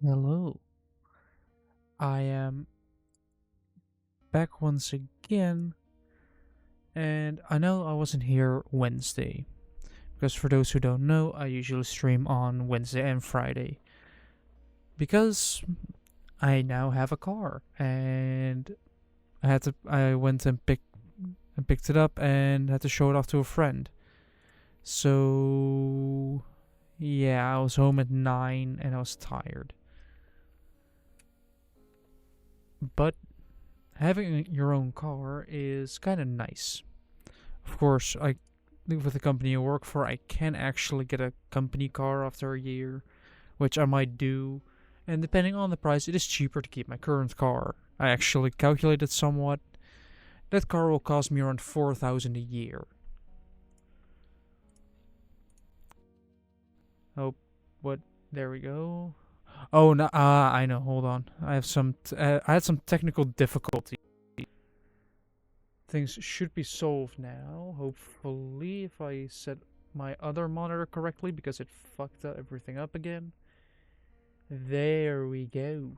Hello. I am back once again, and I know I wasn't here Wednesday, because for those who don't know, I usually stream on Wednesday and Friday. Because I now have a car, and I went and picked it up and had to show it off to a friend. So, yeah, I was home at 9 and I was tired. But having your own car is kind of nice. Of course, I with the company I work for, I can actually get a company car after a year, which I might do. And depending on the price, it is cheaper to keep my current car. I actually calculated somewhat. That car will cost me around 4,000 a year. Oh, what? There we go. Oh no! I know. Hold on. I had some technical difficulty. Things should be solved now. Hopefully, if I set my other monitor correctly, because it fucked everything up again. There we go.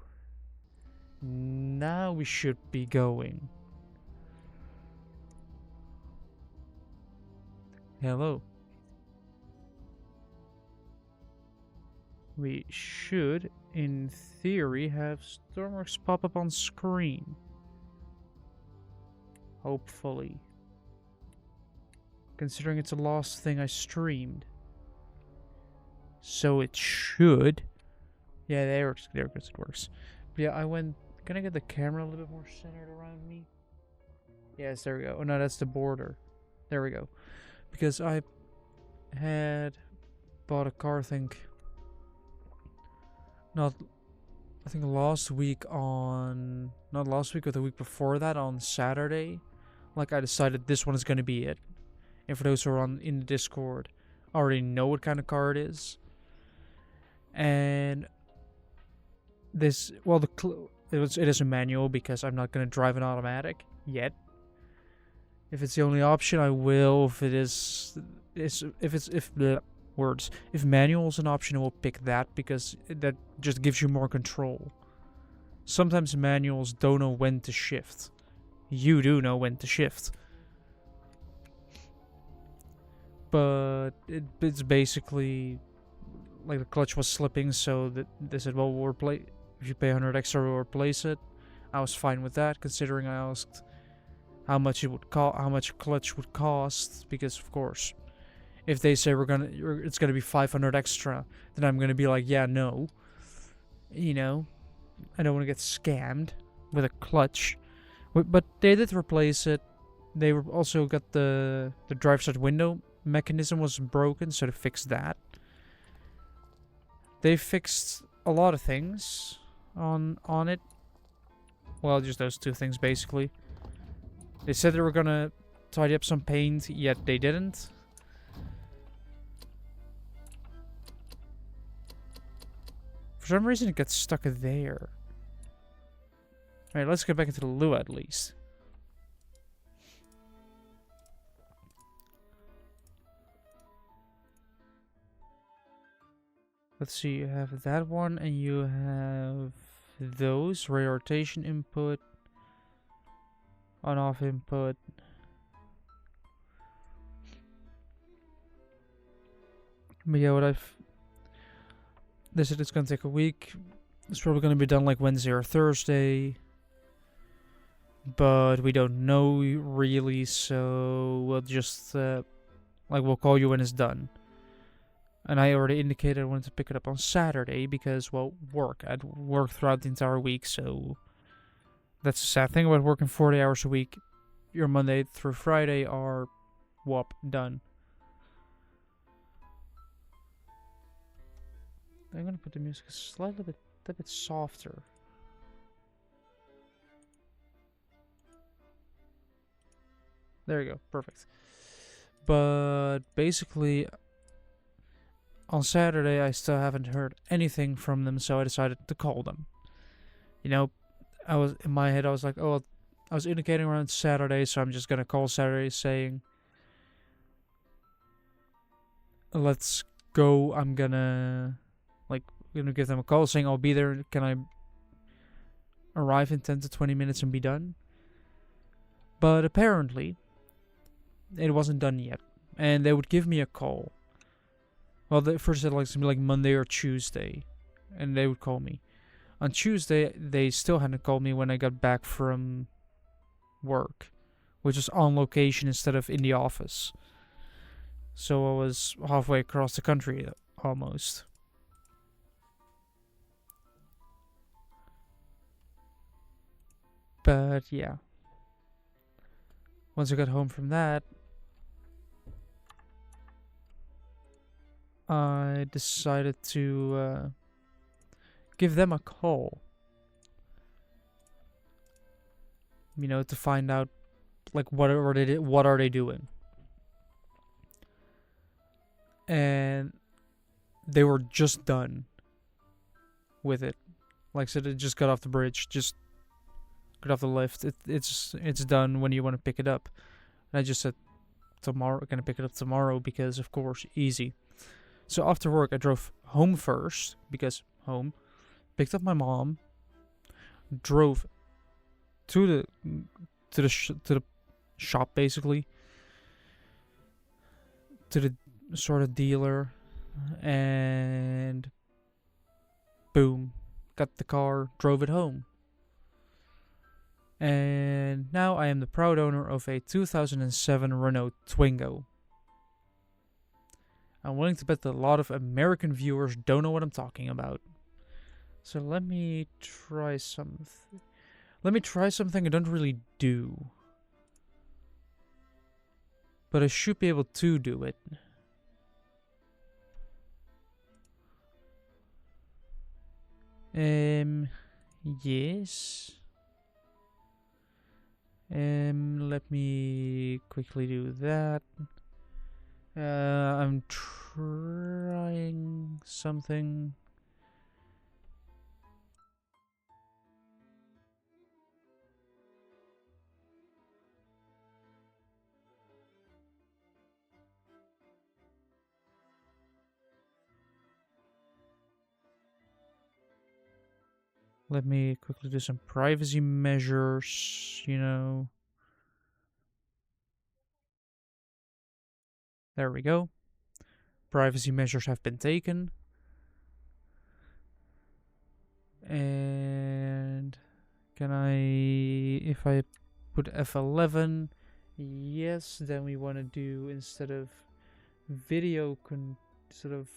Now we should be going. Hello. We should, in theory, have Stormworks pop up on screen. Hopefully. Considering it's the last thing I streamed. So it should. Yeah, there it goes, it works. But yeah, can I get the camera a little bit more centered around me? Yes, there we go. Oh no, that's the border. There we go. Because I had bought a car, not I think last week on not last week, but the week before that on Saturday. Like, I decided this one is gonna be it. And for those who are in the Discord, I already know what kind of car it is. And this, well, it is a manual because I'm not gonna drive an automatic yet. If it's the only option, I will. If manual is an option, I will pick that because that just gives you more control. Sometimes manuals don't know when to shift. You do know when to shift. But it's basically like the clutch was slipping, so that they said, well, if you pay 100 extra, we'll replace it. I was fine with that, considering I asked how much clutch would cost, because of course, if they say it's gonna be 500 extra, then I'm gonna be like, yeah, no. You know, I don't want to get scammed with a clutch. But they did replace it. They also got the drive side window mechanism was broken, so they fixed that. They fixed a lot of things on it. Well, just those two things basically. They said they were gonna tidy up some paint, yet they didn't. For some reason, it got stuck there. Alright, let's get back into the Lua at least. Let's see, you have that one, and you have those. Radar rotation input. On-off input. But yeah, they said it's gonna take a week. It's probably gonna be done like Wednesday or Thursday. But we don't know really, so we'll just, we'll call you when it's done. And I already indicated I wanted to pick it up on Saturday because, well, I'd work throughout the entire week, so that's the sad thing about working 40 hours a week. Your Monday through Friday are, done. I'm gonna put the music a bit softer. There you go, perfect. But basically, on Saturday, I still haven't heard anything from them, so I decided to call them. You know, in my head, I was like, oh, I was indicating around Saturday, so I'm just gonna call Saturday saying, let's go. I'm gonna, gonna give them a call saying I'll be there. Can I arrive in 10 to 20 minutes and be done? But apparently, it wasn't done yet, and they would give me a call. Well, they first said like something like Monday or Tuesday, and they would call me. On Tuesday, they still hadn't called me when I got back from work, which was on location instead of in the office. So I was halfway across the country, almost. But yeah. Once I got home from that, I decided to give them a call. You know, to find out like what are they doing. And they were just done with it. Like I said, it just got off the bridge, just got off the lift. It's done when you want to pick it up. And I just said tomorrow, gonna pick it up tomorrow because of course easy. So after work I drove home first because home, picked up my mom, drove to the shop basically, to the sort of dealer, and boom, got the car, drove it home. And now I am the proud owner of a 2007 Renault Twingo. I'm willing to bet that a lot of American viewers don't know what I'm talking about. So let me try something. Let me try something I don't really do, but I should be able to do it. Yes. Let me quickly do that. I'm trying something. Let me quickly do some privacy measures, you know. There we go. Privacy measures have been taken. And can if I put F11, yes, then we want to do, instead of video, sort of,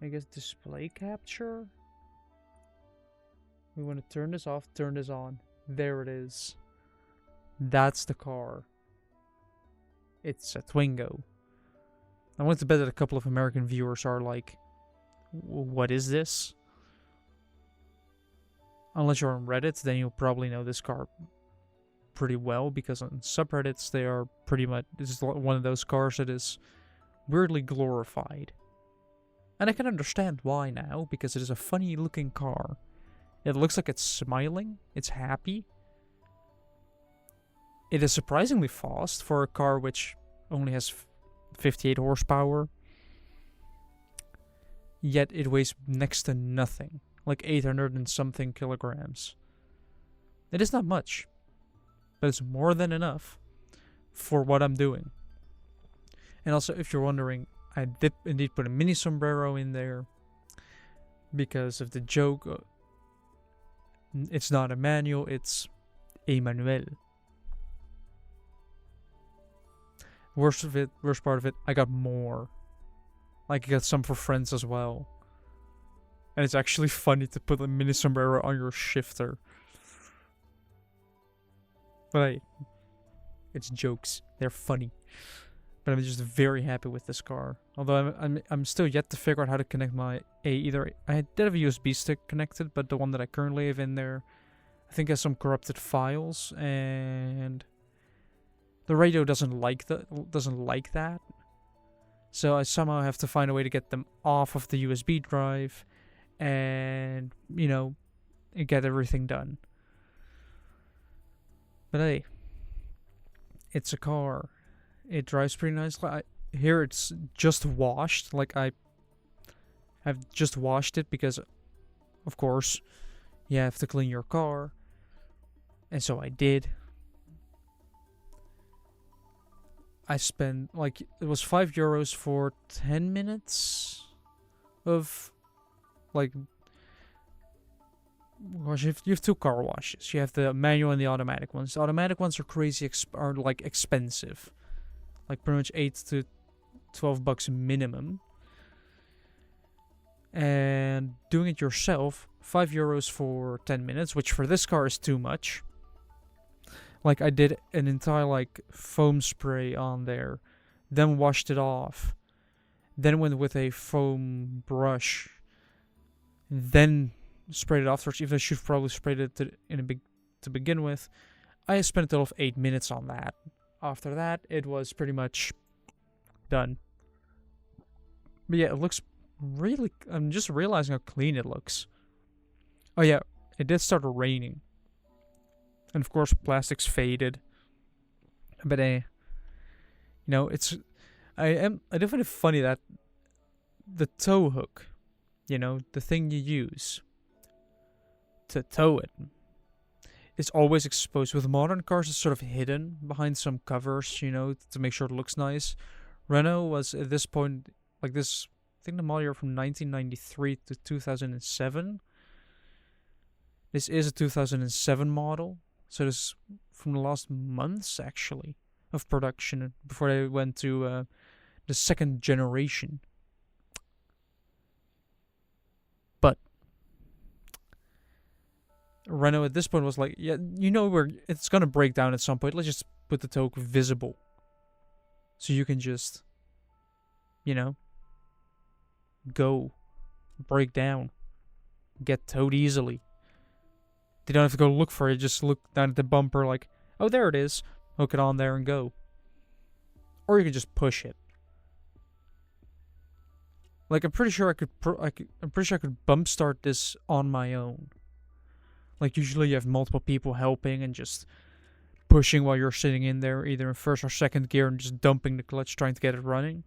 I guess, display capture. We want to turn this off, turn this on. There it is. That's the car. It's a Twingo. I want to bet that a couple of American viewers are like, what is this? Unless you're on Reddit, then you'll probably know this car pretty well, because on subreddits they are pretty much, this is one of those cars that is weirdly glorified. And I can understand why now, because it is a funny looking car. It looks like it's smiling, it's happy. It is surprisingly fast for a car which only has 58 horsepower. Yet it weighs next to nothing, like 800 and something kilograms. It is not much, but it's more than enough for what I'm doing. And also, if you're wondering, I did indeed put a mini sombrero in there because of the joke. It's not a manual, it's a manual. Worst part of it, I got more. Like, I got some for friends as well. And it's actually funny to put a mini sombrero on your shifter. But hey, it's jokes. They're funny. But I'm just very happy with this car. Although I'm still yet to figure out how to connect my either. I did have a USB stick connected, but the one that I currently have in there, I think has some corrupted files, and the radio doesn't like that. So I somehow have to find a way to get them off of the USB drive, and you know, get everything done. But hey, it's a car. It drives pretty nicely. Here it's just washed. Like, I I've just washed it because, of course, you have to clean your car. And so I did. I spent, like, it was €5 for 10 minutes of, like, wash. You have two car washes. You have the manual and the automatic ones. The automatic ones are crazy, are like expensive. Like pretty much $8 to $12 minimum. And doing it yourself, €5 for 10 minutes, which for this car is too much. Like, I did an entire, like, foam spray on there, then washed it off, then went with a foam brush, then sprayed it afterwards, even though I should have probably sprayed it to begin with. I spent a total of 8 minutes on that. After that, it was pretty much done. But yeah, it looks really... I'm just realizing how clean it looks. Oh yeah, it did start raining. And of course, plastics faded. But you know, it's... I do find it funny that the tow hook, you know, the thing you use to tow it, is always exposed. With modern cars, it's sort of hidden behind some covers, you know, to make sure it looks nice. Renault was at this point, like this, I think the model year from 1993 to 2007. This is a 2007 model, so this is from the last months, actually, of production, before they went to the second generation. But Renault at this point was like, yeah, you know, it's gonna break down at some point. Let's just put the tow visible, so you can just, you know, go, break down, get towed easily. They don't have to go look for it. Just look down at the bumper, like, oh, there it is. Hook it on there and go. Or you can just push it. Like, I'm pretty sure I could bump start this on my own. Like, usually you have multiple people helping and just pushing while you're sitting in there, either in first or second gear, and just dumping the clutch, trying to get it running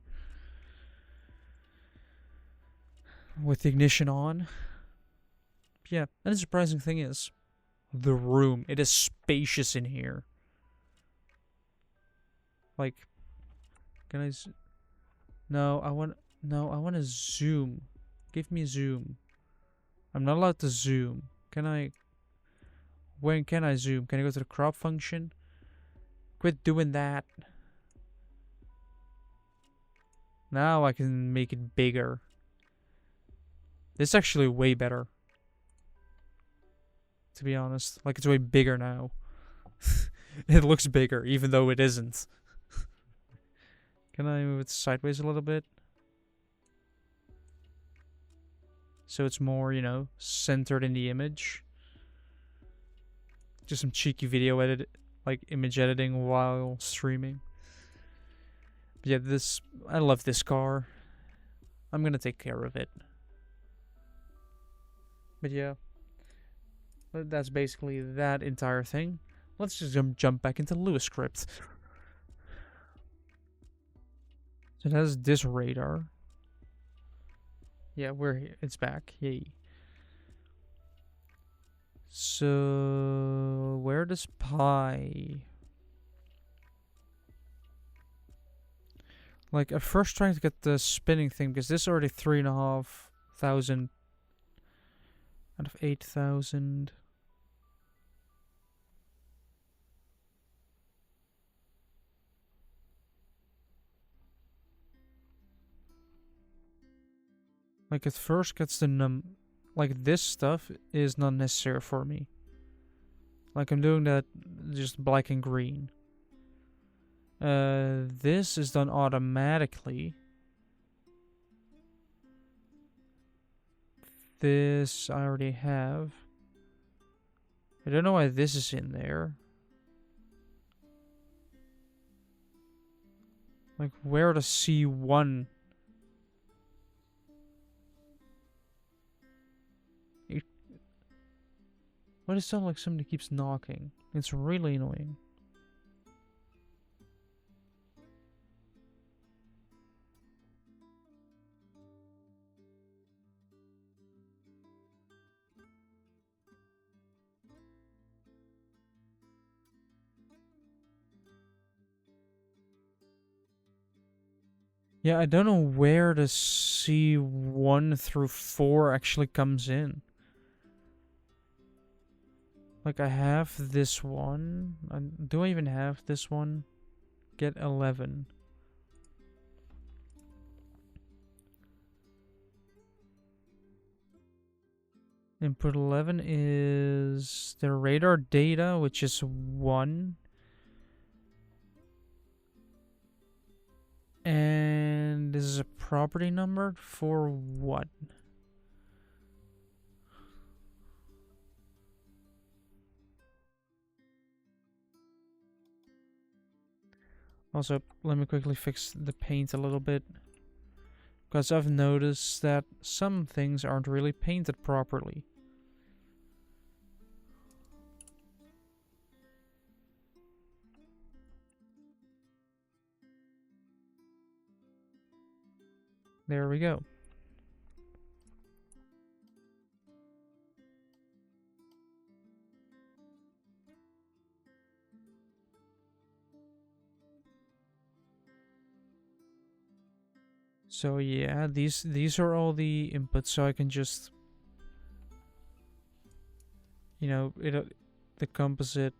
with the ignition on. Yeah, and the surprising thing is the room. It is spacious in here. Like, can I... No, I want to zoom. Give me zoom. I'm not allowed to zoom. Can I... When can I zoom? Can I go to the crop function? Quit doing that. Now I can make it bigger. This is actually way better, to be honest. Like, it's way bigger now. It looks bigger, even though it isn't. Can I move it sideways a little bit? So it's more, you know, centered in the image. Just some cheeky video like image editing while streaming. But yeah, I love this car. I'm gonna take care of it. But yeah, that's basically that entire thing. Let's just jump back into Lewis script. So it has this radar. Yeah, it's back. Yay. So where does pi? Like, at first trying to get the spinning thing, because this is already 3,500 out of 8,000. Like, it first gets the like, this stuff is not necessary for me. Like, I'm doing that just black and green. This is done automatically. This I already have. I don't know why this is in there. Like, where does C1... Why does it sound like somebody keeps knocking? It's really annoying. Yeah, I don't know where the C1 through 4 actually comes in. Like, I have this one. Do I even have this one? Get 11. Input 11 is the radar data, which is 1. And this is a property number for what? Also, let me quickly fix the paint a little bit. Because I've noticed that some things aren't really painted properly. There we go. So yeah, these are all the inputs, so I can just, you know, the composite,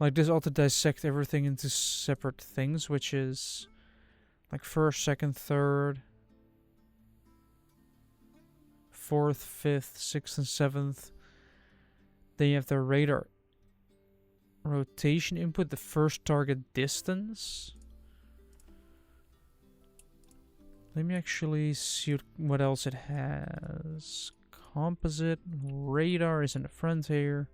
like this auto dissect everything into separate things, which is like first, second, third, fourth, fifth, sixth, and seventh. Then you have the radar rotation input, the first target distance. Let me actually see what else it has. Composite, radar is in the front here.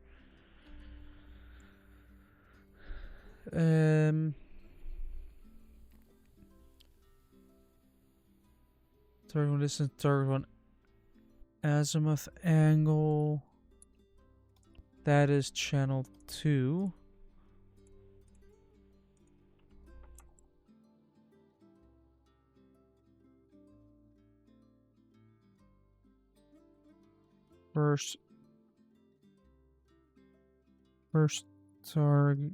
Target one distance, target one azimuth angle. That is channel 2. First target.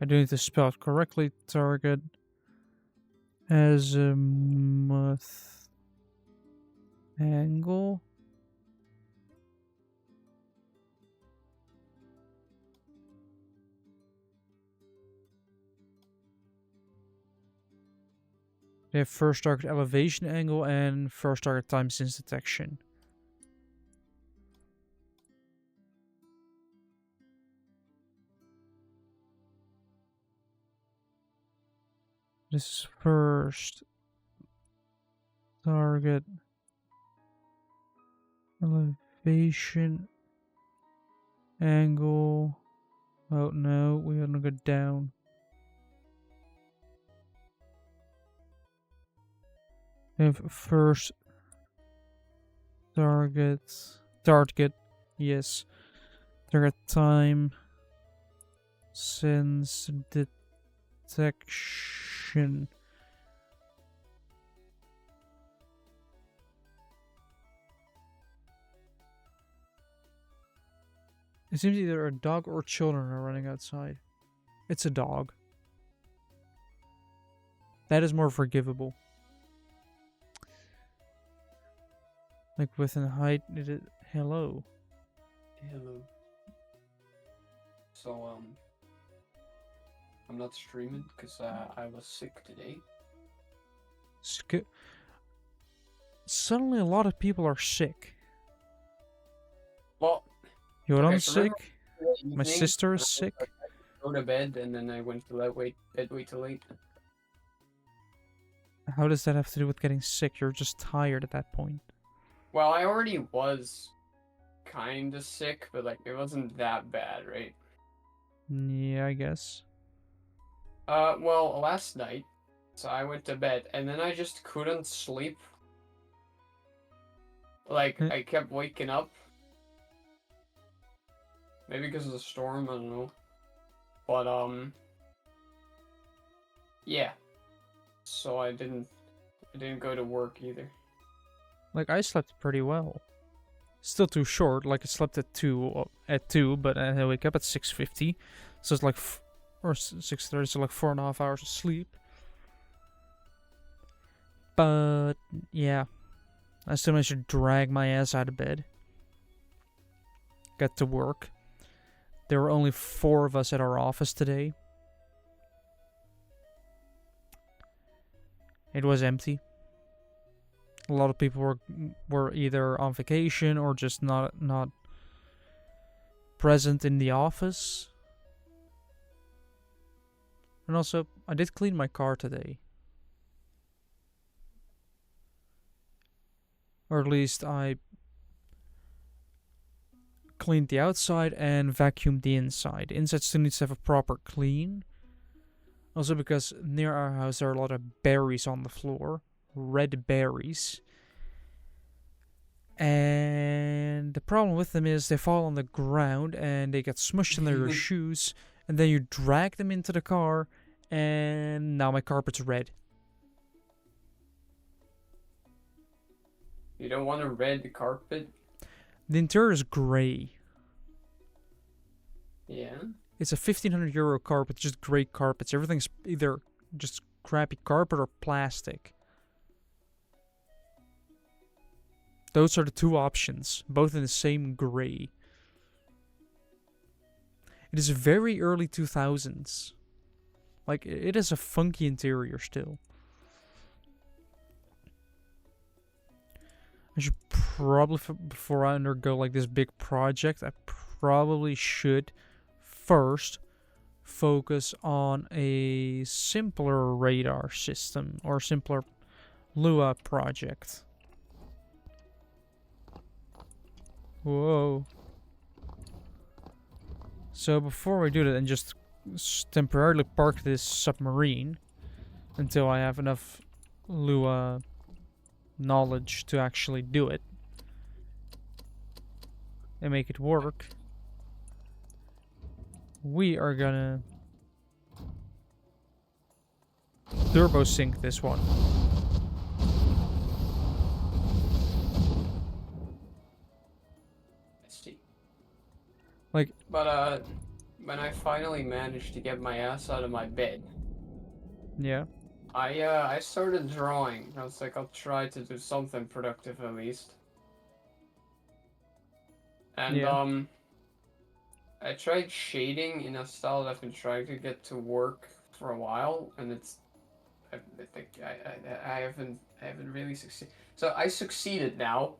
I do need to spell it correctly. Target azimuth angle. They have first target elevation angle and first target time since detection. This is first target elevation angle. Oh no, we want to go down. We have first target, yes, target time since detection. It seems either a dog or children are running outside. It's a dog. That is more forgivable. Like within height, hello. Hello. So, I'm not streaming because I was sick today. Suddenly a lot of people are sick. Well, You know, okay, I'm so sick. evening, My sister is sick. Go to bed, and then I went to bed way too late. How does that have to do with getting sick? You're just tired at that point. Well, I already was kind of sick, but like it wasn't that bad, right? Yeah, I guess. Well, last night, so I went to bed, and then I just couldn't sleep. Like, I kept waking up. Maybe because of the storm, I don't know. But, yeah. So I didn't go to work either. Like, I slept pretty well. Still too short. Like, I slept at 2, but I wake up at 6:50. So it's like, or 6:30, so like 4.5 hours of sleep. But yeah, I still managed to drag my ass out of bed. Got to work. There were only 4 of us at our office today. It was empty. A lot of people were either on vacation or just not present in the office. And also, I did clean my car today. Or at least I cleaned the outside and vacuumed the inside. Inside still needs to have a proper clean. Also because near our house there are a lot of berries on the floor. Red berries. And the problem with them is they fall on the ground and they get smushed under your shoes. And then you drag them into the car. And now my carpet's red. You don't want a red carpet? The interior is grey. Yeah. It's a €1,500 carpet, just grey carpets. Everything's either just crappy carpet or plastic. Those are the 2 options, both in the same grey. It is very early 2000s. Like, it is a funky interior still. I should probably, before I undergo like this big project, I probably should first focus on a simpler radar system or simpler Lua project. Whoa. So before we do that, and just temporarily park this submarine until I have enough Lua knowledge to actually do it and make it work, we are gonna turbo sync this one. I see. Like, but when I finally managed to get my ass out of my bed, yeah. I started drawing. I was like, I'll try to do something productive at least. And Yeah. I tried shading in a style that I've been trying to get to work for a while, and I think I haven't really succeeded. So I succeeded now.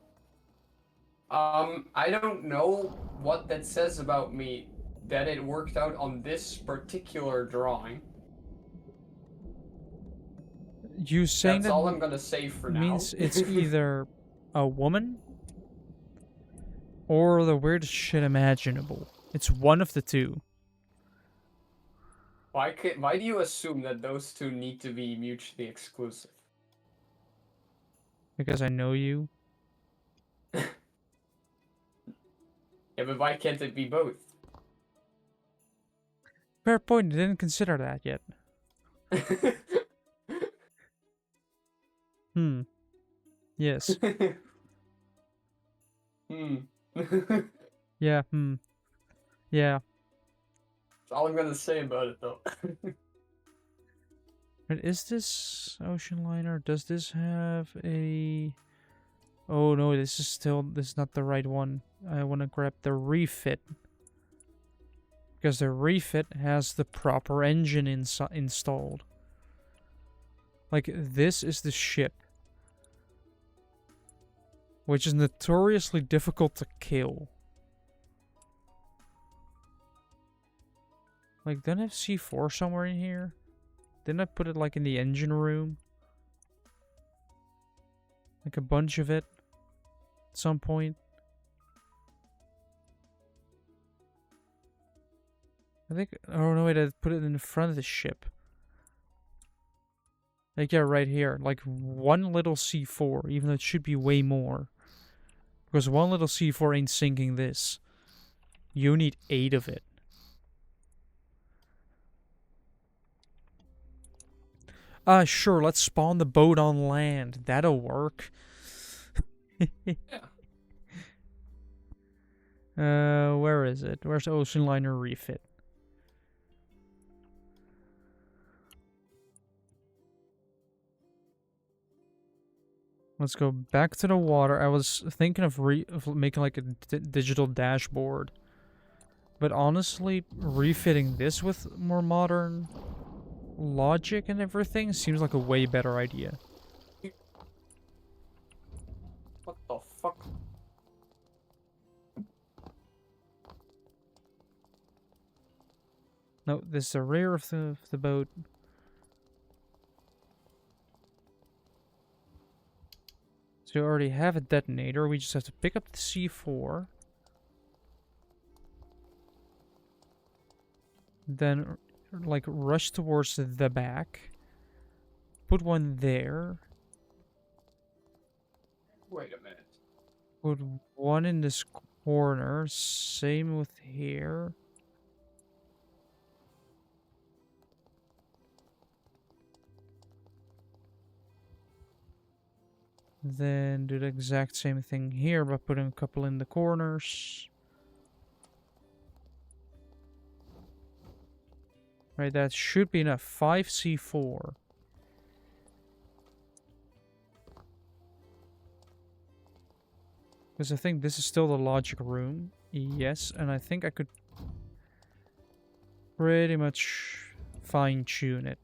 I don't know what that says about me that it worked out on this particular drawing. You saying That's all I'm that gonna say for now. means it's either a woman or the weirdest shit imaginable. It's one of the 2. Why do you assume that those 2 need to be mutually exclusive? Because I know you. Yeah, but why can't it be both? Fair point, I didn't consider that yet. Yes. Yeah, Yeah. That's all I'm gonna say about it, though. But is this ocean liner? Does this have a... Oh no, this is not the right one. I want to grab the refit. Because the refit has the proper engine installed. Like, this is the ship. Which is notoriously difficult to kill. Like, don't I have C4 somewhere in here? Didn't I put it, like, in the engine room? Like, a bunch of it? At some point? I think... Oh, no, wait, I put it in front of the ship. Like, yeah, right here. Like, one little C4, even though it should be way more. Because one little C4 ain't sinking this. You need 8 of it. Sure, let's spawn the boat on land. That'll work. Yeah. Where is it? Where's Ocean Liner refit? Let's go back to the water. I was thinking of making like a digital dashboard. But honestly, refitting this with more modern logic and everything seems like a way better idea. What the fuck? No, this is the rear of the boat. So you already have a detonator. We just have to pick up the C4. Then, like, rush towards the back. Put one there. Wait a minute. Put one in this corner. Same with here. Then do the exact same thing here by putting a couple in the corners. Right, that should be enough. 5C4. Because I think this is still the logic room. Yes, and I think I could pretty much fine-tune it.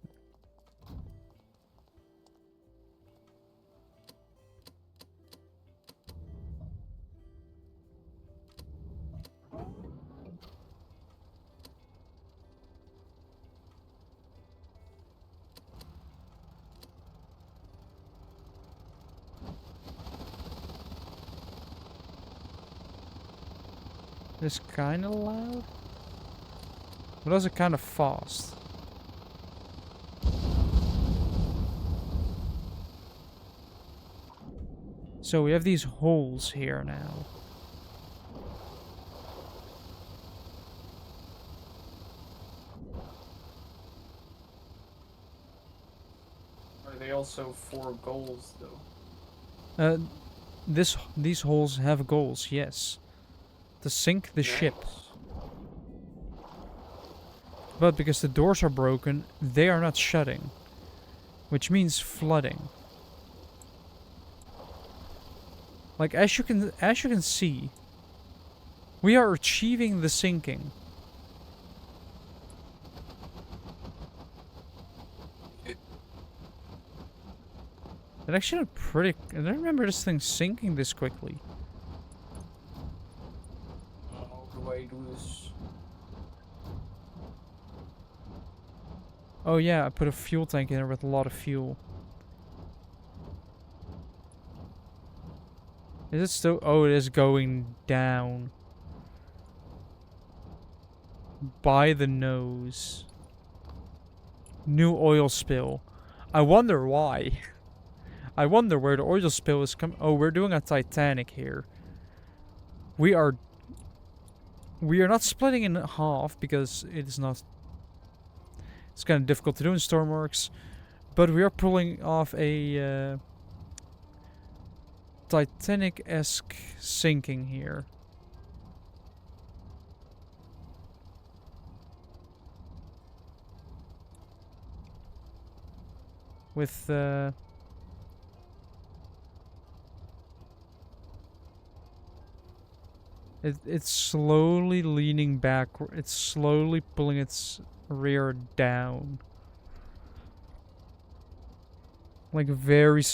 It's kind of loud, but also kind of fast. So we have these holes here now. Are they also 4 goals though? These holes have goals, yes. To sink the ship. But because the doors are broken, they are not shutting. Which means flooding. Like as you can see, we are achieving the sinking. It actually looked pretty. I don't remember this thing sinking this quickly. How do I do this? Oh yeah, I put a fuel tank in there with a lot of fuel. Is it still? Oh, it is going down. By the nose. New oil spill. I wonder why. I wonder where the oil spill is coming. Oh, we're doing a Titanic here. We are not splitting in half because it is not. It's kind of difficult to do in Stormworks, but we are pulling off a Titanic-esque sinking here. With it's slowly leaning back. It's slowly pulling its rear down. Like very...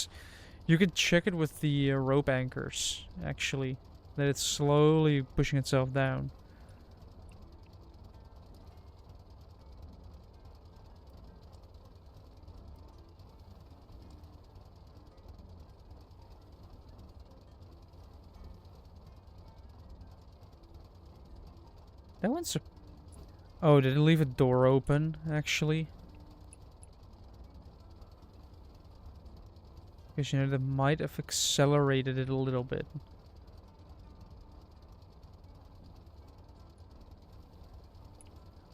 You can check it with the rope anchors, actually. That it's slowly pushing itself down. That one's... Oh, did it leave a door open, actually? Because, you know, that might have accelerated it a little bit.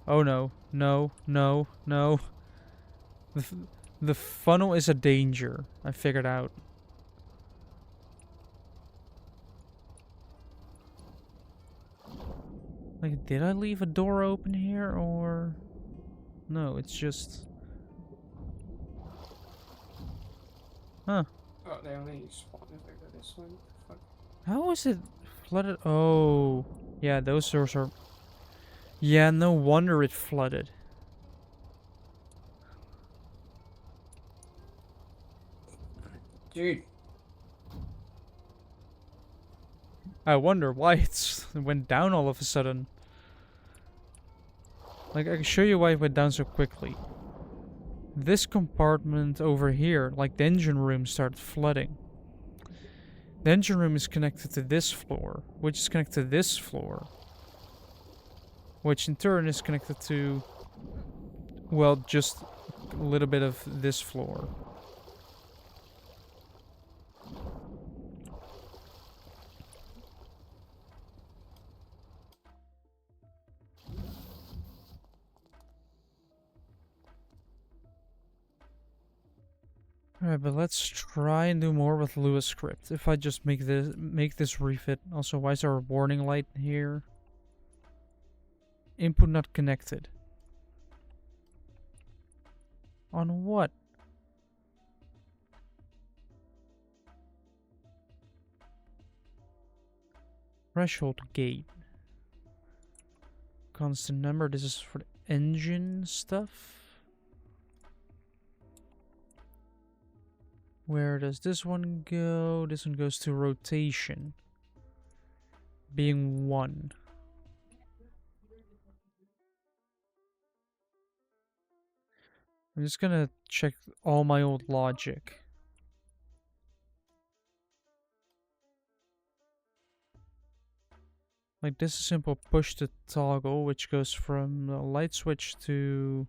Oh no. No, no, no. The funnel is a danger. I figured out. Like, did I leave a door open here, or... No, it's just... Huh. Oh, they only spawn if I go this way. What the fuck? How is it flooded? Oh, yeah, those doors are. Yeah, no wonder it flooded. Dude, I wonder why it went down all of a sudden. Like, I can show you why it went down so quickly. This compartment over here, like the engine room, started flooding. The engine room is connected to this floor, which is connected to this floor, which in turn is connected to, well, just a little bit of this floor. Alright, but let's try and do more with Lua script. If I just make this refit. Also, why is there a warning light here? Input not connected. On what? Threshold gate. Constant number. This is for the engine stuff. Where does this one go? This one goes to rotation. Being 1. I'm just gonna check all my old logic. Like, this is simple push to toggle, which goes from a light switch to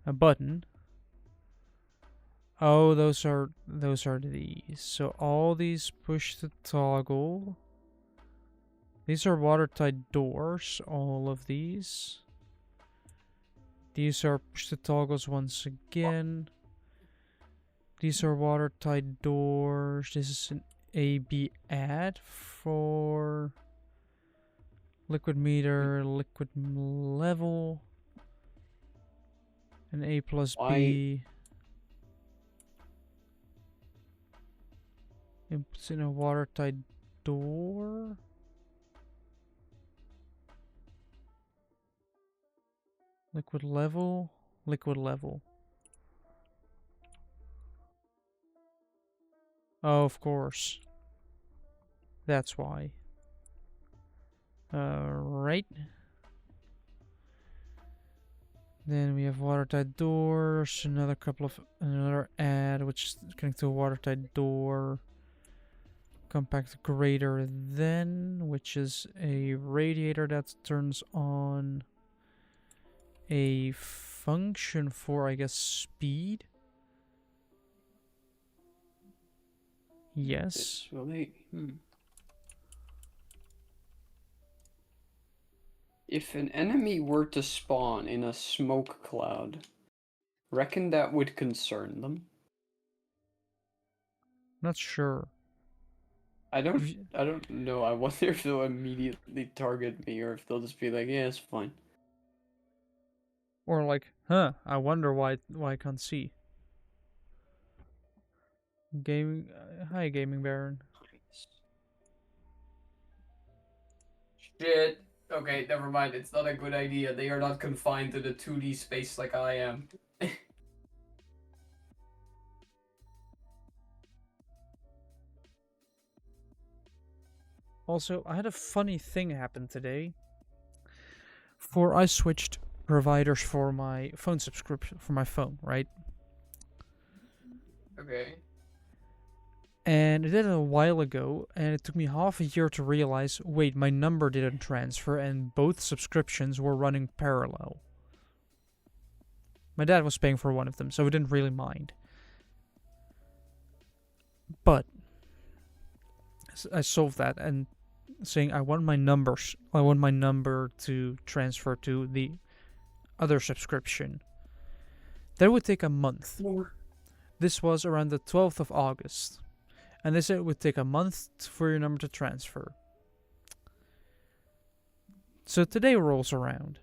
a button. Oh, those are these. So all these push to toggle. These are watertight doors, all of these. These are push to toggles once again. These are watertight doors. This is an AB add for liquid meter, liquid level, and A plus B. Inputs in a watertight door. Liquid level, liquid level. Oh, of course. That's why. Right. Then we have watertight doors. Another add, which is connected to a watertight door. Compact grader then, which is a radiator that turns on a function for, I guess, speed. Yes. If an enemy were to spawn in a smoke cloud, reckon that would concern them? Not sure. I don't know. I wonder if they'll immediately target me or if they'll just be like, yeah, it's fine. Or like, I wonder why I can't see. Gaming, hi Gaming Baron. Shit. Okay, never mind. It's not a good idea. They are not confined to the 2D space like I am. Also, I had a funny thing happen today. I switched providers for my phone subscription for my phone, right? Okay. And I did it a while ago, and it took me half a year to realize, wait, my number didn't transfer, and both subscriptions were running parallel. My dad was paying for one of them, so we didn't really mind. But I solved that, and saying I want my number to transfer to the other subscription. That would take a month. This was around the 12th of August. And they said it would take a month for your number to transfer. So today rolls around.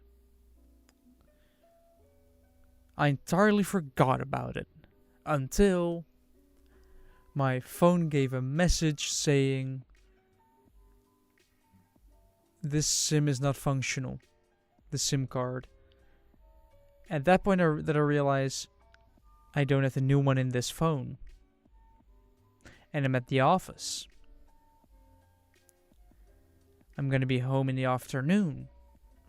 I entirely forgot about it. Until my phone gave a message saying this SIM is not functional. The SIM card. At that point, I realized I don't have the new one in this phone. And I'm at the office. I'm gonna be home in the afternoon.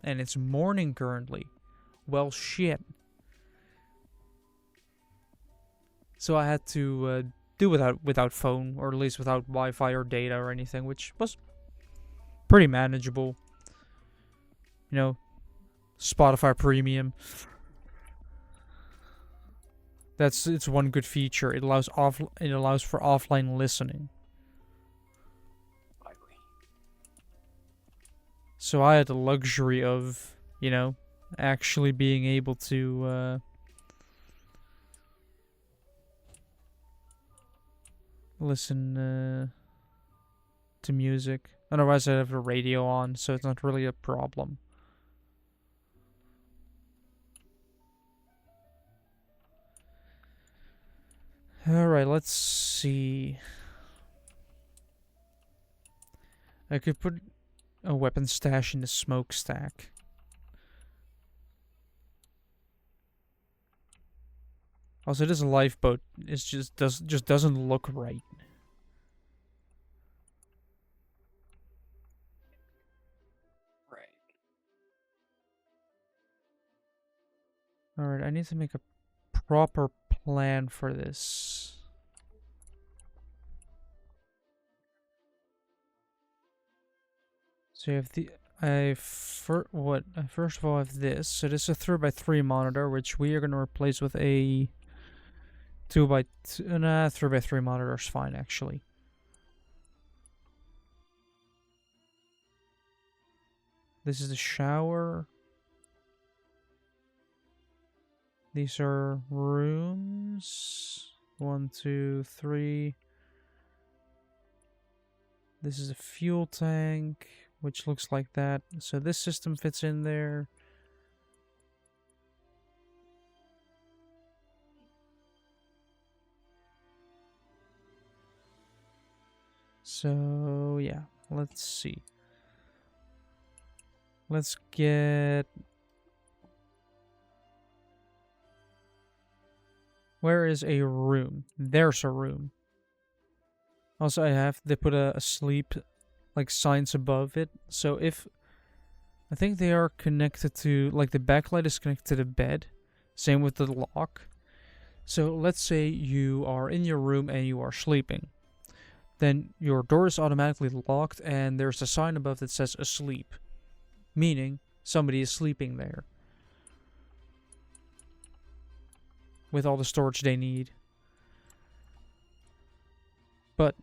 And it's morning currently. Well, shit. So I had to do without phone, or at least without Wi-Fi or data or anything, which was pretty manageable. You know, Spotify Premium. It's one good feature. It allows for offline listening. So I had the luxury of, you know, actually being able to listen to music. Otherwise, I'd have the radio on, so it's not really a problem. Alright, let's see. I could put a weapon stash in the smokestack. Also, this lifeboat is just doesn't look right. Right. Alright, I need to make a proper plan for this. So you have first of all, I have this. So this is a 3x3 monitor, which we are going to replace with a 2x2. Nah, 3x3 monitor is fine, actually. This is the shower. These are rooms. 1, 2, 3. This is a fuel tank, which looks like that. So this system fits in there. So, yeah, let's see. Let's get... Where is a room? There's a room. Also, I have to put a sleep, like, signs above it. So if... I think they are connected to... Like, the backlight is connected to the bed. Same with the lock. So let's say you are in your room and you are sleeping. Then your door is automatically locked and there's a sign above that says asleep. Meaning, somebody is sleeping there. With all the storage they need. But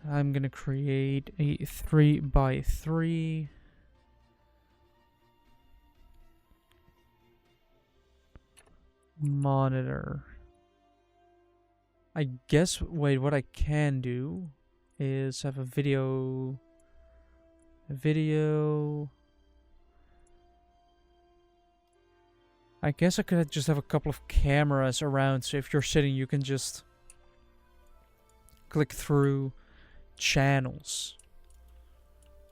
I'm gonna create a 3x3 monitor. I guess, wait, what I can do is have a video. I guess I could just have a couple of cameras around, so if you're sitting, you can just click through channels.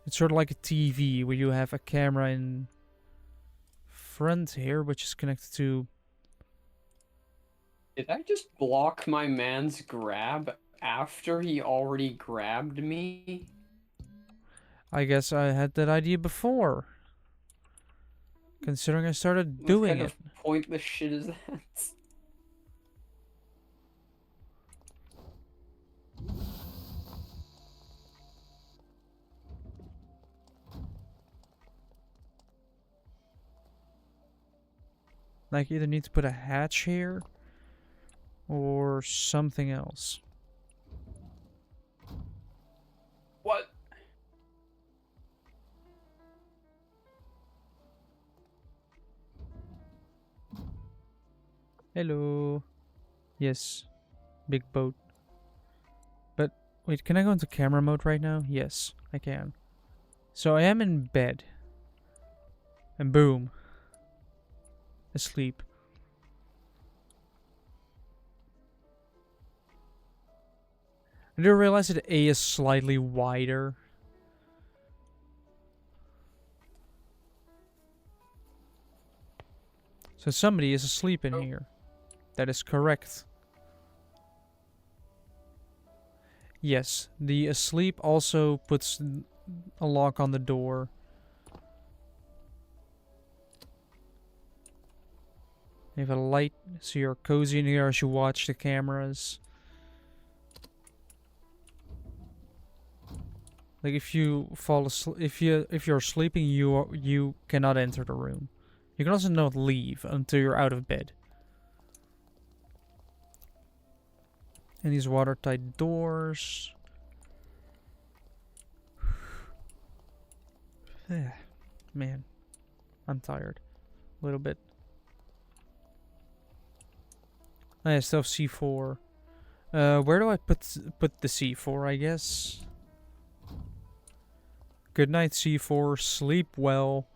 It's sort of like a TV where you have a camera in front here, which is connected to... Did I just block my man's grab after he already grabbed me? I guess I had that idea before. Considering I started doing it. What kind of pointless shit is that? Like, either need to put a hatch here or something else. What? Hello. Yes. Big boat. But, wait, can I go into camera mode right now? Yes, I can. So I am in bed. And boom. Asleep. I didn't realize that A is slightly wider. So somebody is asleep in here. That is correct. Yes, the asleep also puts a lock on the door. You have a light, so you're cozy in here as you watch the cameras. Like if you fall asleep, if you're sleeping, you cannot enter the room. You can also not leave until you're out of bed. And these watertight doors. Man, I'm tired. A little bit. I still have C4. Where do I put the C4, I guess? Good night, C4. Sleep well.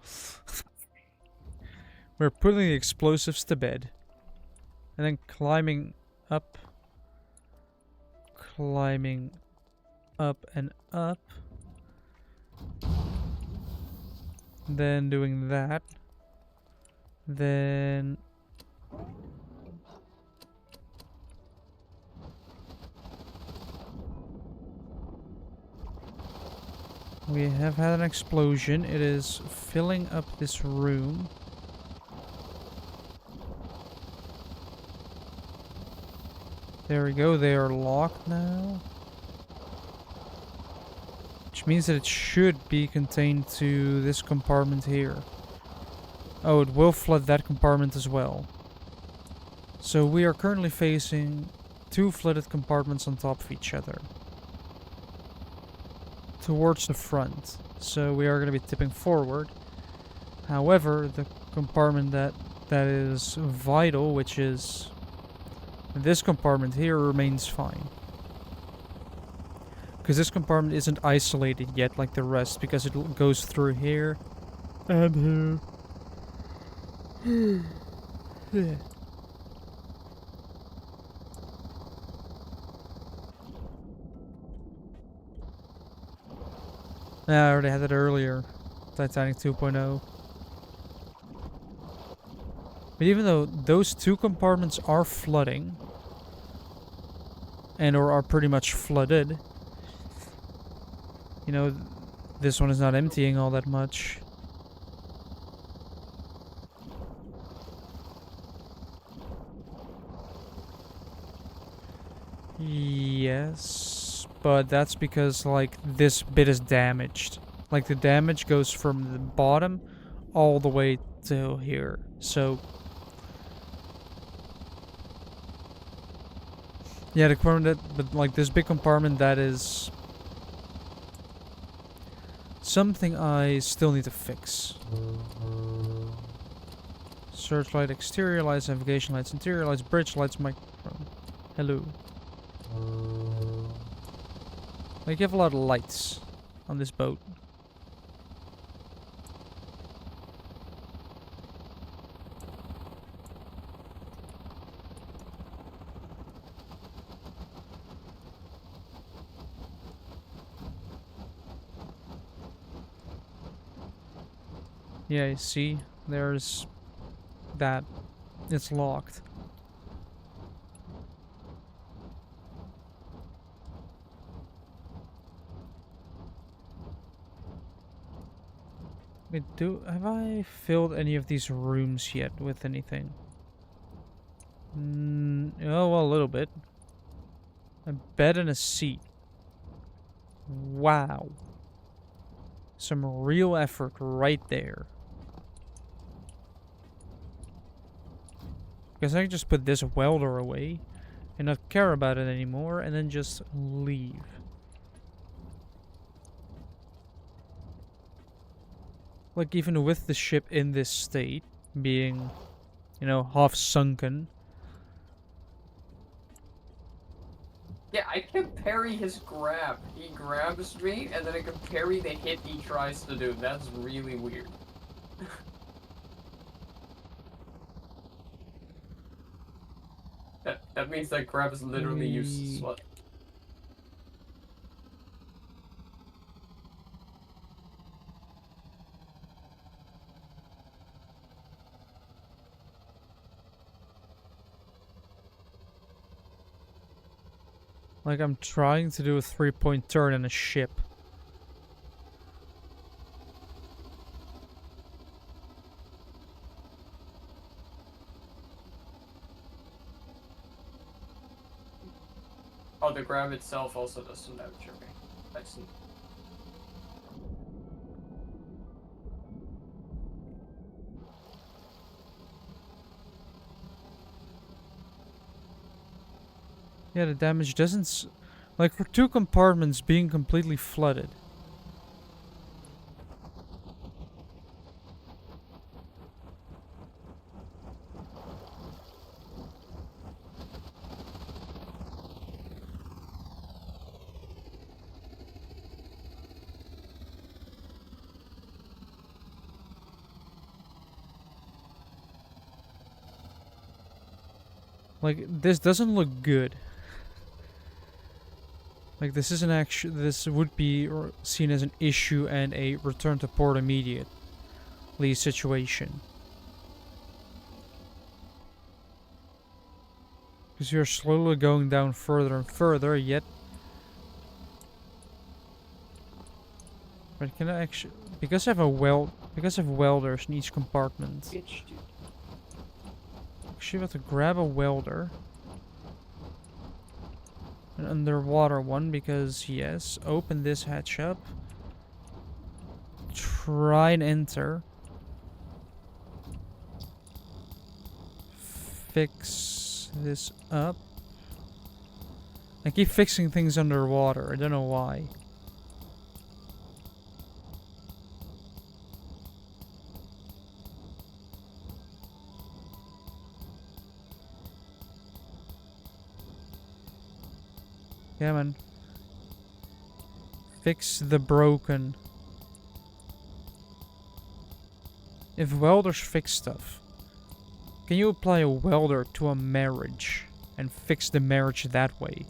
We're putting the explosives to bed. And then climbing up. Climbing up and up. Then doing that. Then... we have had an explosion. It is filling up this room. There we go. They are locked now. Which means that it should be contained to this compartment here. Oh, it will flood that compartment as well. So we are currently facing two flooded compartments on top of each other. Towards the front. So we are going to be tipping forward. However, the compartment that is vital, which is this compartment here, remains fine. Because this compartment isn't isolated yet like the rest, because it goes through here and here. Yeah, I already had that earlier. Titanic 2.0. But even though those two compartments are flooding, and or are pretty much flooded, you know, this one is not emptying all that much. Yes, but that's because, like, this bit is damaged. Like, the damage goes from the bottom all the way to here. So, yeah, the compartment but like this big compartment, that is something I still need to fix. Searchlight, exterior lights, navigation lights, interior lights, bridge lights, microphone. Hello. Like, you have a lot of lights on this boat. Yeah, you see, there's that. It's locked. Wait, have I filled any of these rooms yet with anything? Oh, well, a little bit. A bed and a seat. Wow. Some real effort right there. Because I can just put this welder away and not care about it anymore and then just leave. Like, even with the ship in this state, being, you know, half sunken. Yeah, I can parry his grab. He grabs me, and then I can parry the hit he tries to do. That's really weird. That means that grab is literally useless. What? Like I'm trying to do a 3-point turn in a ship. Oh, the grab itself also does some damage. Okay, I see. Yeah, the damage doesn't... Like for 2 compartments being completely flooded. Like, this doesn't look good. Like, this is an action. This would be seen as an issue and a return to port immediately situation. Because you're slowly going down further and further, yet. But can I actually. Because I have welders in each compartment. Bitch, dude. Actually, have to grab a welder. An underwater one, because yes, open this hatch up. Try and enter. Fix this up. I keep fixing things underwater. I don't know why. Yeah, man. Fix the broken. If welders fix stuff, can you apply a welder to a marriage and fix the marriage that way?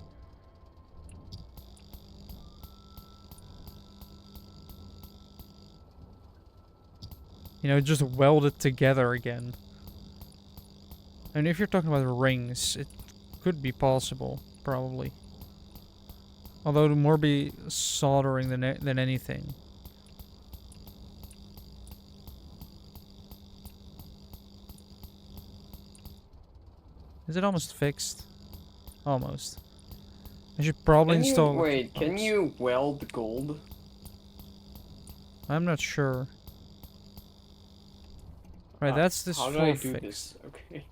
You know, just weld it together again. And if you're talking about rings, it could be possible, probably. Although it would more be soldering than anything. Is it almost fixed? Almost. I should probably install... Wait, can you weld gold? I'm not sure. Right, that's this How do I do this? Okay.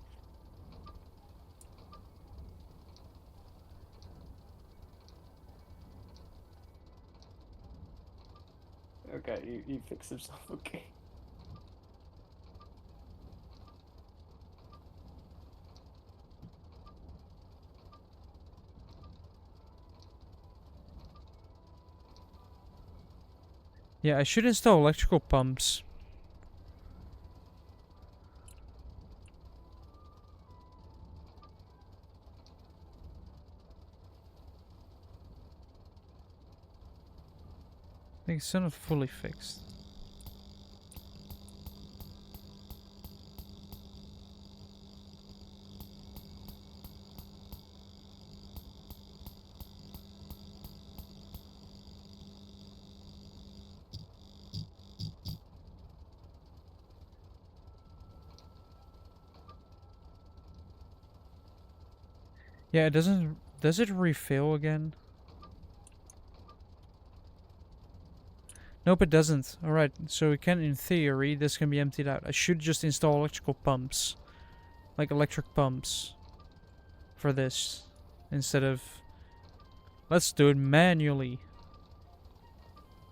Okay, you fixed himself, okay. Yeah, I should install electrical pumps. I think it's not fully fixed. Yeah, it doesn't... Does it refill again? Nope, it doesn't. Alright, so it can, in theory, this can be emptied out. I should just install electrical pumps. Like electric pumps. For this. Instead of... Let's do it manually.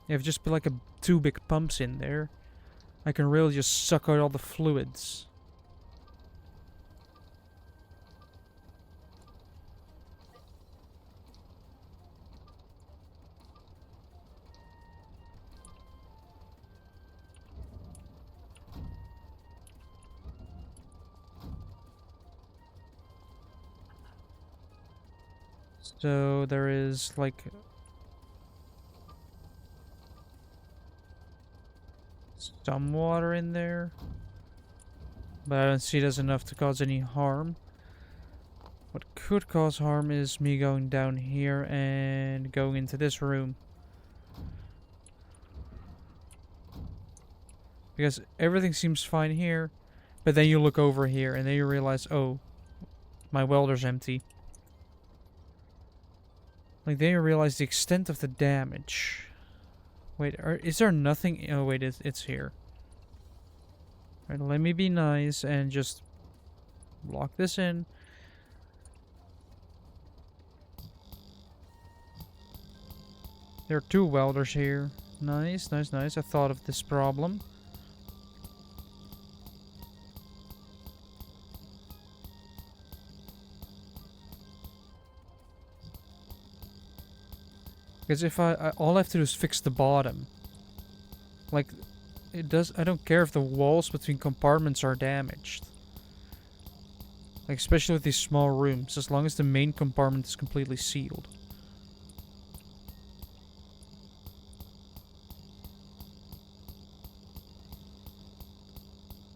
If just put like 2 big pumps in there, I can really just suck out all the fluids. So there is like some water in there, but I don't see it as enough to cause any harm. What could cause harm is me going down here and going into this room. Because everything seems fine here, but then you look over here and then you realize, oh, my welder's empty. Like, then you realize the extent of the damage. Wait, is there nothing? Oh, wait, it's here. Alright, let me be nice and just lock this in. There are 2 welders here. Nice, nice, nice. I thought of this problem. Because if all I have to do is fix the bottom. Like, it does, I don't care if the walls between compartments are damaged. Like, especially with these small rooms, as long as the main compartment is completely sealed.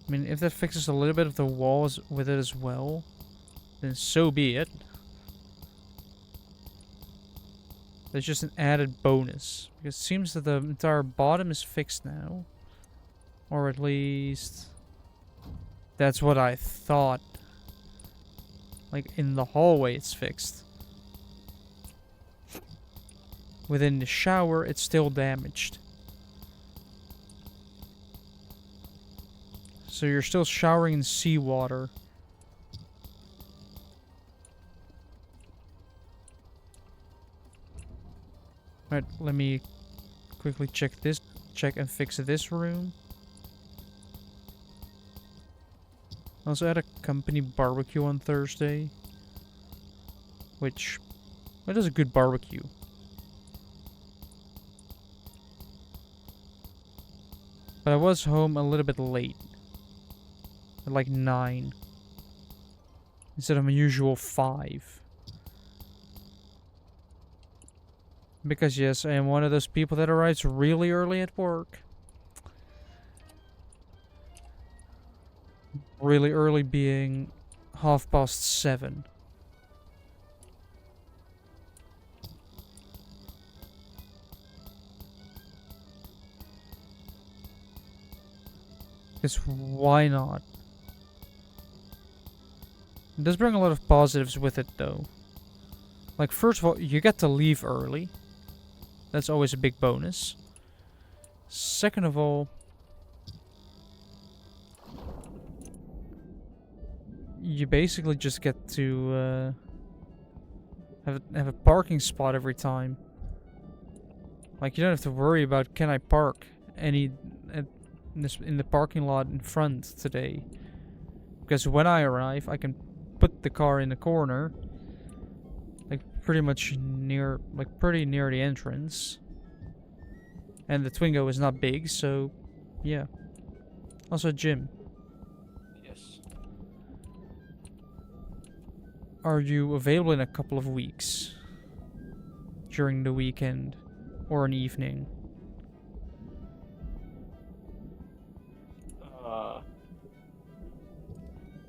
I mean, if that fixes a little bit of the walls with it as well, then so be it. That's just an added bonus. Because it seems that the entire bottom is fixed now. Or at least... that's what I thought. Like, in the hallway it's fixed. Within the shower, it's still damaged. So you're still showering in seawater. Alright, let me quickly check and fix this room. Also had a company barbecue on Thursday. Which, it is a good barbecue. But I was home a little bit late. At like 9. Instead of my usual 5. Because yes, I am one of those people that arrives really early at work. Really early being 7:30. Because why not? It does bring a lot of positives with it though. Like, first of all, you get to leave early. That's always a big bonus. Second of all, you basically just get to have a parking spot every time. Like, you don't have to worry about, can I park in the parking lot in front today? Because when I arrive, I can put the car in the corner, like pretty near the entrance. And the Twingo is not big, so yeah. Also a gym. Yes. Are you available in a couple of weeks? During the weekend or an evening?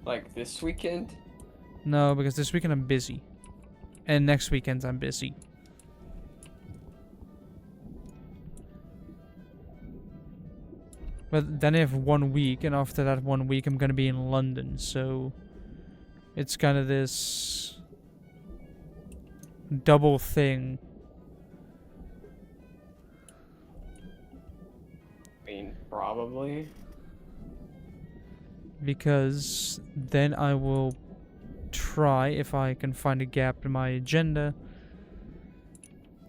Like this weekend? No, because this weekend I'm busy. And next weekend I'm busy. But then I have 1 week, and after that 1 week I'm gonna be in London, so... it's kind of this... double thing. I mean, probably. Because then I will try, if I can find a gap in my agenda,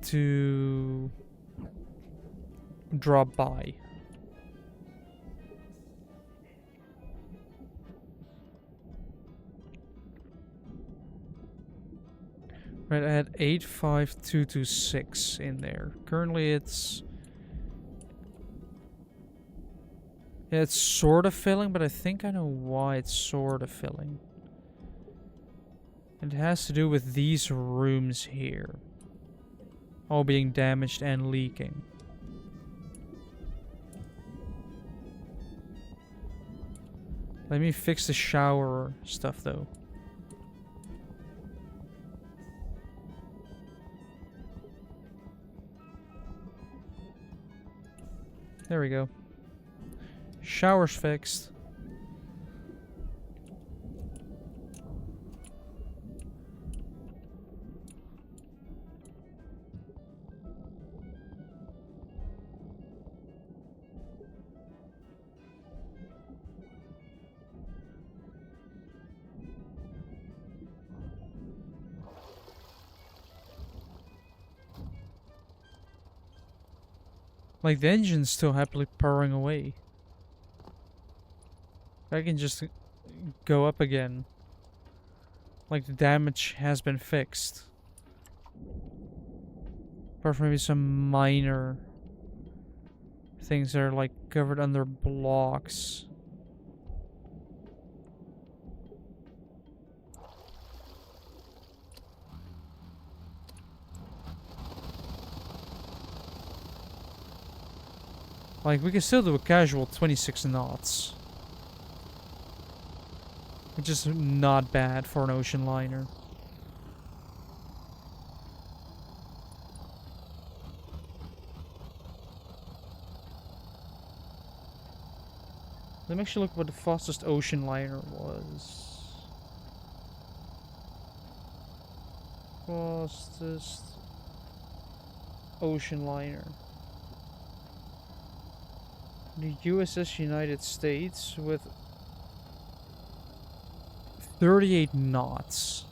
to drop by. Right, I had 85226 in there. Currently it's... yeah, it's sort of filling, but I think I know why it's sort of filling. It has to do with these rooms here. All being damaged and leaking. Let me fix the shower stuff though. There we go. Shower's fixed. Like, the engine's still happily purring away. I can just go up again. Like, the damage has been fixed. Apart from maybe some minor things that are, like, covered under blocks. Like, we can still do a casual 26 knots. Which is not bad for an ocean liner. Let me actually look what the fastest ocean liner was. Fastest ocean liner. The USS United States with 38 knots.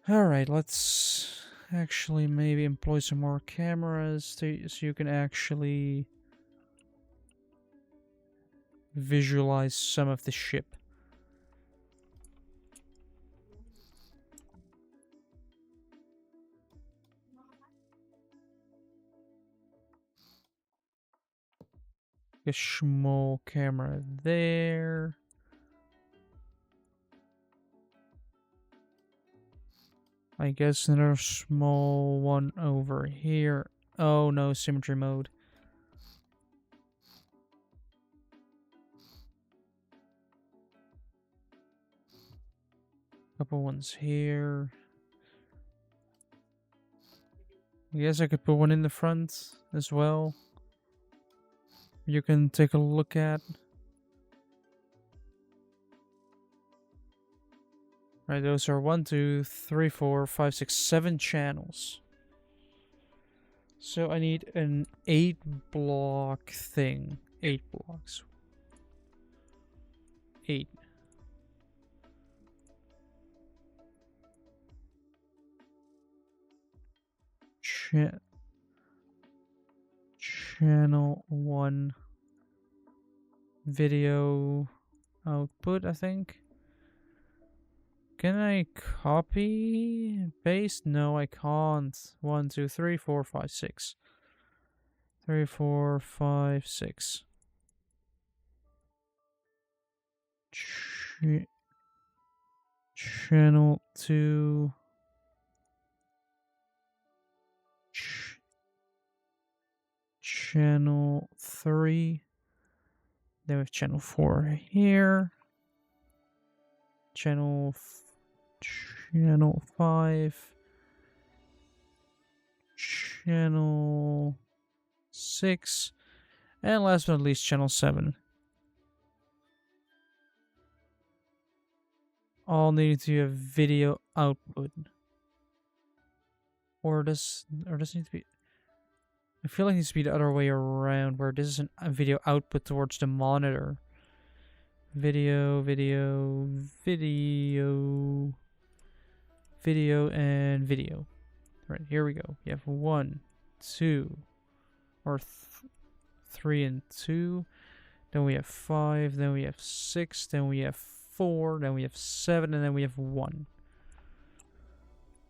Alright, let's actually maybe employ some more cameras so you can actually visualize some of the ship. A small camera there. I guess another small one over here. Oh no, symmetry mode. Couple ones here. I guess I could put one in the front as well. You can take a look at. Right, those are 1, 2, 3, 4, 5, 6, 7 channels. So I need an 8 block thing. 8 blocks. 8. Channel 1 video output, I think. Can I copy paste? No, I can't. 1, 2, 3, 4, 5, 6. 3, 4, 5, 6. Channel 2. Channel 3. Then we have channel 4 here. Channel 5. Channel 6. And last but not least, channel 7. All needed to have video output. Or does it need to be... I feel like it needs to be the other way around, where this is a video output towards the monitor. Video, and video. Right, here we go. You have 1, 2, or 3 and 2. Then we have 5, then we have 6, then we have 4, then we have 7, and then we have 1.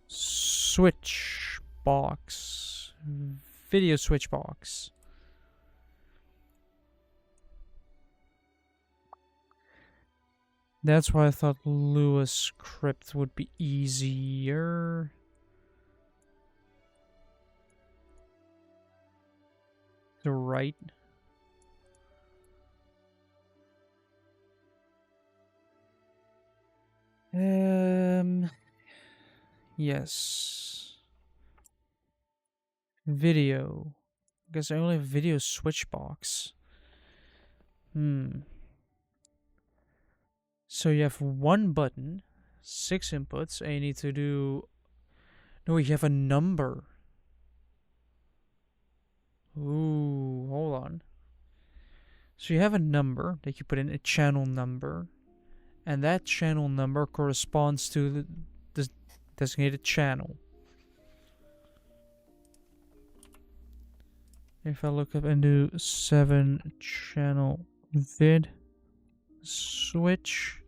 Switch box. Video switch box. That's why I thought Lewis script would be easier. The right. Yes. Video. I guess I only have video switch box. So you have one button, 6 inputs, and you need to do... No, you have a number. Ooh, hold on. So you have a number that you put in, a channel number, and that channel number corresponds to the designated channel. If I look up and do 7 channel vid switch,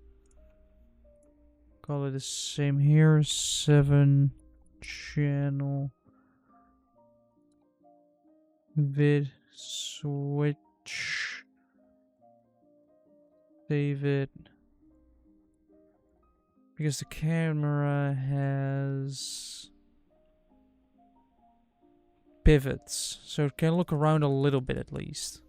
call it the same here, 7 channel vid switch, save it, because the camera has pivots, so it can look around a little bit at least.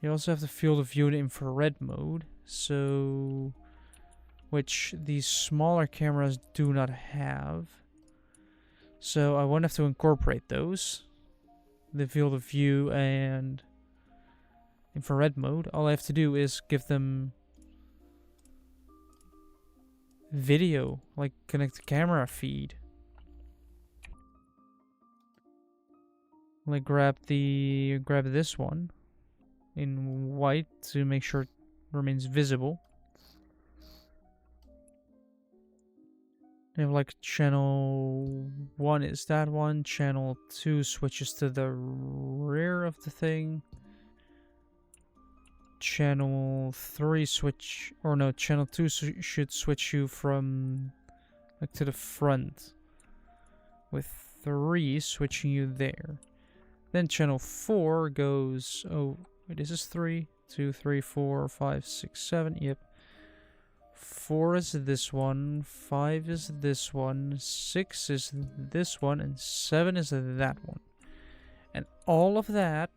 You also have the field of view in infrared mode, so which these smaller cameras do not have. So I won't have to incorporate those, the field of view and infrared mode. All I have to do is give them video, like connect the camera feed. Like grab this one in white to make sure it remains visible. They have like channel 1 is that one, channel 2 switches to the rear of the thing. Channel 3 switch, or no, channel 2 should switch you from like to the front, with 3 switching you there. Then channel 4 goes, oh wait, this is 3, 2, 3, 4, 5, 6, 7, yep. 4 is this one, 5 is this one, 6 is this one, and 7 is that one. And all of that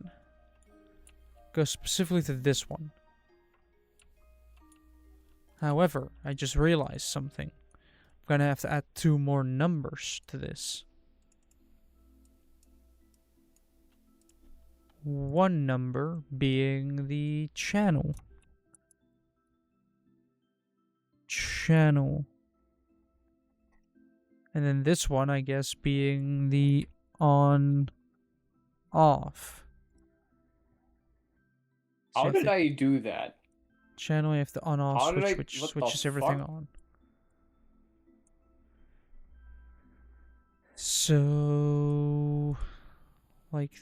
goes specifically to this one. However, I just realized something. I'm gonna have to add 2 more numbers to this. One number being the channel. And then this one, I guess, being the on off. So How did I do that? Channel, you have the on off switch, which what switches the everything fuck? on. So, like,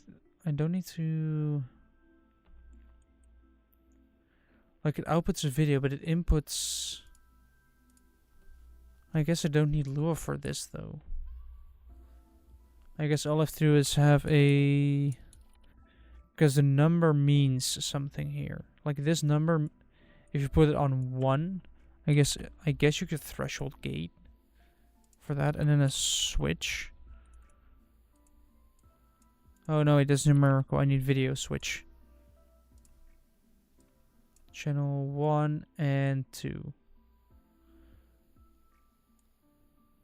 I don't need to... Like, it outputs a video, but it inputs... I guess I don't need Lua for this, though. I guess all I have to do is have a... Because the number means something here. Like, this number, if you put it on 1, I guess you could threshold gate for that, and then a switch. Oh no, it does numerical. I need video switch. Channel 1 and 2.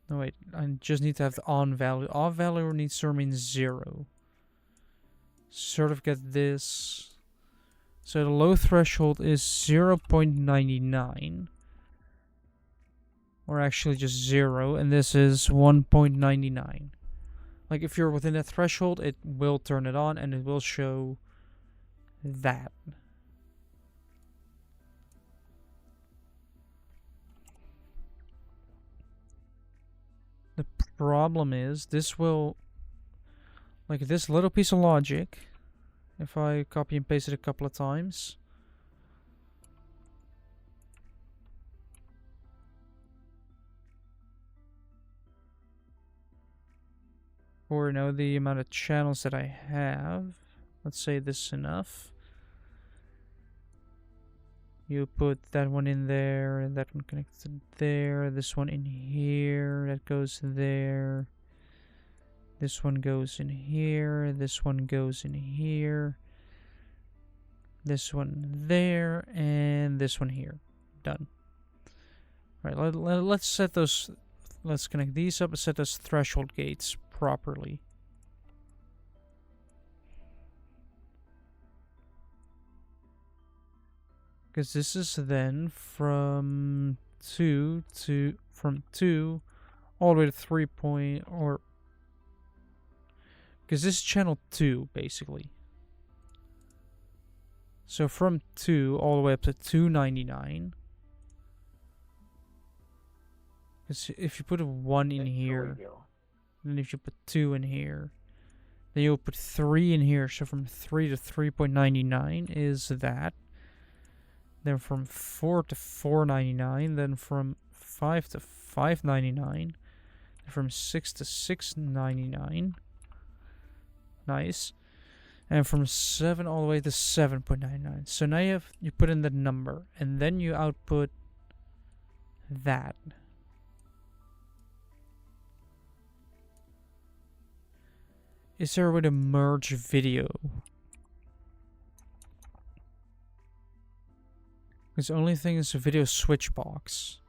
No wait, I just need to have the on value. Off value needs to remain 0. Sort of get this. So the low threshold is 0.99. Or actually just 0, and this is 1.99. Like, if you're within that threshold, it will turn it on, and it will show that. The problem is, this will... Like, this little piece of logic, if I copy and paste it a couple of times... Or, no, the amount of channels that I have. Let's say this is enough. You put that one in there, and that one connected there. This one in here, that goes there. This one goes in here. This one goes in here. This one there, and this one here. Done. Alright, let's set those let's connect these up and set as threshold gates properly. Because this is then from 2 all the way to 3 point, or because this is channel 2 basically. So from 2 all the way up to 299. Because if you put a 1 in here, and if you put 2 in here, then you'll put 3 in here. So from 3 to 3.99 is that. Then from 4 to 4.99. Then from 5 to 5.99. From 6 to 6.99. Nice. And from 7 all the way to 7.99. So now you put in the number, and then you output that. Is there a way to merge video? Because the only thing is a video switch box.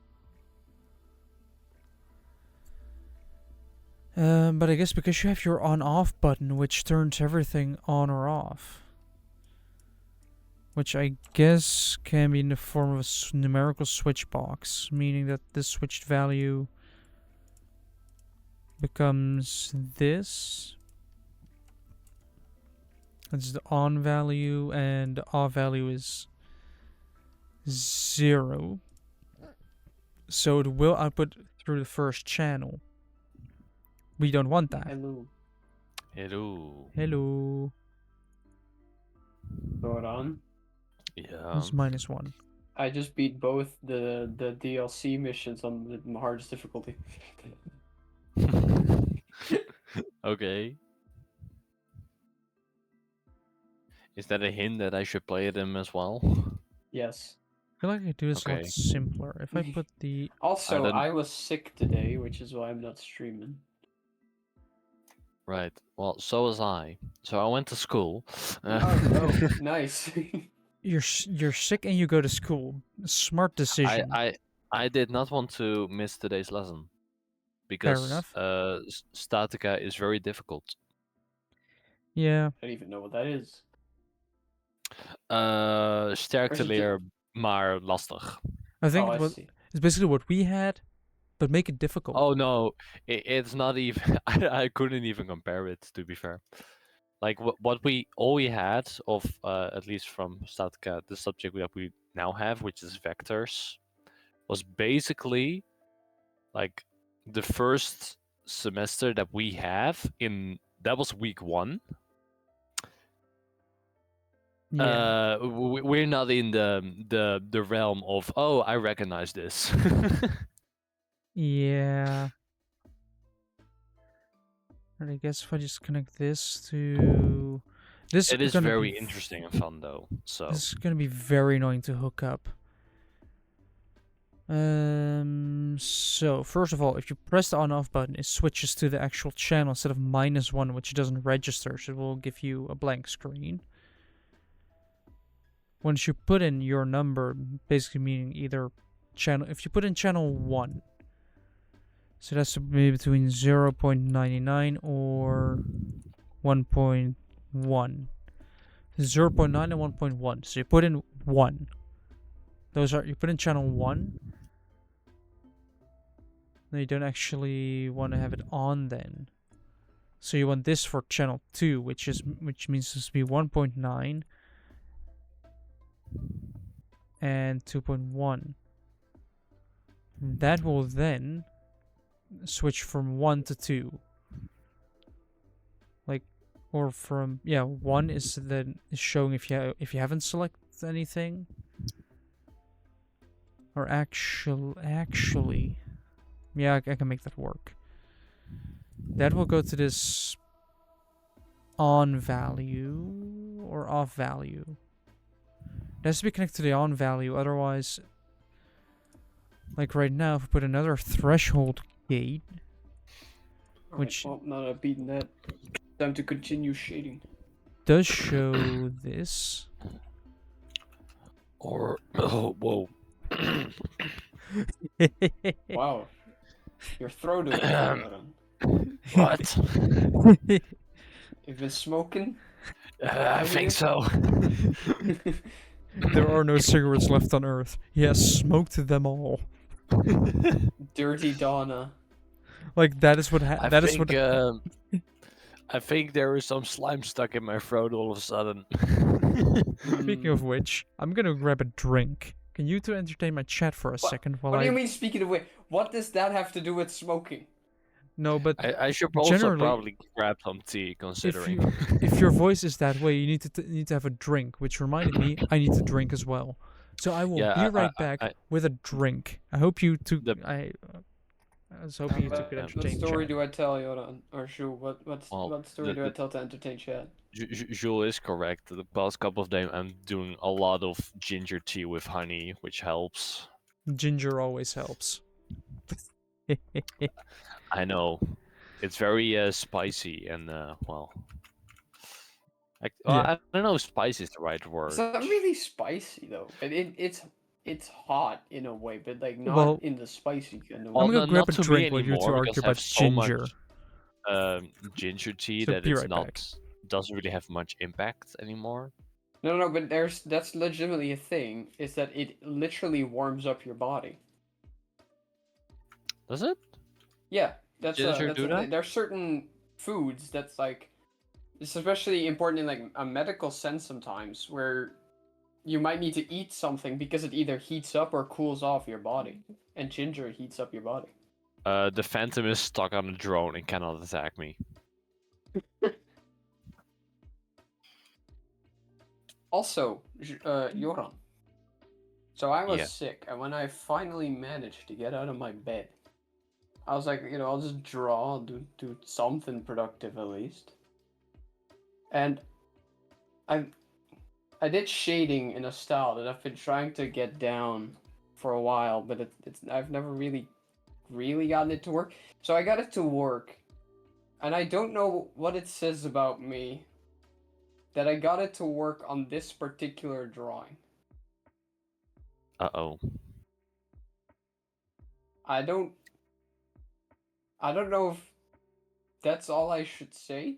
But I guess because you have your on-off button, which turns everything on or off. Which I guess can be in the form of a numerical switch box, meaning that this switched value becomes this. That's the on value, and the off value is 0. So it will output through the first channel. We don't want that. Hello. Hello. Hello. Going on. Yeah. It's -1. I just beat both the DLC missions on the hardest difficulty. Okay. Is that a hint that I should play them as well? Yes. I feel like I could do this a lot Okay. simpler. If I put the... Also, don't- I was sick today, which is why I'm not streaming. Right. Well, so was I. So I went to school. Oh no, nice. You're sick and you go to school. Smart decision. I did not want to miss today's lesson because enough. Statica is very difficult. Yeah. I don't even know what that is. Sterk te Is it leren, maar lastig. I think Oh, I it was, see. it's basically what we had, but make it difficult. Oh no, it's not even. I couldn't even compare it, to be fair. Like all we had of at least from Statica, the subject that we now have, which is vectors, was basically like the first semester that we have that was week 1. Yeah. We're not in the realm of, oh, I recognize this. Yeah. And I guess if I just connect this to... This It is gonna very be interesting and fun though. So This is gonna be very annoying to hook up. So first of all, if you press the on-off button, it switches to the actual channel instead of -1, which doesn't register, so it will give you a blank screen. Once you put in your number, basically meaning either channel, if you put in channel 1, so that's maybe between 0.99 or 1.1. 0.9 and 1.1. So you put in 1. You put in channel 1. No, you don't actually want to have it on then. So you want this for channel 2, which means this to be 1.9 and 2.1. That will then switch from 1 to 2. Or from 1 is then showing if you haven't selected anything. Or actually, yeah, I can make that work. That will go to this on value or off value. It has to be connected to the on value, otherwise, like right now, if we put another threshold gate, which Well, now that I've beaten that, time to continue shading. does show this. or oh whoa. Wow. Your throat is full, Aaron. What? You've been smoking? I think so. There are no cigarettes left on Earth. He has smoked them all. Dirty Donna. Like that is what I that is think what. I think there is some slime stuck in my throat all of a sudden. Speaking of which, I'm gonna grab a drink. Can you two entertain my chat for a second while What do I? you mean, speaking of which? What does that have to do with smoking? No, but I should also generally, probably grab some tea, considering. if your voice is that way, you need to have a drink. Which reminded me, I need to drink as well. So I will be Yeah, right back with a drink. I hope you two. The- I was hoping you two could What entertain story chat. do I tell, Yoran? Or Shu? well, What story do I tell to entertain chat? Jules is correct. The past couple of days, I'm doing a lot of ginger tea with honey, which helps. Ginger always helps. I know. It's very spicy and well. Yeah. I don't know if spicy is the right word. It's not really spicy though, but it's hot in a way, but like not Well, in the spicy kind of Well, I'm way. gonna grab not a to me drink while you two anymore because argue I have about so much ginger. ginger tea So that be it's right not back. doesn't really have much impact anymore. No, but that's legitimately a thing. Is that it literally warms up your body? Does it? Yeah, that's Ginger that's do a that? thing. There are certain foods that's like, it's especially important in like a medical sense sometimes, where you might need to eat something because it either heats up or cools off your body, and ginger heats up your body. The Phantom is stuck on a drone and cannot attack me. Also, Joran. So I was Yeah. sick, and when I finally managed to get out of my bed, I was like, I'll just draw, do something productive at least. And I did shading in a style that I've been trying to get down for a while, but it's I've never really gotten it to work. So I got it to work, and I don't know what it says about me that I got it to work on this particular drawing. Uh-oh. I don't know if that's all I should say.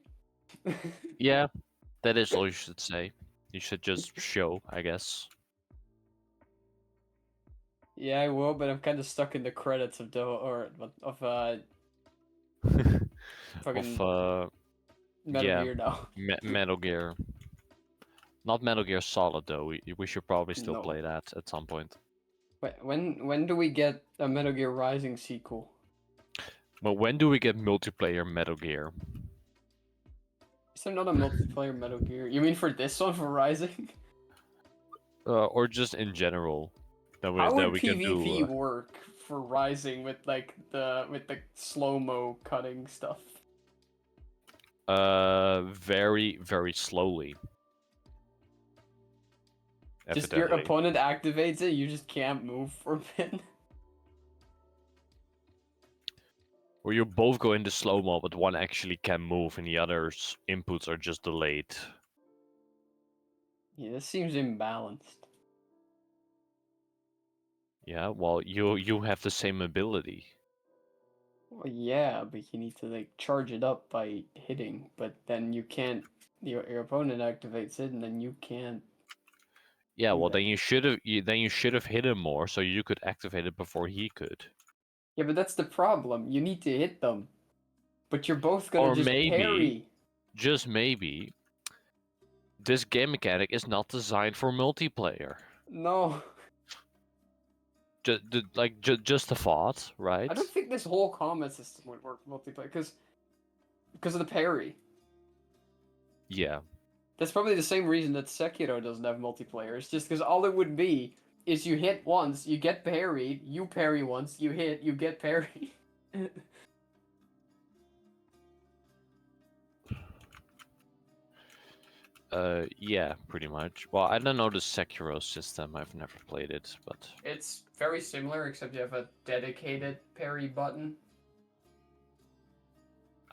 Yeah, that is all you should say. You should just show, I guess. Yeah, I will, but I'm kind of stuck in the credits of fucking Of Metal yeah, Gear now. Metal Gear. Not Metal Gear Solid though. We should probably still No. play that at some point. Wait, when do we get a Metal Gear Rising sequel? But when do we get multiplayer Metal Gear? Is there not a multiplayer Metal Gear? You mean for this one, for Rising? Or just in general? How would we can PvP do. work for Rising with like the slow-mo cutting stuff? Very, very slowly. Just your Evidently. opponent activates it, you just can't move for a bit. Where you both go into slow-mo, but one actually can move and the other's inputs are just delayed. Yeah, this seems imbalanced. Yeah, well, you have the same ability. Well, yeah, but you need to like charge it up by hitting, but then you can't. Your opponent activates it, and then you can't. Yeah, do well, that. then you should have hit him more, so you could activate it before he could. Yeah, but that's the problem. You need to hit them, but you're both gonna Or just maybe, parry. just maybe, this game mechanic is not designed for multiplayer. No, Just a thought, right? I don't think this whole combat system would work multiplayer because of the parry. Yeah. That's probably the same reason that Sekiro doesn't have multiplayer. It's just because all it would be is you hit once, you get parried, you parry once, you hit, you get parried. Yeah, pretty much. Well, I don't know the Sekiro system. I've never played it, but It's very similar, except you have a dedicated parry button.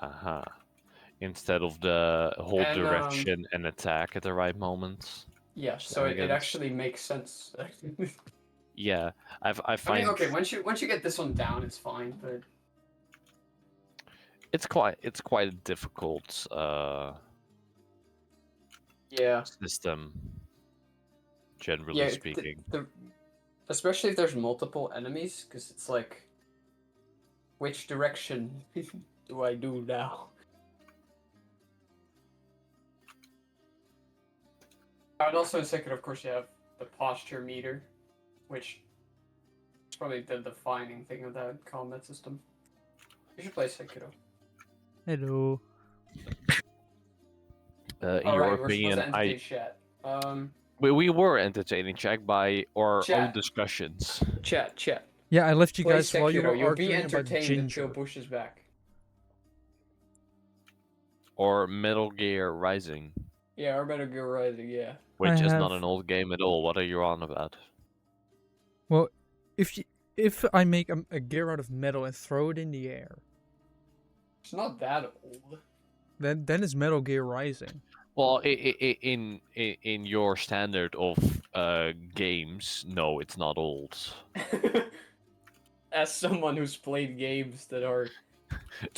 uh-huh. Instead of the hold And, direction and attack at the right moment. Yeah, so it Shenanigans. actually makes sense. Yeah, I I find mean, okay, once you get this one down, it's fine, but it's quite a difficult Yeah. system, generally Yeah, speaking. especially if there's multiple enemies, because it's like, which direction do I do now? And also in Sekiro, of course, you have the posture meter, which is probably the defining thing of that combat system. You should play Sekiro. Hello. In your Alright, we're supposed to opinion, entertain chat. we were entertaining Jack by our own Chat. discussions. Chat. Yeah, I left you Play guys while you Sekiro. were You'll be arguing about entertained until Ginger. Bush is back. Or Metal Gear Rising, Yeah, or Metal Gear Rising, yeah. which is not have- an old game at all. What are you on about? Well, if I make a gear out of metal and throw it in the air, It's not that old. then it's Metal Gear Rising. Well, in your standard of games, no, it's not old. As someone who's played games that are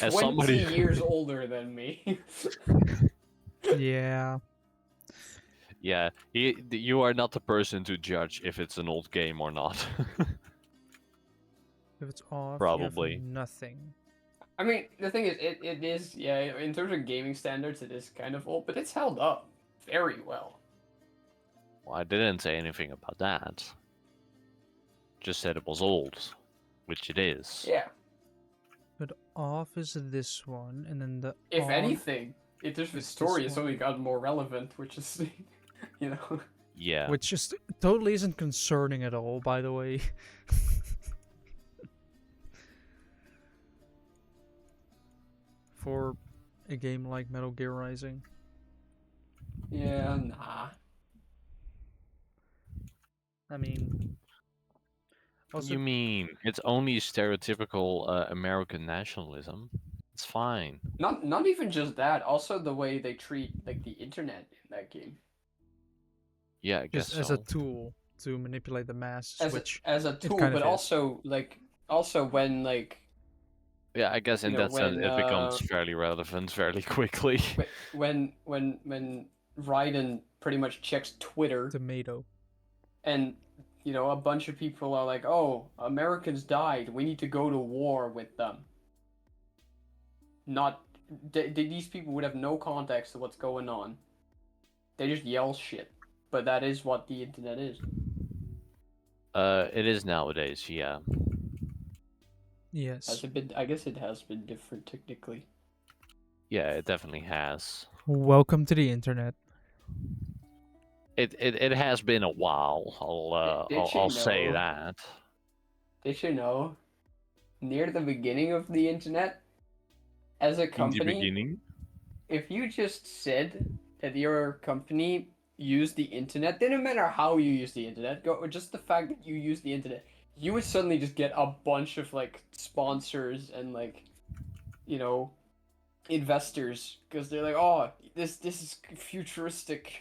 As 20 somebody years older than me. Yeah. Yeah, you are not the person to judge if it's an old game or not. If it's off, Probably. you have nothing. I mean, the thing is, it is, yeah, in terms of gaming standards, it is kind of old, but it's held up very well. Well, I didn't say anything about that. Just said it was old, which it is. Yeah. But off is this one, and then the If on anything, in terms of is story, this it's only gotten more relevant, which is, you know. Yeah. which just totally isn't concerning at all, by the way. For a game like Metal Gear Rising. Yeah, nah. I mean, also, You mean it's only stereotypical American nationalism? It's fine. Not even just that. Also, the way they treat like the internet in that game Yeah, I guess just as so. a tool to manipulate the masses, which as a tool, kind but of is. also also when like Yeah, I guess in you know, that sense when it becomes fairly relevant fairly quickly. when Raiden pretty much checks Twitter Tomato. and you know a bunch of people are like, "Oh, Americans died. We need to go to war with them." Not these people would have no context to what's going on. They just yell shit. But that is what the internet is. It is nowadays, yeah. Yes. Has it been? I guess it has been different technically. Yeah, it definitely has. Welcome to the internet. It has been a while. I'll say know? that. Did you know? Near the beginning of the internet, as a In the company, beginning. if you just said that your company used the internet, didn't matter how you use the internet, or just the fact that you use the internet, you would suddenly just get a bunch of like sponsors and like, you know, investors because they're like, oh, this is futuristic.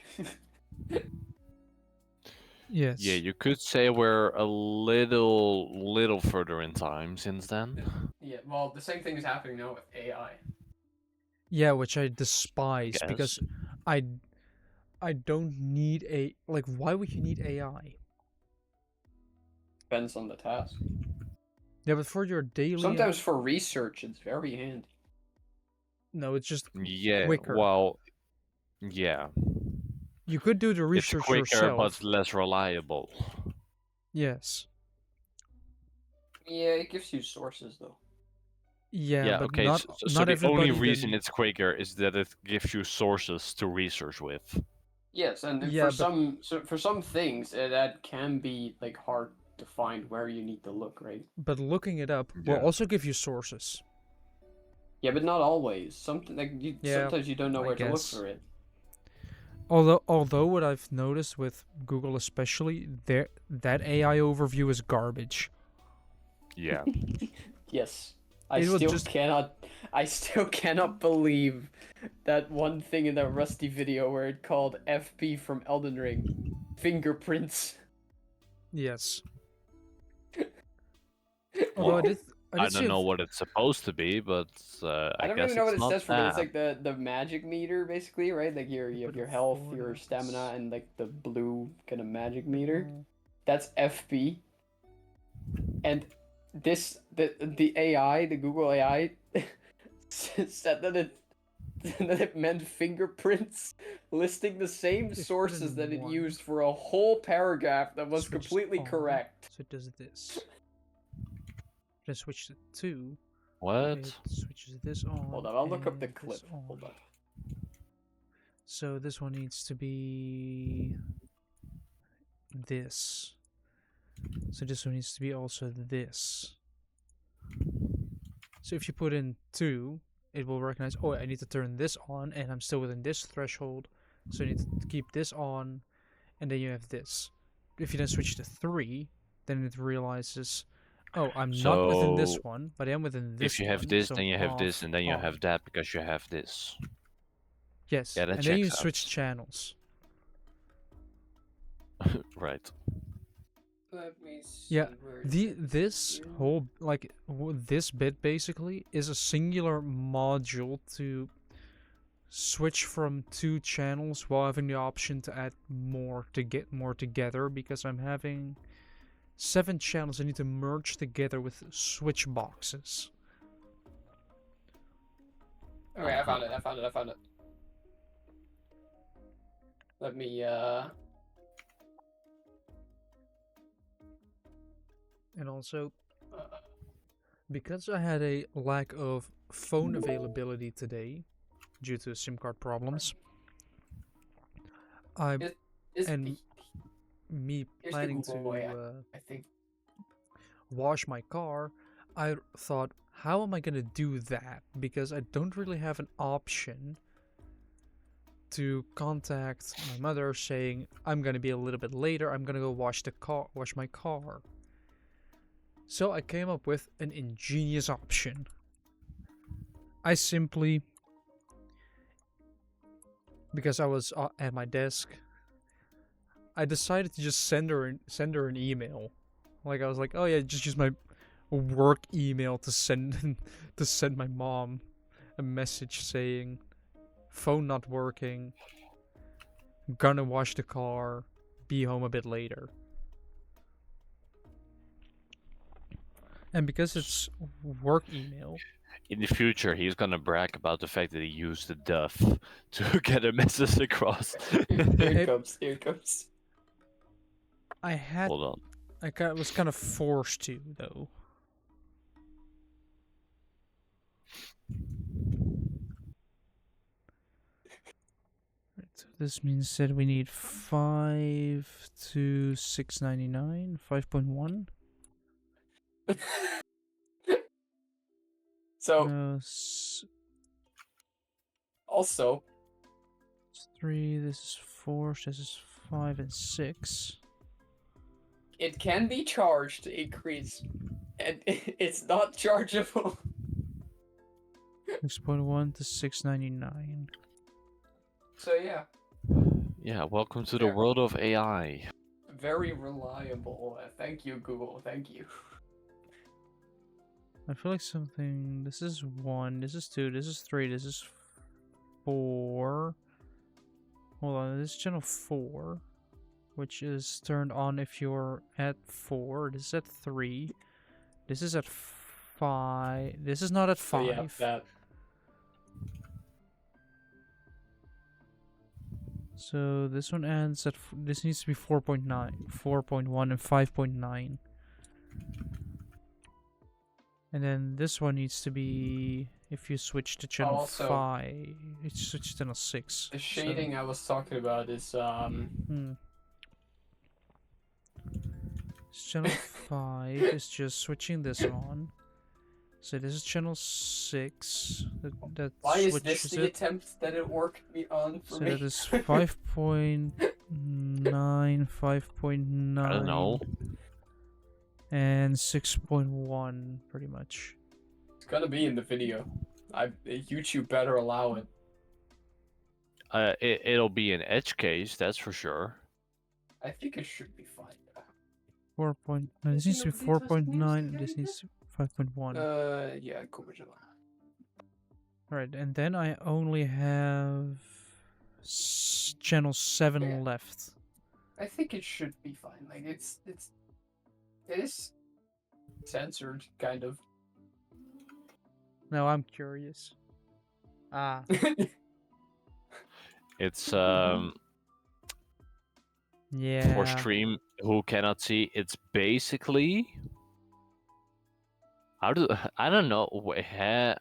Yes. Yeah, you could say we're a little further in time since then. Yeah, well, the same thing is happening now with AI. Yeah, which I despise Guess. because I don't need a like. Why would you need AI? Depends on the task. Yeah, but for your daily. Sometimes for research, it's very handy. No, it's just Yeah, quicker. well, yeah. You could do the It's research quicker yourself. but less reliable. Yes. Yeah, it gives you sources though. Yeah, but okay, not so not the only everybody reason then- it's quicker is that it gives you sources to research with. Yes, and Yeah, for some things that can be like hard to find where you need to look, right? but looking it up will Yeah. also give you sources. Yeah, but not always. Something like Yeah, sometimes you don't know I where to look guess. for it. Although what I've noticed with Google especially, that AI overview is garbage. Yeah. Yes. I It was still just- cannot believe that one thing in that Rusty video where it called FP from Elden Ring fingerprints. Yes. Although I did see don't know what it's supposed to be, but I I don't guess really know what it's it not stands for, but it's bad. like the magic meter basically, right? Like you have put your a health, forward your on stamina, this. and like the blue kind of magic meter. Oh, That's FP. And the AI, the Google AI, said that it meant fingerprints, listing the same if you put sources in that it 1, used for a whole paragraph that was switches completely on, correct. so it does this. Then switch to 2, What? it switches this on. Hold on, I'll look up the and clip. this on. Hold on. So this one needs to be this. So this one needs to be also this. So if you put in 2, it will recognize, oh, I need to turn this on, and I'm still within this threshold. So you need to keep this on, and then you have this. If you then switch to 3, then it realizes, oh, I'm not within this So one, but I am within this if you have one. this, So then you have this, off, and then you on. have that because you have this. Yes, Yeah, that and then you checks out. switch channels. Right. Let me see Yeah, where this whole this bit basically is a singular module to switch from 2 channels while having the option to add more to get more together, because I'm having 7 channels I need to merge together with switch boxes. Okay, I found it. Let me And also, because I had a lack of phone availability today due to SIM card problems, and me here's the planning Google AI, to I think. wash my car, I thought, how am I gonna do that? Because I don't really have an option to contact my mother saying I'm gonna be a little bit later. I'm gonna go wash my car. So I came up with an ingenious option. I simply, because I was at my desk, I decided to just send her an email. Like I was like, oh yeah, just use my work email to send to send my mom a message saying phone not working, gonna wash the car, be home a bit later. And because it's work email, In the future, he's gonna brag about the fact that he used the duff to get a message across. Here it It- comes. Here it comes. Hold on. I was kind of forced to though. Right, so this means that we need 5 to 699, 5.1. So No, also, 3. This is 4. This is 5 and 6. it can be charged to increase, and it's not chargeable. 6.1 to 699. So yeah, Yeah, welcome to the There. world of AI. very reliable. Thank you, Google. Thank you. I feel like something. This is 1. This is 2. This is 3. This is 4. Hold on. This is channel 4, which is turned on if you're at 4. This is at 3. This is at 5. This is not at 5. So yeah, that. So this one ends at. This needs to be 4.9, 4.1, and 5.9. And then this one needs to be, if you switch to channel Also, 5, it's switch to channel 6. The shading I was talking about is Channel 5 is just switching this on. So this is channel 6. That Why is this switches the it. attempt that it worked on for So me? that is 5.9, 5.9. I don't know. And 6.1, pretty much. It's gonna be in the video. YouTube better allow it. It'll be an edge case, that's for sure. I think it should be fine. 4. This needs to be 4.9, and this needs to be 5.1. Yeah, Komajala. Alright, and then I only have channel 7 Yeah. left. I think it should be fine. Like it is censored, kind of. Now I'm curious. Ah, It's yeah. for stream who cannot see. It's basically I don't know.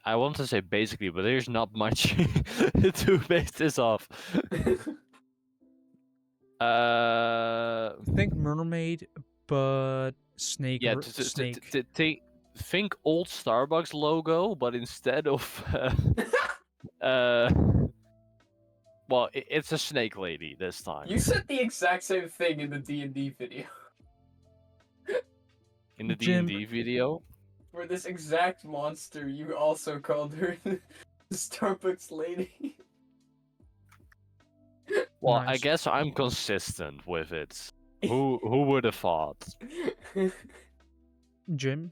I want to say basically, but there's not much to base this off. Think mermaid, but snake. Yeah, Snake. think old Starbucks logo, but instead of uh, well, it's a snake lady this time. You said the exact same thing in the D&D video. In the Jim- D&D video. For this exact monster, you also called her the Starbucks lady. Well, I Nice. guess I'm consistent with it. Who would have thought? Jim,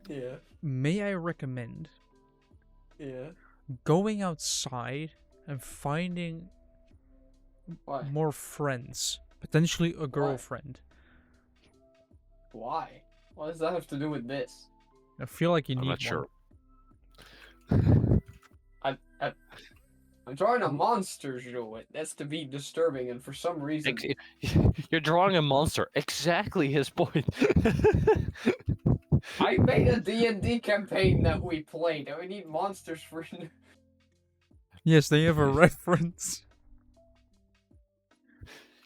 Yeah, may I recommend yeah. going outside and finding Why? more friends, potentially a girlfriend. Why? What does that have to do with this? I feel like you I'm need not sure. I'm drawing a monster, Joe. That's to be disturbing, and for some reason, You're drawing a monster. Exactly his point. I made a D&D campaign that we played, and we need monsters for. Yes, they have a reference.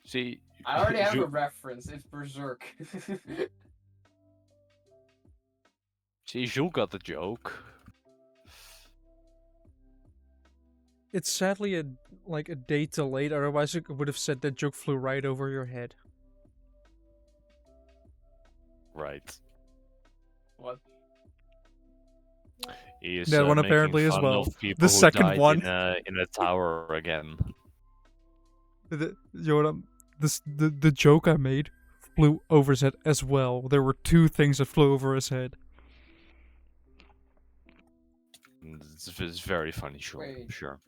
See, I already have Ju- a reference. It's Berserk. See, Jules got the joke. It's sadly a day delayed, otherwise it would have said that joke flew right over your head. Right. What? He is, That one making apparently as fun well. of people The who second died one. in a tower again. The joke I made flew over his head as well. There were two things that flew over his head. It's very funny, sure. Wait. Sure.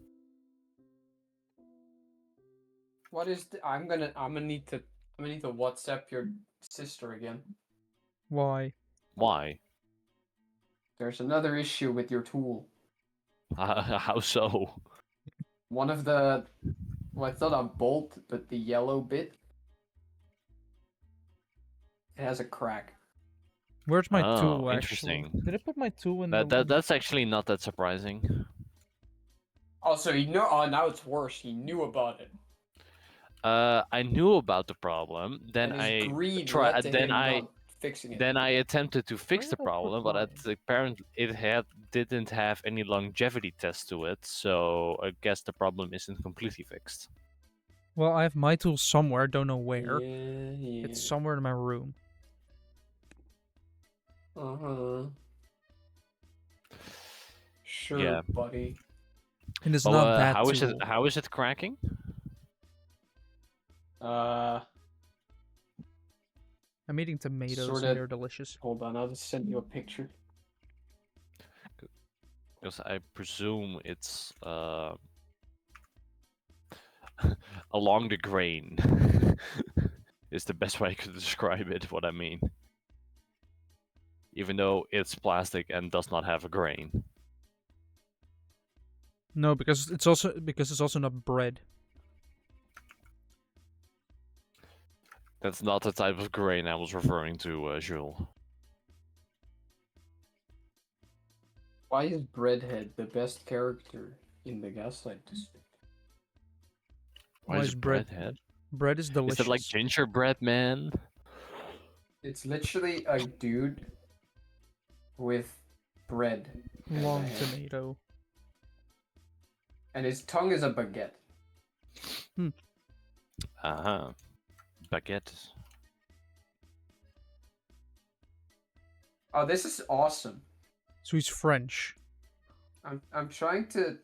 What is? I'm gonna need to WhatsApp your sister again. Why? Why? There's another issue with your tool. How so? One of the, well, it's not a bolt, but the yellow bit. It has a crack. Where's my Oh, tool, actually? interesting. Did I put my tool in That's actually not that surprising. Oh, so he know? Oh, now it's worse. He knew about it. I knew about the problem. Then And his I greed tried. led to Then him I not fixing it. then I attempted to fix the did I put problem, but mine? apparently it didn't have any longevity test to it. So I guess the problem isn't completely fixed. Well, I have my tool somewhere, don't know where. Yeah. It's somewhere in my room. Uh-huh. Sure, Yeah. buddy. And it's But not that how tool. is it? How is it cracking? I'm eating tomatoes Sorta- and they're delicious. Hold on, I'll just send you a picture. Because I presume it's along the grain is the best way I could describe it. What I mean, even though it's plastic and does not have a grain. No, because it's also not bread. That's not the type of grain I was referring to, Jules. Why is Breadhead the best character in the Gaslight District? Why is bread? breadhead? Bread is delicious. Is it like gingerbread man? It's literally a dude with bread. in Long the hand. tomato. And his tongue is a baguette. Uh-huh. Baguette. Oh, this is awesome. So he's French. I'm trying to.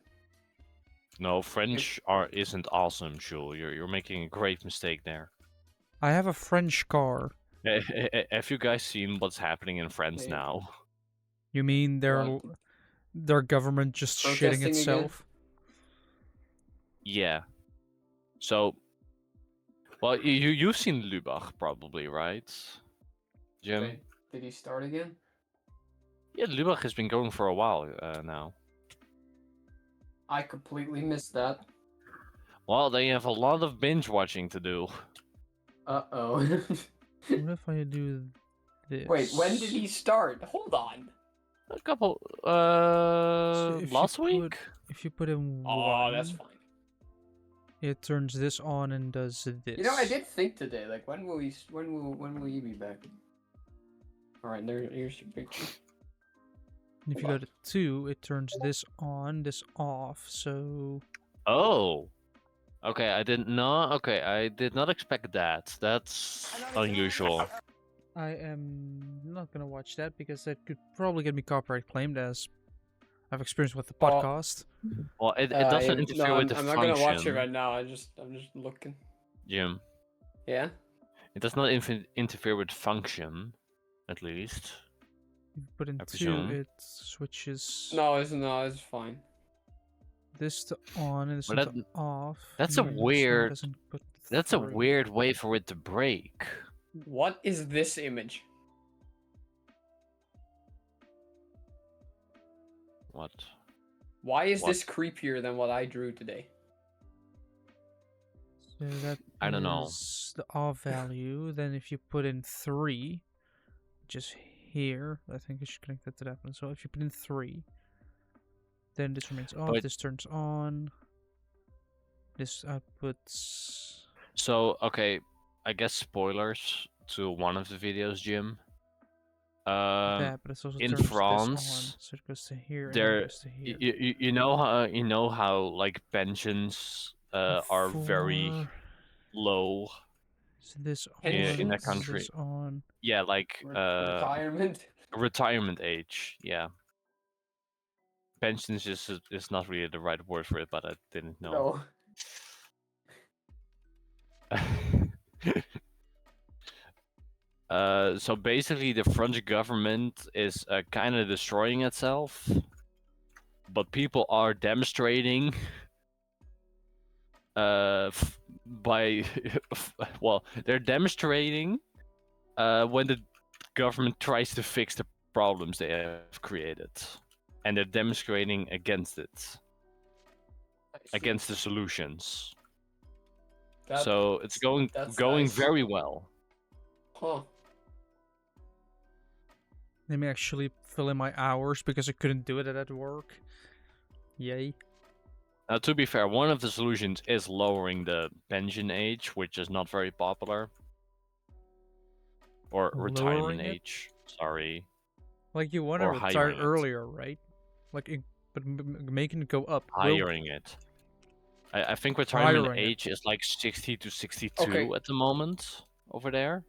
No, French isn't awesome, Jules. You're making a great mistake there. I have a French car. Have you guys seen what's happening in France Hey. now? You mean What? their government just shitting Protesting again? itself? Yeah. So, well, you've seen Lubach probably, right, Jim? Wait, did he start again? Yeah, Lubach has been going for a while now. I completely missed that. Well, they have a lot of binge watching to do. Uh-oh. What if I do this? Wait, when did he start? Hold on. A couple, So if you last put- week? If you put in Oh, one, that's fine. it turns this on and does this. You know, I did think today, like, when will he be back? All right, here's your picture. And if you go to 2, it turns this on, this off. So Oh. Okay, I didn't know. Okay, I did not expect that. That's unusual. I am not gonna watch that because that could probably get me copyright claimed, as I've experienced with the Oh. podcast. Well, it doesn't interfere no, with the I'm function. not gonna watch it right now. I'm just looking. Jim, Yeah. it does not interfere with function, at least. If you put in I 2, presume. it switches No, it's fine. this to on and this But one to off. that's a even so it weird- doesn't put That's a 3. weird way for it to break. What is this image? What? Why is What? this creepier than what I drew today? So that I don't know. is the off value. Then if you put in 3, just here, I think I should connect that to that one. So if you put in 3, then this remains off. But- This turns on. This outputs. So, okay, I guess spoilers to one of the videos, Jim. That, but it's also in turns this France, on, so it goes to here and there- it goes to here. you know how like pensions are very Before- low. So this on, In that this country. on. Yeah, like Retirement. retirement age. Yeah. Pensions is not really the right word for it, but I didn't know. So basically, the French government is kind of destroying itself, but people are demonstrating by well, they're demonstrating when the government tries to fix the problems they have created, and they're demonstrating against it, against the solutions. So it's going that's going nice. very well. Huh. Let me actually fill in my hours because I couldn't do it at work. Yay. Now, to be fair, one of the solutions is lowering the pension age, which is not very popular. Or retirement Lowering it? age. Sorry. Like you want to Or retire hiring it. earlier, right? Like, but making it go up. will- Hiring it. I think retirement Hiring it. age is like 60 to 62 Okay. at the moment over there.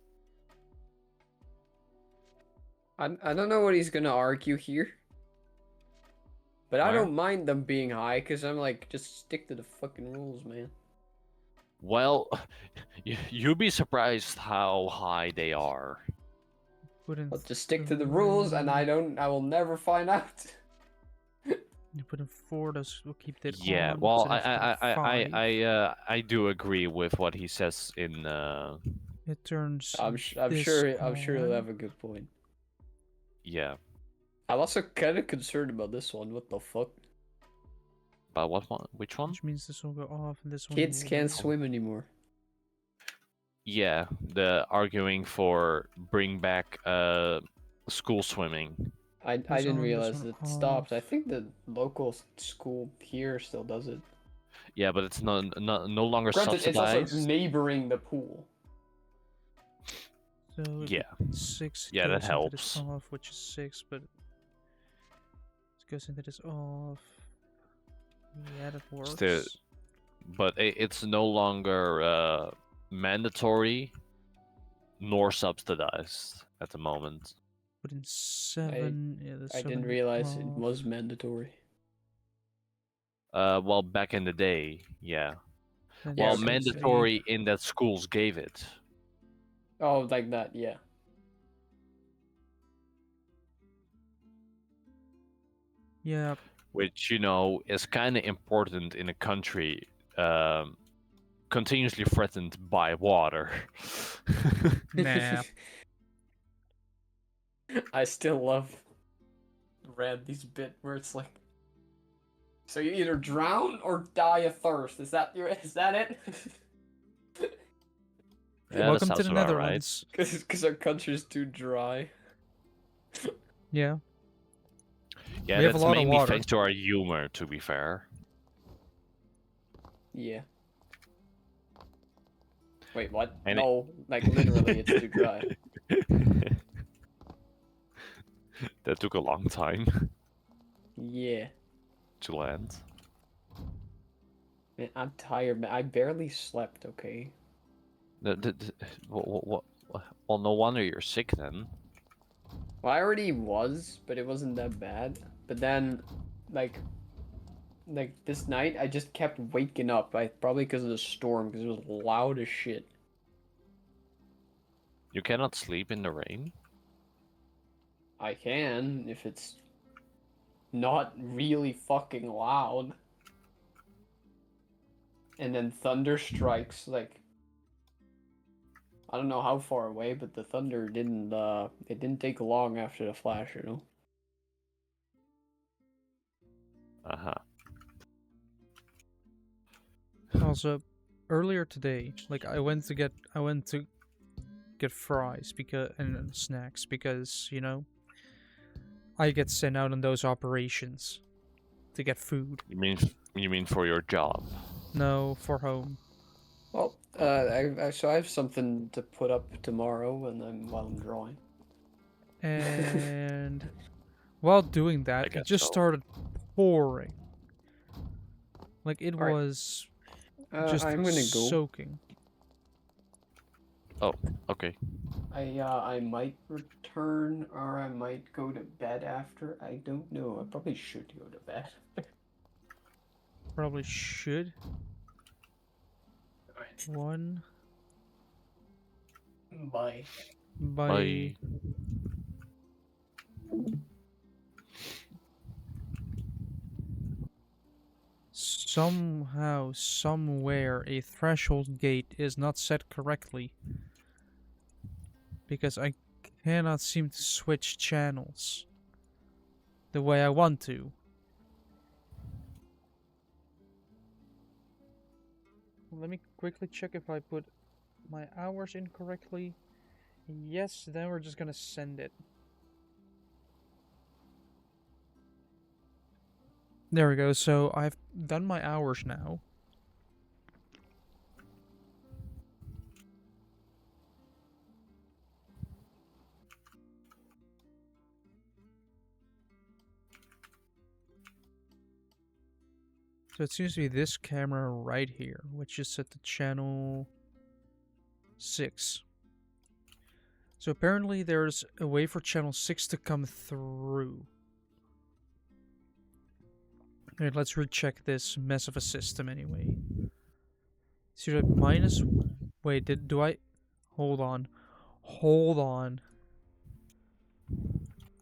I don't know what he's gonna argue here. But I Where? don't mind them being high, because I'm like, just stick to the fucking rules, man. Well, you'd be surprised how high they are. Put in I'll just stick to the rules, and I 3. will never find out. You put in 4, those will keep that Yeah, on. well, so then if you put in 5, I do agree with what he says in it turns. I'm this sure he'll on. have a good point. yeah. I'm also kind of concerned about this one. What the fuck? But what one? Which one? Which means this will go off and this one. Kids will can't go- swim anymore. Yeah, the arguing for bring back school swimming. I This didn't on, this realize one it stopped. I off. think the local school here still does it. Yeah, but it's no longer Granted, it's also subsidized. neighboring the pool. So if Yeah. 6 Yeah, that goes into this helps. off, which is 6, but it goes into this off. Yeah, that works. Still- But it's no longer mandatory nor subsidized at the moment. Put in 7. Yeah, the I 7 didn't realize it off. was mandatory. Well, back in the day, yeah. Then Yeah, Well, okay, so- mandatory in that schools gave it. Oh, like that, yeah. Yeah. which you know is kind of important in a country continuously threatened by water. Nah. I still love Randy's bit where it's like, so you either drown or die of thirst. Is that it? Yeah, that Welcome to sounds the about right. Netherlands. Because our country's too dry. Yeah. Yeah, We have a that's lot of mainly water. thanks to our humor, to be fair. Yeah. Wait, what? And No, like literally, it's too dry. that took a long time Yeah. to land. Man, I'm tired, man. I barely slept, okay? What? Well, no wonder you're sick then. Well, I already was, but it wasn't that bad. But then, like this night, I just kept waking up. Probably because of the storm, because it was loud as shit. You cannot sleep in the rain? I can if it's not really fucking loud. And then thunder strikes, like I don't know how far away, but the thunder it didn't take long after the flash, you know? Uh-huh. Also, earlier today, like I went to get fries and snacks because, you know, I get sent out on those operations to get food. You mean for your job? No, for home. Well, so I have something to put up tomorrow while I'm drawing. And while doing I that, it guess just so. started pouring. Like it Alright. was just I'm gonna go. soaking. Oh, okay. I might return or I might go to bed after. I don't know. I probably should go to bed. Probably should. Alright. One Bye. by Bye. somehow, somewhere, a threshold gate is not set correctly. Because I cannot seem to switch channels the way I want to. Let me quickly check if I put my hours in correctly. Yes, then we're just gonna send it. There we go. So I've done my hours now. So it seems to be this camera right here, which is set to channel 6. So apparently there's a way for channel 6 to come through. Alright, let's recheck this mess of a system anyway. So you're at minus... Wait, do I... Hold on. Hold on.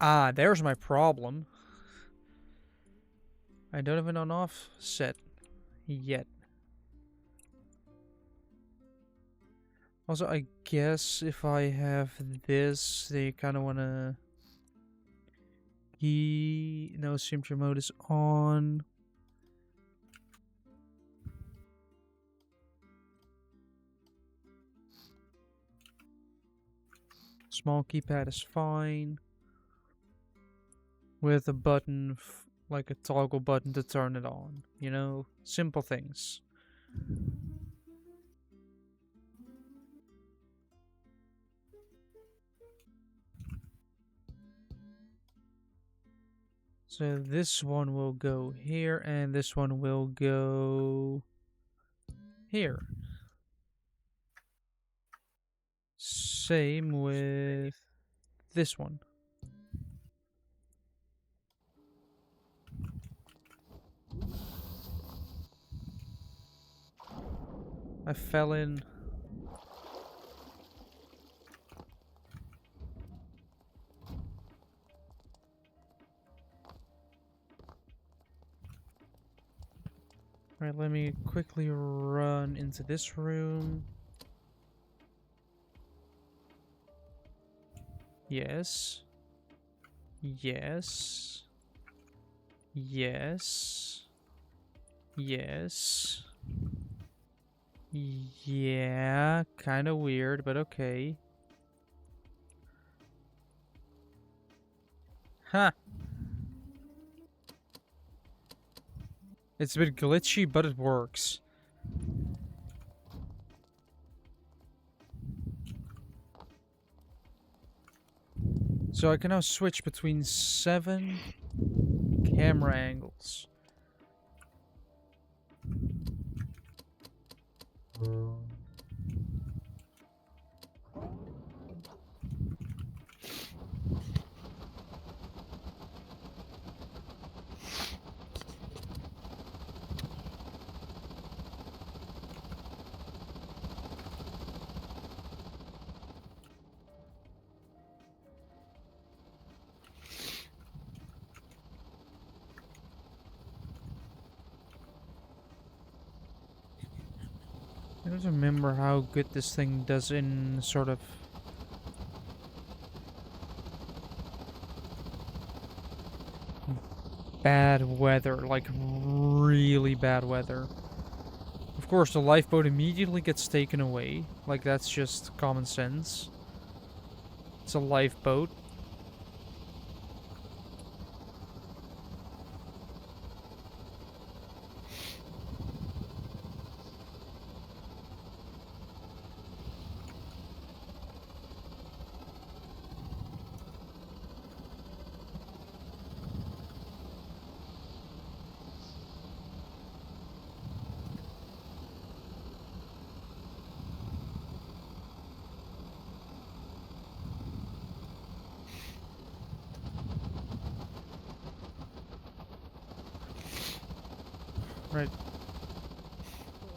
Ah, there's my problem. I don't have an on-off set yet. Also, I guess if I have this, they kind of want to... No, Simtra mode is on. Small keypad is fine. With a button, like a toggle button to turn it on. You know, simple things. So this one will go here, and this one will go here. Same with this one. I fell in. Alright, let me quickly run into this room. Yes. Yes. Yes. Yes. Yeah, kind of weird, but okay. Huh. It's a bit glitchy, but it works. So I can now switch between 7 camera angles. I don't remember how good this thing does in sort of bad weather, like really bad weather. Of course, the lifeboat immediately gets taken away. Like, that's just common sense. It's a lifeboat. Right.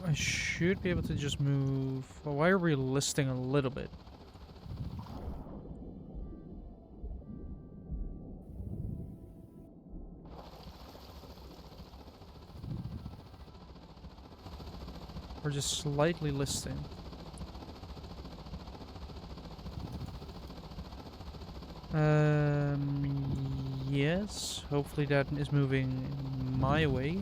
I should be able to just move. Well, why are we listing a little bit? We're just slightly listing. Yes. Hopefully that is moving my way.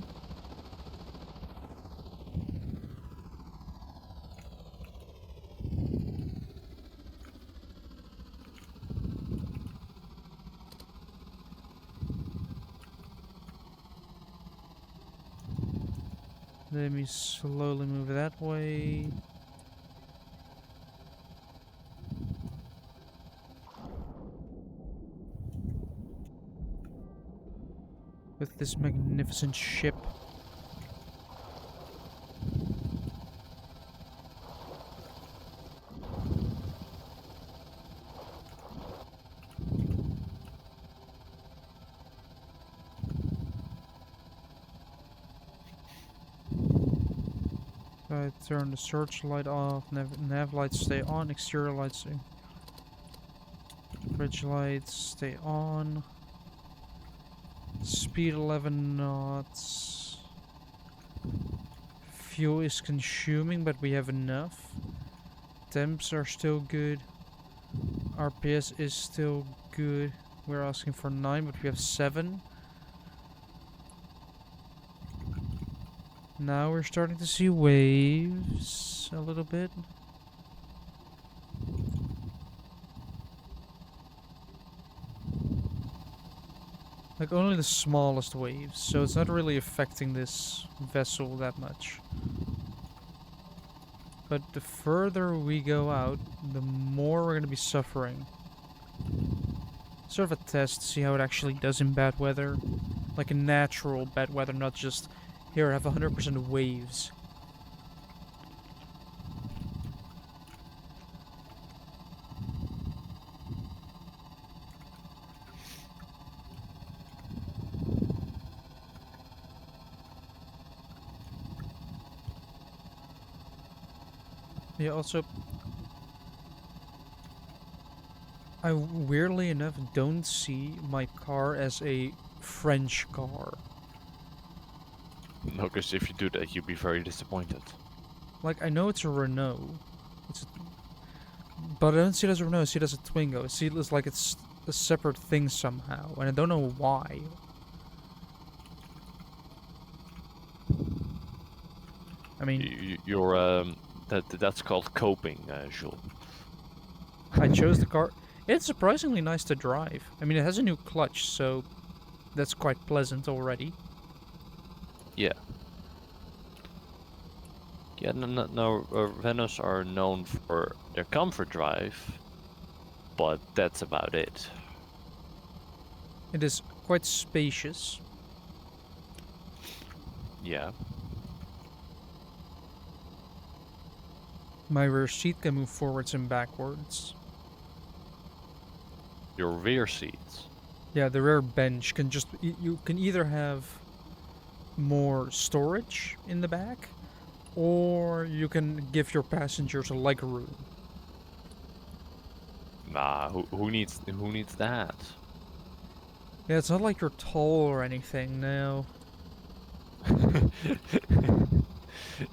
Let me slowly move that way. With this magnificent ship. I turn the searchlight off, nav lights stay on, exterior lights stay. Bridge lights stay on. Speed 11 knots. Fuel is consuming, but we have enough. Temps are still good. RPS is still good. We're asking for 9, but we have 7. Now we're starting to see waves a little bit. Like only the smallest waves, so it's not really affecting this vessel that much. But the further we go out, the more we're going to be suffering. Sort of a test to see how it actually does in bad weather. Like a natural bad weather, not just, here I have 100% waves. Yeah, also, I weirdly enough don't see my car as a French car. No, because if you do that, you'll be very disappointed. Like, I know it's a Renault. But I don't see it as a Renault, I see it as a Twingo. I see it as like it's a separate thing somehow, and I don't know why. I mean, You're that's called coping, Jules. I chose the car. It's surprisingly nice to drive. I mean, it has a new clutch, so that's quite pleasant already. Yeah. Yeah, no, Renaults are known for their comfort drive, but that's about it. It is quite spacious. Yeah. My rear seat can move forwards and backwards. Your rear seats. Yeah, the rear bench can just... You can either have more storage in the back, or you can give your passengers a leg room. Nah, who needs that? Yeah, it's not like you're tall or anything, no.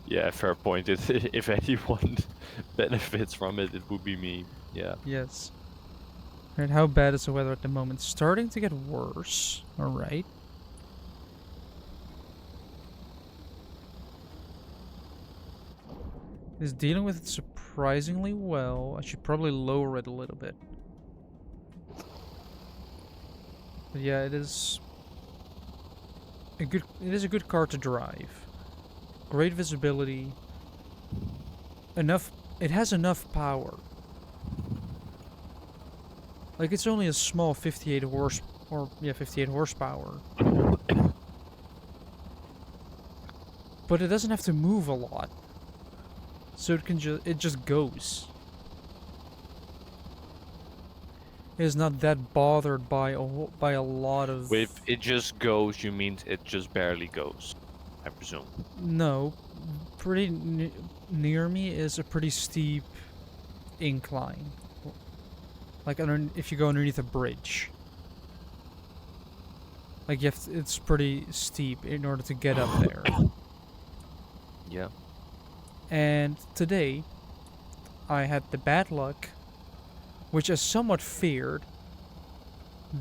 Yeah, fair point. If anyone benefits from it, it would be me. Yeah. Yes. Right, how bad is the weather at the moment? Starting to get worse. Alright. It's dealing with it surprisingly well. I should probably lower it a little bit. But yeah, it is a good car to drive. Great visibility. It has enough power. Like, it's only a small 58 horsepower. But it doesn't have to move a lot. So it just goes. It is not that bothered by a lot of... With it just goes, you mean it just barely goes, I presume. No, near me is a pretty steep incline. Like if you go underneath a bridge. Like it's pretty steep in order to get up there. Yeah. And today, I had the bad luck, which I somewhat feared,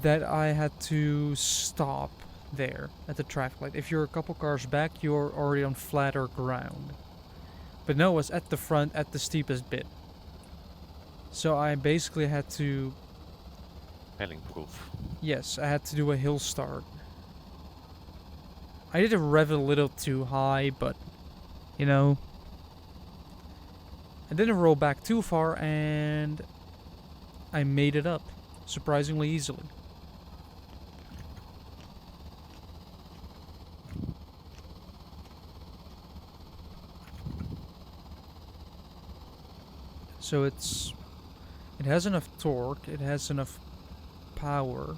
that I had to stop there at the traffic light. If you're a couple cars back, you're already on flatter ground. But no, it was at the front, at the steepest bit. So I basically had to... Failing proof. Yes, I had to do a hill start. I did rev it a little too high, but, you know... I didn't roll back too far, and I made it up surprisingly easily. So it has enough torque, it has enough power.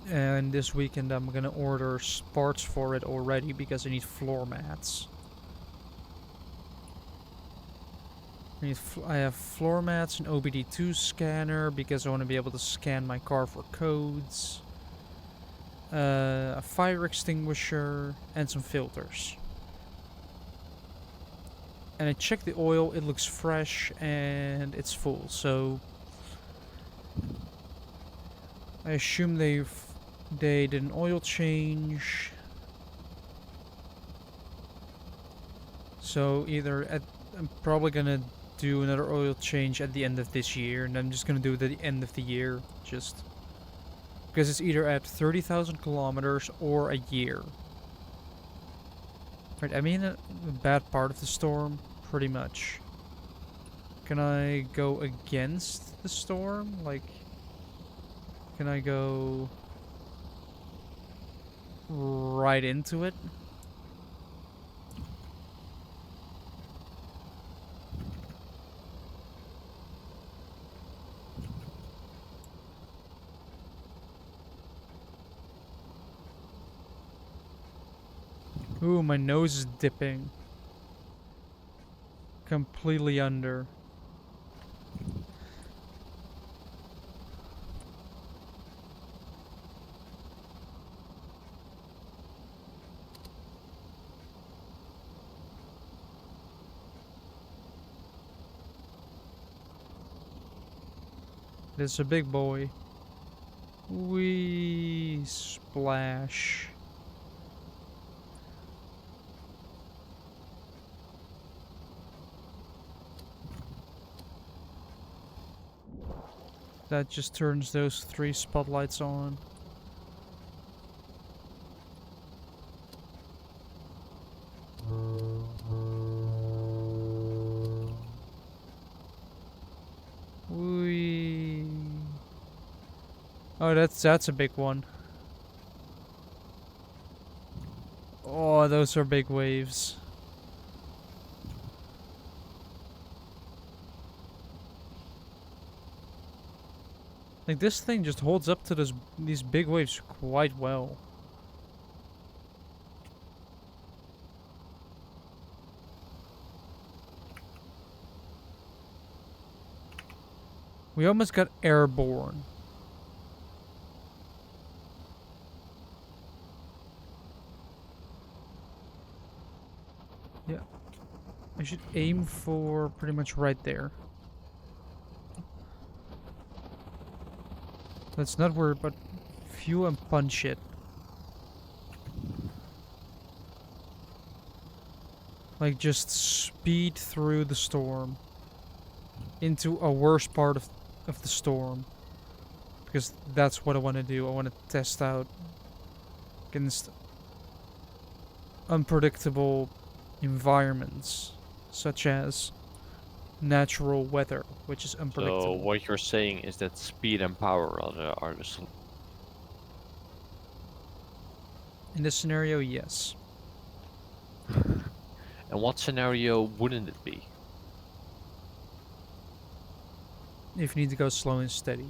And this weekend I'm gonna order parts for it already because I need floor mats. I have floor mats, an OBD2 scanner because I want to be able to scan my car for codes. A fire extinguisher and some filters. And I checked the oil, it looks fresh and it's full, so I assume they did an oil change. So I'm probably gonna do another oil change at the end of this year, and I'm just gonna do it at the end of the year, just because it's either at 30,000 kilometers or a year. Right, I mean a bad part of the storm, pretty much. Can I go against the storm? Like, can I go right into it? Ooh, my nose is dipping. Completely under. It's a big boy. Wee splash. That just turns those 3 spotlights on. Wee. Oh, that's a big one. Oh, those are big waves. Like, this thing just holds up to these big waves quite well. We almost got airborne. Yeah. I should aim for pretty much right there. Let's not worry about fuel and punch it. Like, just speed through the storm into a worse part of the storm. Because that's what I want to do. I want to test out against unpredictable environments, such as natural weather, which is So unpredictable. what you're saying is that speed and power are the In this scenario, yes. And what scenario wouldn't it be? If you need to go slow and steady.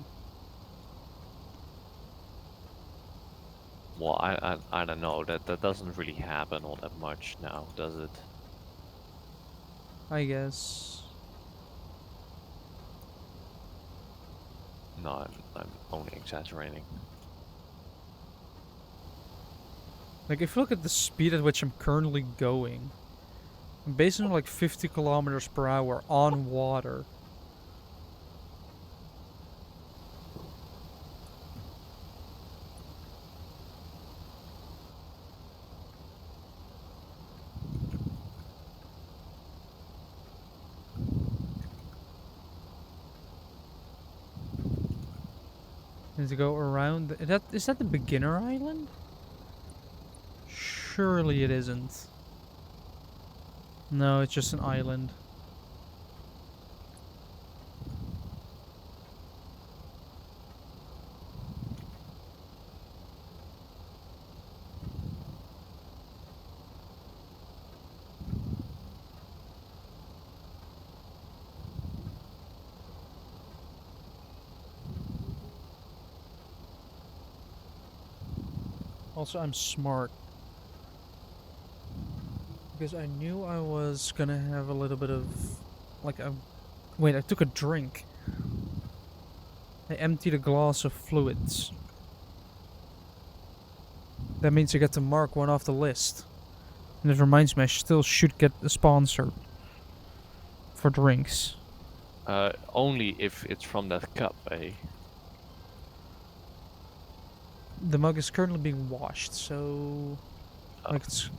Well, I don't know. That doesn't really happen all that much now, does it? I guess. No, I'm only exaggerating. Like, if you look at the speed at which I'm currently going, I'm basically like 50 kilometers per hour on water. Need to go around. Is that the beginner island? Surely it isn't. No, it's just an island. Also, I'm smart. Because I knew I was gonna have a little bit of... Like, wait, I took a drink. I emptied a glass of fluids. That means I get to mark one off the list. And it reminds me I still should get a sponsor. For drinks. Only if it's from that cup, eh? The mug is currently being washed, so... Oh. Like, it's...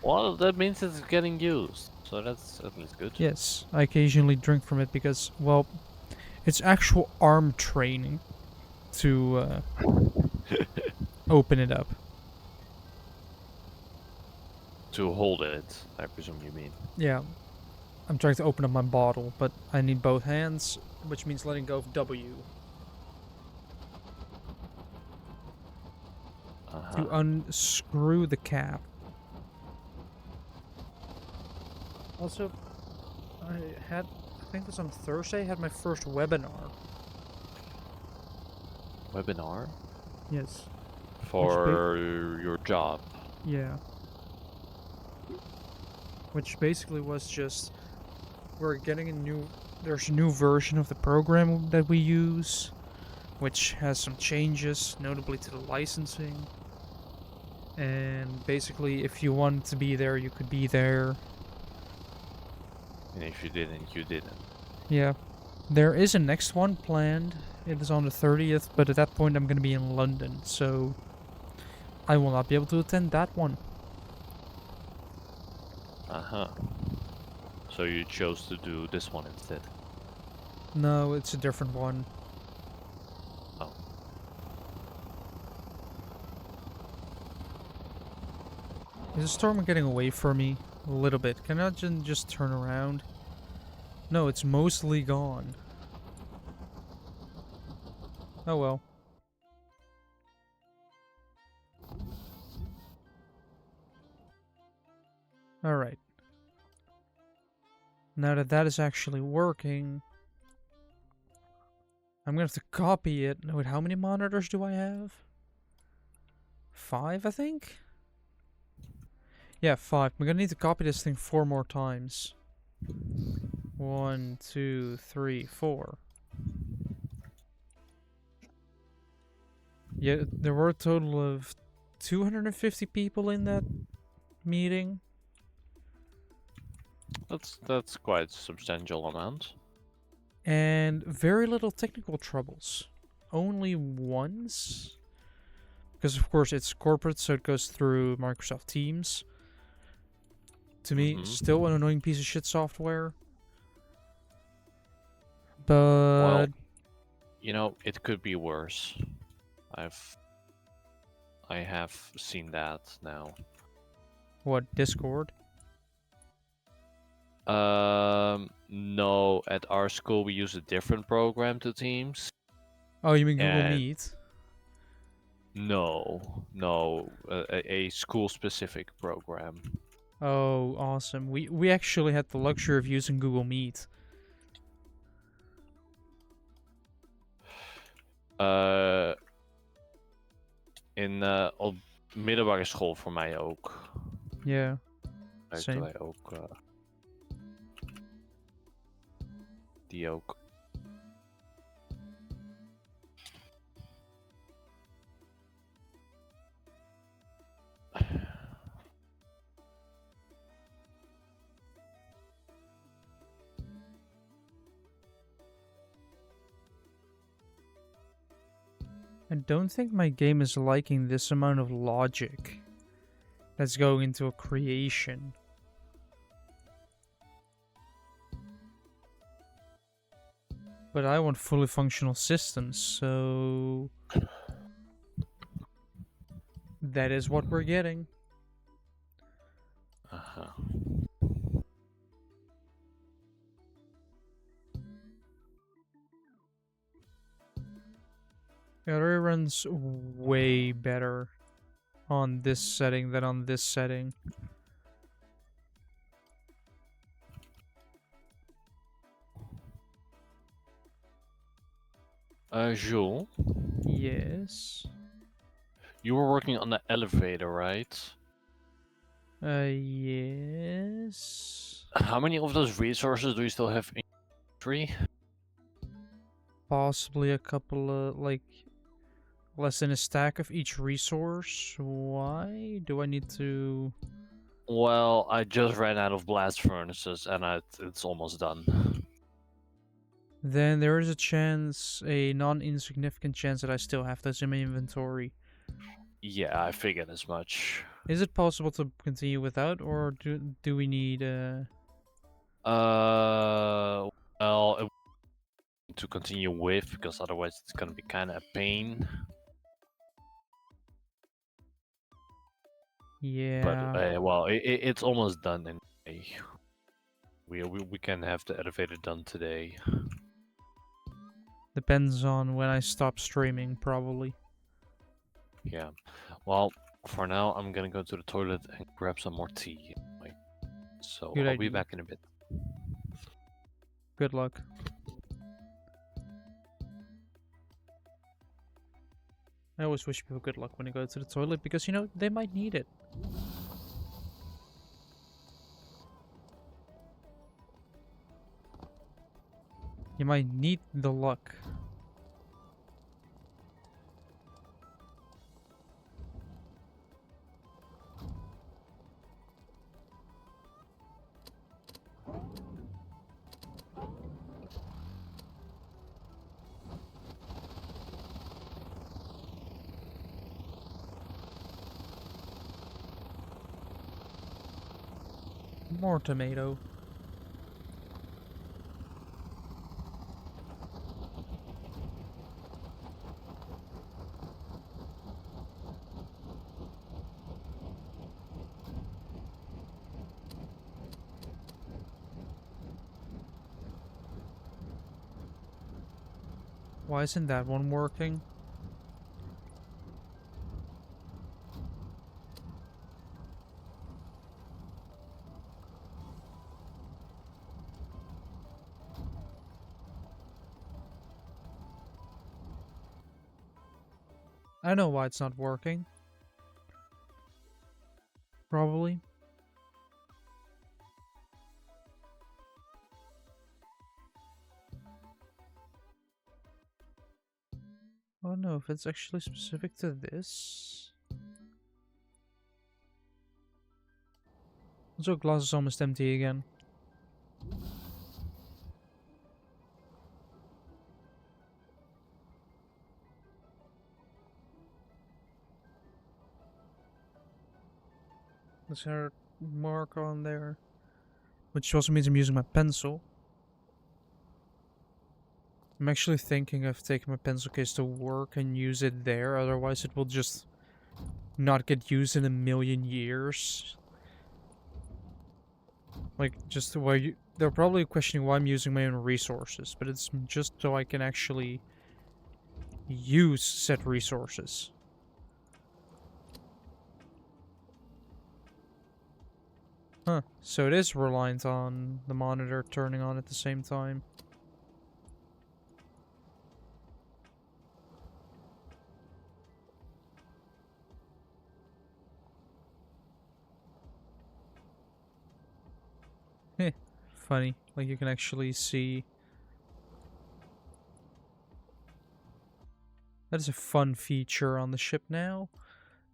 Well, that means it's getting used, so that's at least good. Yes, I occasionally drink from it because, well, it's actual arm training to open it up. To hold it, I presume you mean. Yeah, I'm trying to open up my bottle, but I need both hands, which means letting go of W. To unscrew the cap. Also, I think it was on Thursday, I had my first webinar. Webinar? Yes. For your job? Yeah. Which basically was just, we're getting there's a new version of the program that we use, which has some changes, notably to the licensing. And basically, if you wanted to be there, you could be there. And if you didn't, you didn't. Yeah. There is a next one planned, it is on the 30th, but at that point I'm going to be in London, so I will not be able to attend that one. Uh-huh. So you chose to do this one instead. No, it's a different one. Oh. Is the storm getting away from me? A little bit. Can I just turn around? No, it's mostly gone. Oh well. Alright. Now that that is actually working, I'm gonna have to copy it. Wait, how many monitors do I have? 5, I think? Yeah, 5. I'm gonna need to copy this thing 4 more times. 1, 2, 3, 4. Yeah, there were a total of 250 people in that meeting. That's quite a substantial amount. And very little technical troubles. Only once. Because of course it's corporate, so it goes through Microsoft Teams. To me, still an annoying piece of shit software. But Well, you know, it could be worse. I have seen that now. what, Discord? No, at our school we use a different program to Teams. Oh, you mean Google And Meet? no, a school-specific program. Oh, awesome. We actually had the luxury of using Google Meet. Op middelbare school voor mij ook. Yeah. Gebruikten Same. wij ook die ook. I don't think my game is liking this amount of logic that's going into a creation. But I want fully functional systems, so that is what we're getting. Uh-huh. It already runs way better on this setting than on this setting. Jules, Yes. you were working on the elevator, right? Yes. How many of those resources do you still have in inventory? Possibly a couple of, like, less than a stack of each resource. Why? Do I need to... Well, I just ran out of blast furnaces and it's almost done. Then there is a chance, a non-insignificant chance that I still have those in my inventory. Yeah, I figured as much. Is it possible to continue without, or do we need Well, to continue with, because otherwise it's gonna be kind of a pain. Yeah. But well, it's almost done anyway. We can have the elevator done today. Depends on when I stop streaming, probably. Yeah. Well, for now I'm gonna go to the toilet and grab some more tea. So Good I'll be idea. back in a bit. Good luck. I always wish people good luck when they go to the toilet, because, you know, they might need it. You might need the luck. More tomato. Why isn't that one working? I know why it's not working. Probably. Oh no, if it's actually specific to this. So glass is almost empty again. There's a mark on there. Which also means I'm using my pencil. I'm actually thinking of taking my pencil case to work and use it there, otherwise it will just not get used in a million years. Like, just why you... They're probably questioning why I'm using my own resources, but it's just so I can actually use said resources. Huh, so it is reliant on the monitor turning on at the same time. Funny, like you can actually see. That is a fun feature on the ship now.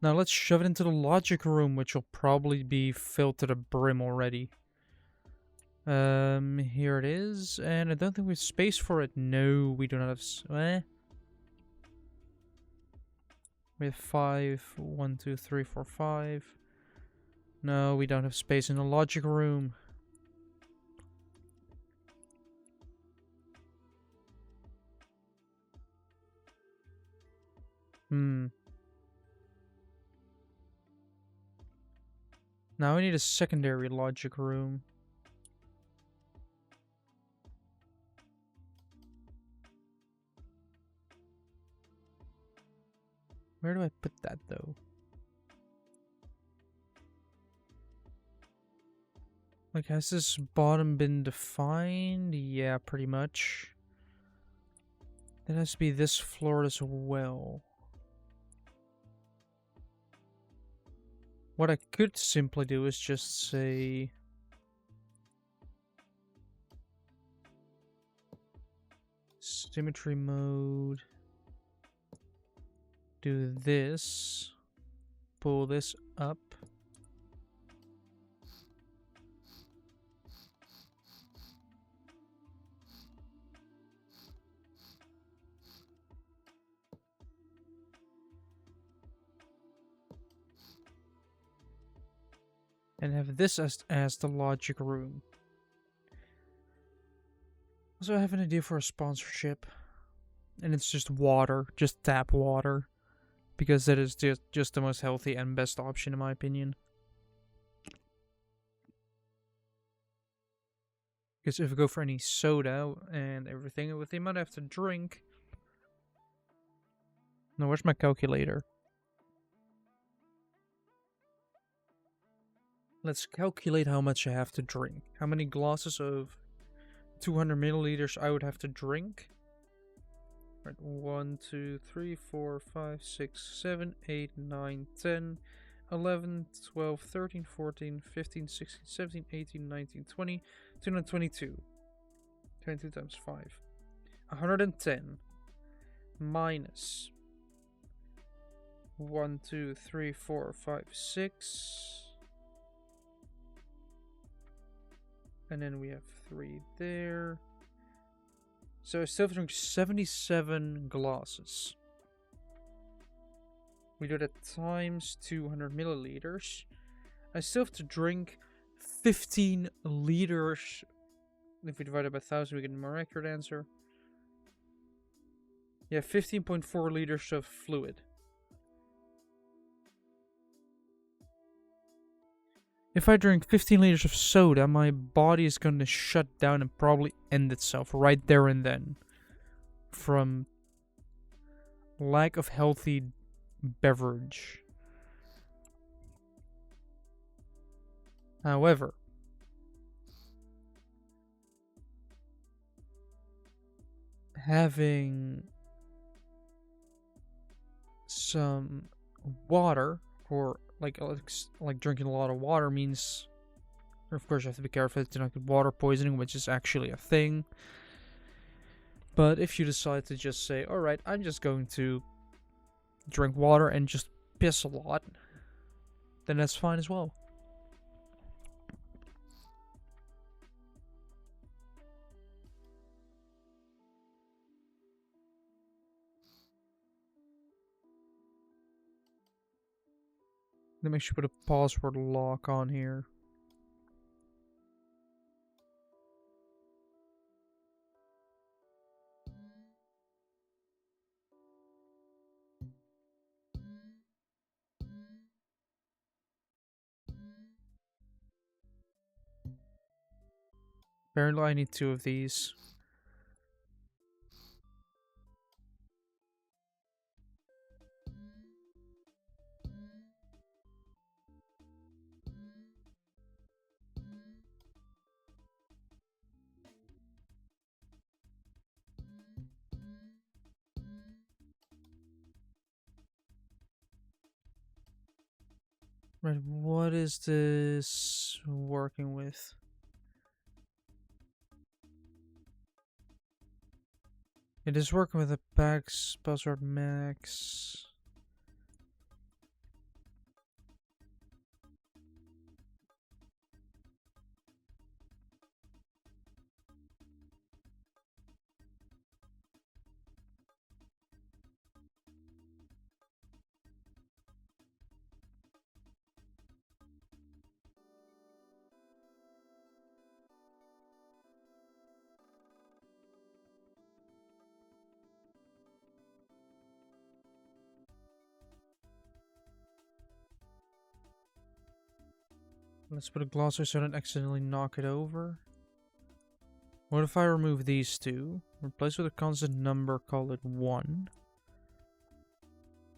Now let's shove it into the logic room, which will probably be filled to the brim already. Here it is, and I don't think we have space for it. No, we do not have. We have 5. 1, 2, 3, 4, 5. No, we don't have space in the logic room. Now we need a secondary logic room. Where do I put that, though? Like, has this bottom been defined? Yeah, pretty much. It has to be this floor as well. What I could simply do is just say... Symmetry mode. Do this. Pull this up. And have this as the logic room. Also, I have an idea for a sponsorship. And it's just water. Just tap water. Because that is just the most healthy and best option in my opinion. Because if we go for any soda and everything with the amount I have to drink... No, where's my calculator? Let's calculate how much I have to drink. How many glasses of 200 milliliters I would have to drink. Right, 1, 2, 3, 4, 5, 6, 7, 8, 9, 10, 11, 12, 13, 14, 15, 16, 17, 18, 19, 20, 222. 22 times 5. 110 minus 1, 2, 3, 4, 5, 6. And then we have 3 there. So I still have to drink 77 glasses. We do that times 200 milliliters. I still have to drink 15 liters. If we divide it by 1,000, we get a more accurate answer. Yeah, 15.4 liters of fluid. If I drink 15 liters of soda, my body is going to shut down and probably end itself right there and then. From lack of healthy beverage. However, having some water, or like drinking a lot of water, means, of course, you have to be careful to not get water poisoning, which is actually a thing. But if you decide to just say, alright, I'm just going to drink water and just piss a lot, then that's fine as well. Then make sure you put a password lock on here. Apparently I need 2 of these. Right, what is this working with? It is working with a PAX password max. Let's put a glossary so I don't accidentally knock it over. What if I remove these 2? Replace with a constant number, call it 1.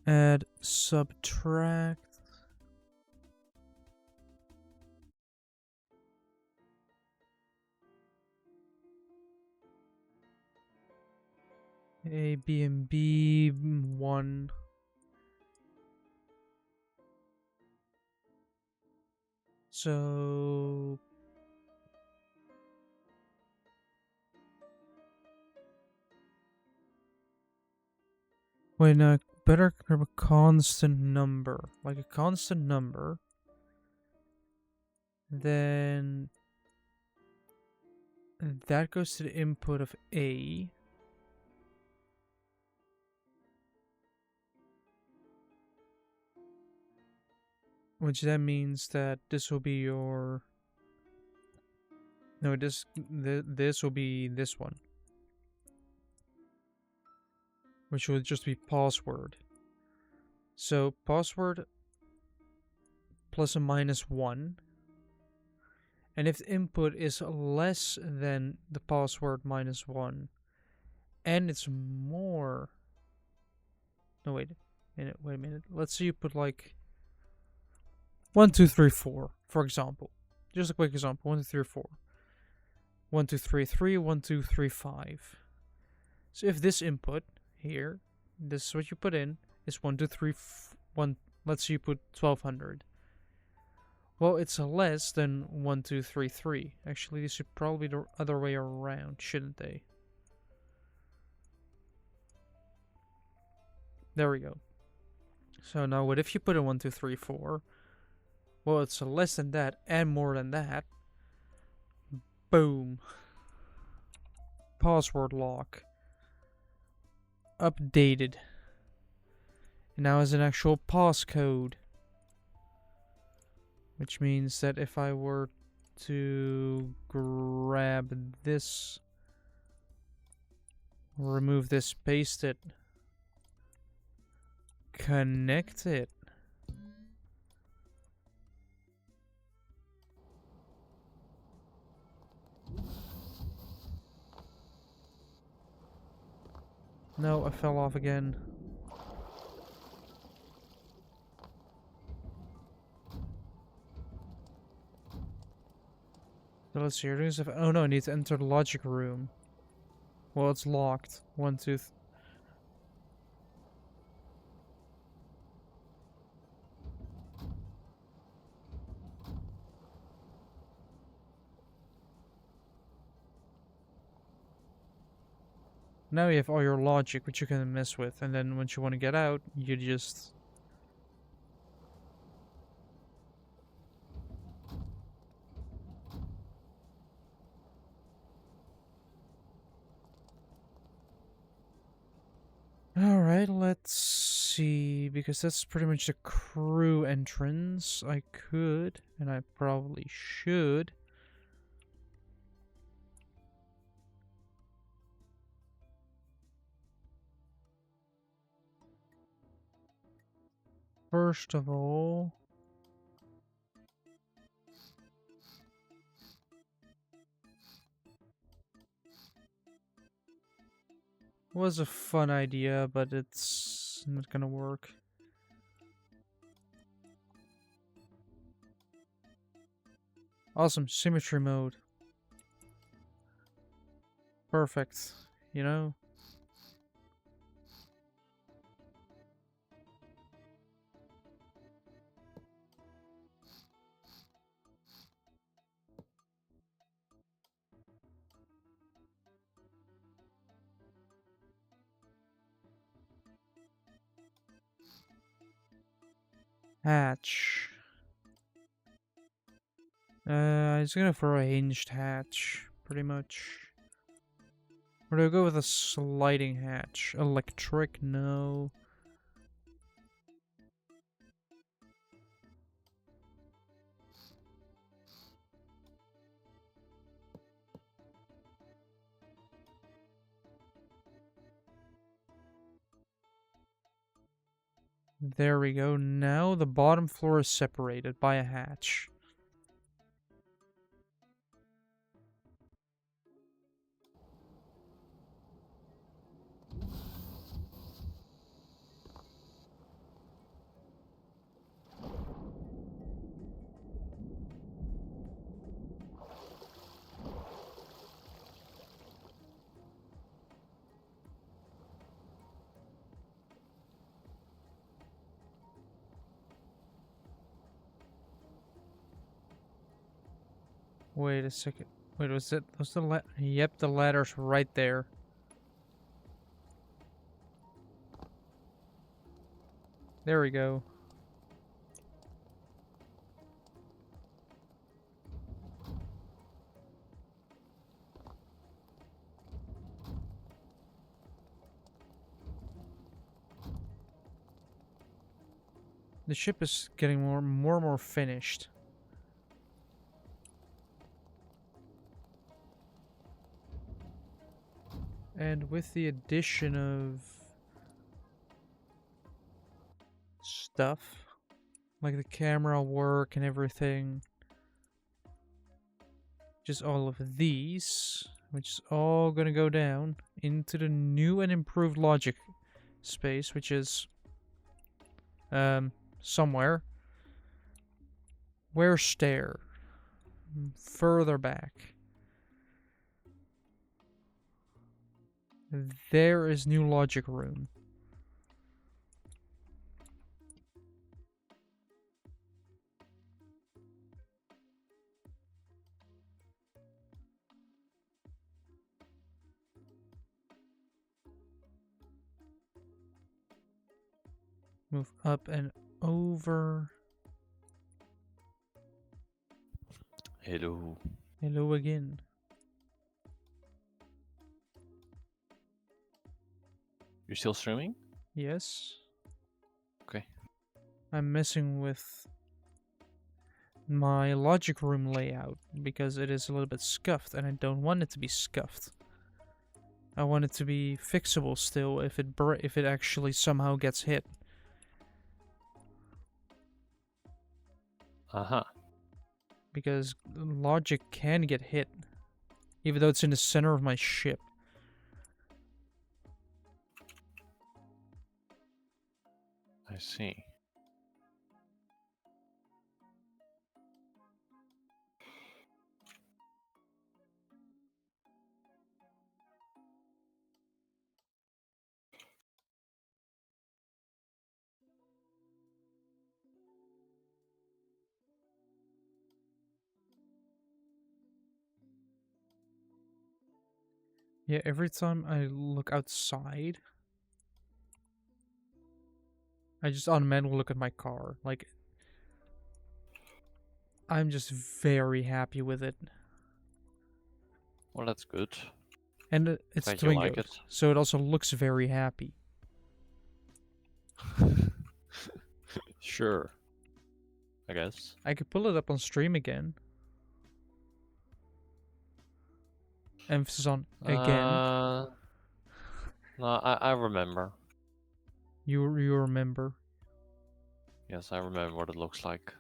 Add subtract. A, B, and B, 1. So wait, no, better grab a constant number. Like a constant number. Then that goes to the input of A. Which then means that this will be your... No, this will be this one. Which would just be password. So password plus or minus 1. And if the input is less than the password minus 1, and it's more... No, wait a minute. Let's say you put like 1, 2, 3, 4, for example. Just a quick example. 1, 2, 3, 4. 1, 2, 3, 3, 1, 2, 3, 5. So if this input here, this is what you put in, is 1, 2, 3, 1. Let's say you put 1200. Well, it's less than 1, 2, 3, 3. Actually, this should probably be the other way around, shouldn't they? There we go. So now, what if you put in 1, 2, 3, 4? Well, it's less than that and more than that. Boom. Password lock. Updated. And now has an actual passcode. Which means that if I were to grab this, remove this, paste it, connect it. No, I fell off again. So let's see. Oh no, I need to enter the logic room. Well, it's locked. 1, 2, Now you have all your logic, which you can mess with, and then once you want to get out, you just... Alright, let's see, because that's pretty much the crew entrance. I could, and I probably should. First of all... was a fun idea, but it's not gonna work. Awesome, symmetry mode. Perfect, you know? Hatch. It's gonna throw a hinged hatch, pretty much. Or do I go with a sliding hatch? Electric? No. There we go. Now the bottom floor is separated by a hatch. Wait a second. Wait, was the ladder? Yep, the ladder's right there. There we go. The ship is getting more and more finished. And with the addition of stuff, like the camera work and everything, just all of these, which is all gonna go down into the new and improved logic space, which is somewhere. Where stair? Further back. There is new logic room. Move up and over. Hello. Hello again. You're still streaming? Yes. Okay. I'm messing with my logic room layout because it is a little bit scuffed and I don't want it to be scuffed. I want it to be fixable still if it actually somehow gets hit. Uh-huh. Because logic can get hit, even though it's in the center of my ship. I see. Yeah, every time I look outside, I just automatically look at my car. Like, I'm just very happy with it. Well, that's good. And it's Glad you like Twingo, it. so it also looks very happy. Sure. I guess. I could pull it up on stream again. Emphasis on again. No, I remember. You remember. Yes, I remember what it looks like.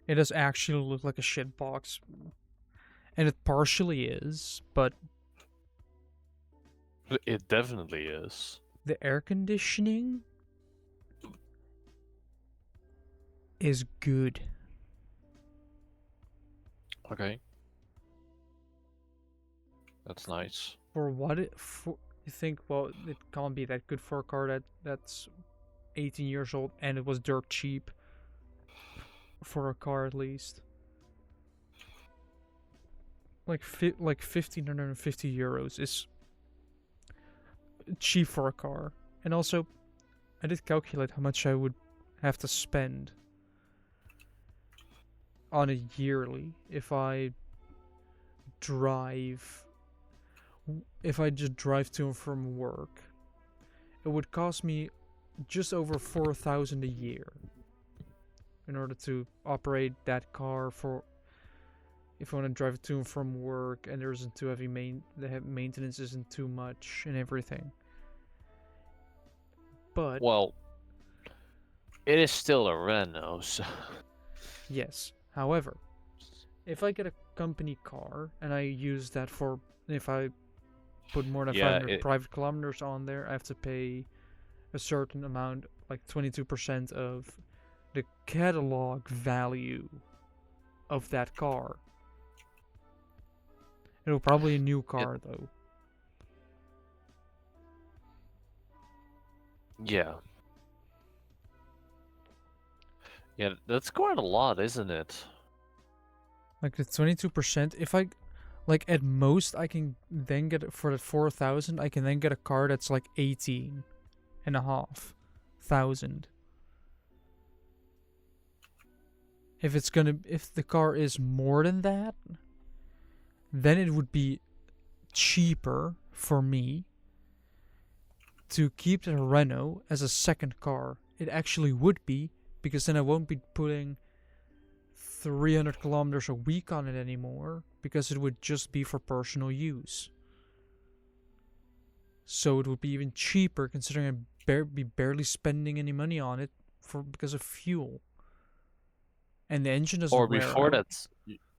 It does actually look like a shit box. And it partially is, but It definitely is. the air conditioning is good. Okay. That's nice. For what it for, you think? Well, it can't be that good for a car that's 18 years old and it was dirt cheap. For a car, at least. Like 1,550 euros is cheap for a car. And also, I did calculate how much I would have to spend on a yearly if I just drive to and from work. It would cost me just over 4,000 a year in order to operate that car for if I want to drive it to and from work and there isn't too heavy the maintenance isn't too much and everything. But Well, it is still a Renault, so... yes. However, if I get a company car and I use that for if I put more than 500 private kilometers on there, I have to pay a certain amount, like 22% of the catalog value of that car. It'll probably a new car though. Yeah. Yeah, that's quite a lot, isn't it? Like the 22%, if I like at most I can then get it for the 4,000, I can then get a car that's like 18,500. If the car is more than that, then it would be cheaper for me to keep the Renault as a second car. It actually would be, because then I won't be putting 300 kilometers a week on it anymore, because it would just be for personal use. So it would be even cheaper, considering I'd be barely spending any money on it because of fuel. And the engine doesn't Or wear before out. that,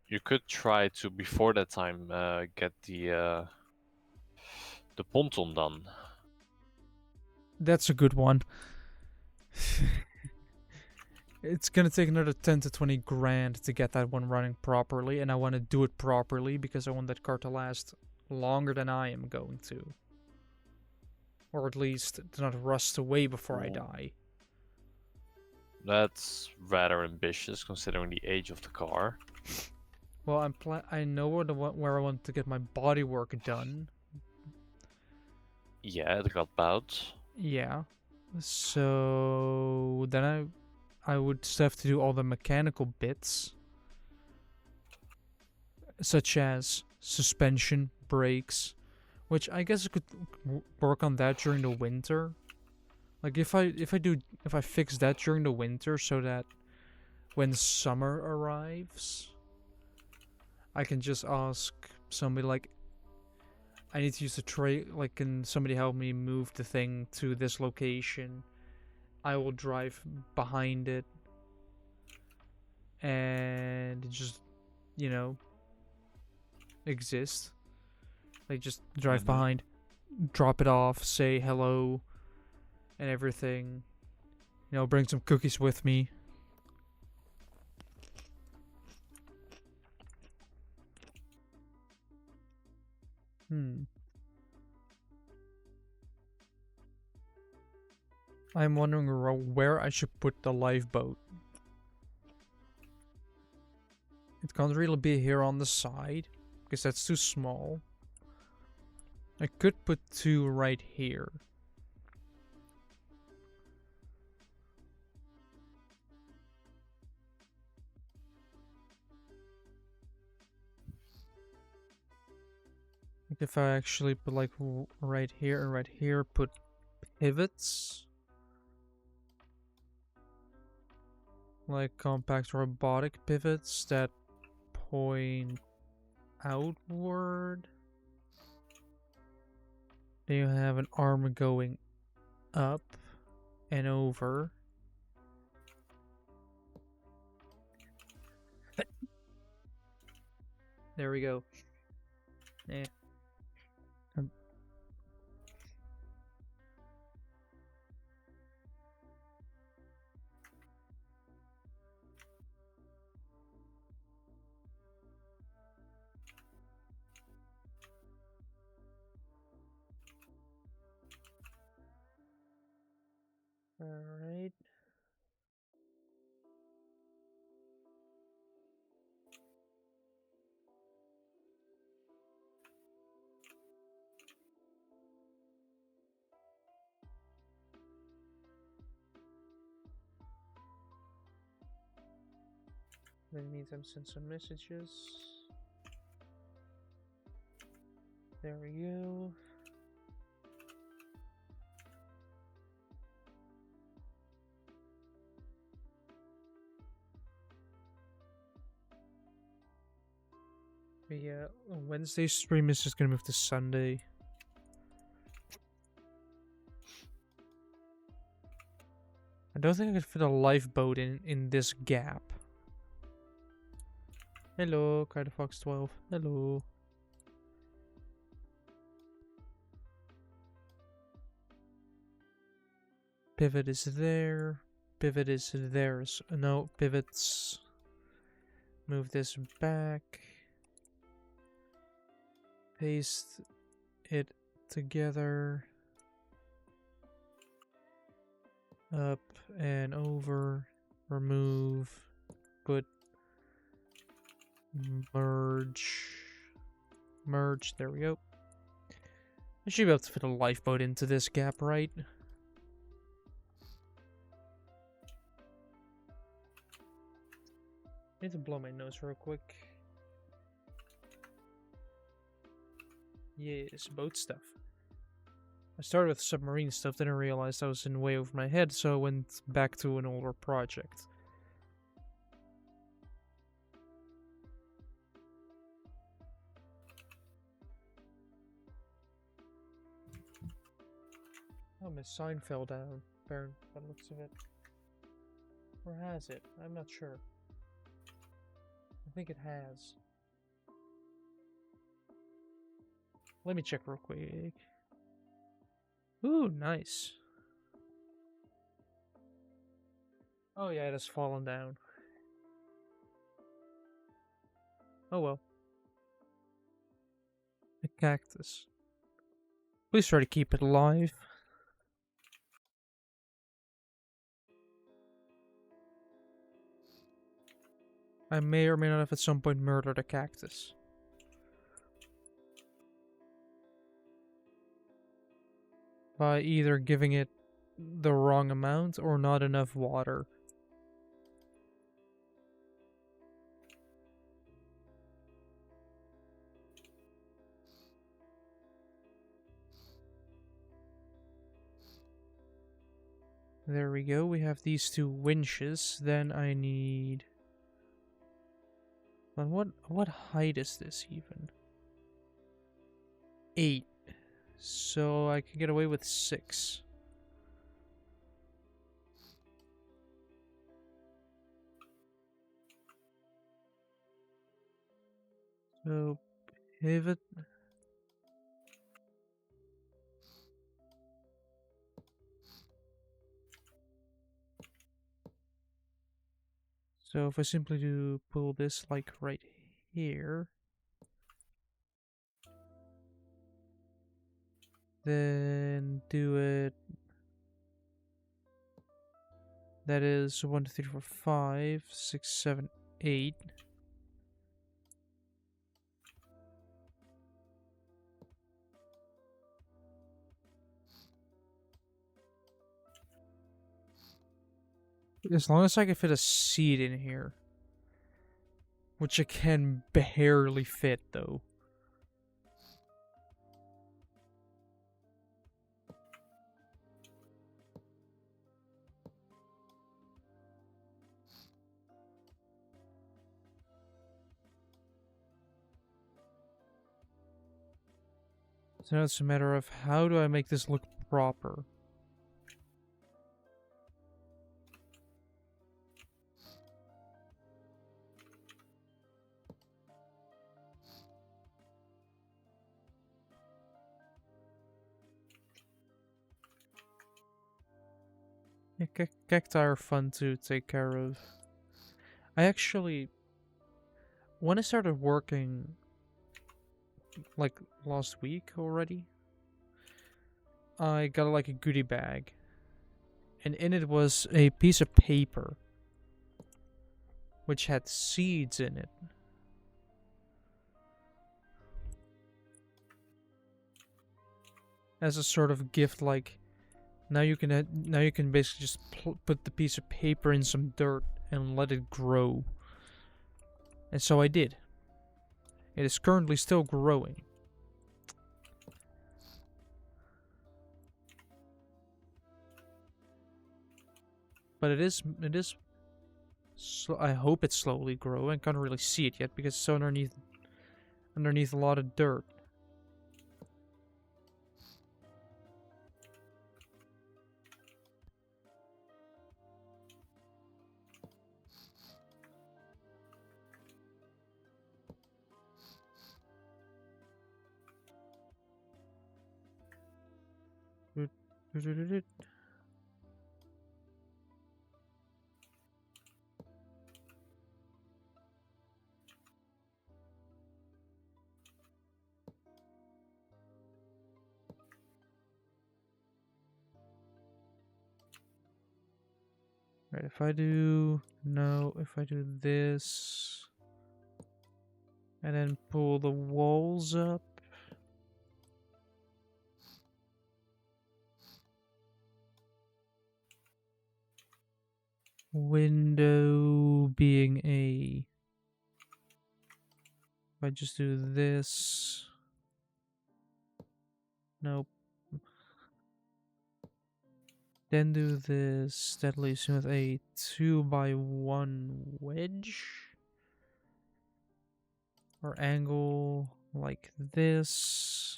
you could try to, before that time, get the ponton done. That's a good one. It's gonna take another 10 to 20 grand to get that one running properly, and I want to do it properly because I want that car to last longer than I am going to. Or at least to not rust away before I die. That's rather ambitious considering the age of the car. Well, I know where I want to get my bodywork done. Yeah, it got bought. Yeah. So then I would still have to do all the mechanical bits, such as suspension, brakes, which I guess I could work on that during the winter. Like if I fix that during the winter so that when summer arrives, I can just ask somebody like, I need to use the tray. Like, can somebody help me move the thing to this location? I will drive behind it and just, you know, exist. Like, just drive behind, drop it off, say hello, and everything. You know, bring some cookies with me. I'm wondering where I should put the lifeboat. It can't really be here on the side, because that's too small. I could put two right here. Like if I actually put like right here and right here, put pivots. Like compact robotic pivots that point outward. Then you have an arm going up and over. There we go. Yeah. Alright. In the meantime, send some messages. There we go. But yeah, Wednesday's stream is just gonna move to Sunday. I don't think I could fit a lifeboat in this gap. Hello, Fox 12. Hello. Pivot is there. Pivot is there. No, pivots. Move this back. Paste it together. Up and over. Remove. Put. Merge. Merge. There we go. I should be able to fit a lifeboat into this gap, right? I need to blow my nose real quick. Yes, boat stuff. I started with submarine stuff, then I realized I was in way over my head, so I went back to an older project. Oh, my sign fell down, by the looks of it. Or has it? I'm not sure. I think it has. Let me check real quick. Ooh, nice. Oh yeah, it has fallen down. Oh well. A cactus. Please try to keep it alive. I may or may not have at some point murdered a cactus. By either giving it the wrong amount or not enough water. There we go. We have these 2 winches. Then I need. But what height is this even? 8. So I can get away with 6. So pivot. So if I simply do pull this like right here, then do it. That is 1, 2, 3, 4, 5, 6, 7, 8. As long as I can fit a seat in here. Which I can barely fit, though. So now it's a matter of how do I make this look proper? Yeah, cacti are fun to take care of. I actually, when I started working, like last week already, I got like a goodie bag. And in it was a piece of paper, which had seeds in it. As a sort of gift, like, now you can basically just put the piece of paper in some dirt and let it grow. And so I did. It is currently still growing. But it is I hope it's slowly growing. I can't really see it yet because it's underneath a lot of dirt. Right, if I do this and then pull the walls up. Window being a. If I just do this. Nope. Then do this. That leaves me with a 2x1 wedge. Or angle like this.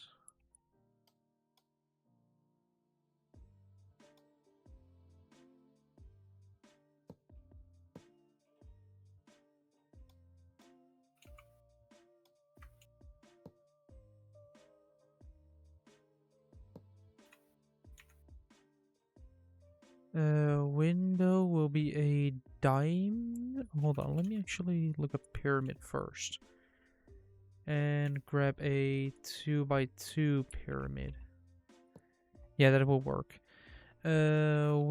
Window will be a dime. Hold on, let me actually look up pyramid first. And grab a 2x2 pyramid. Yeah, that will work. Window.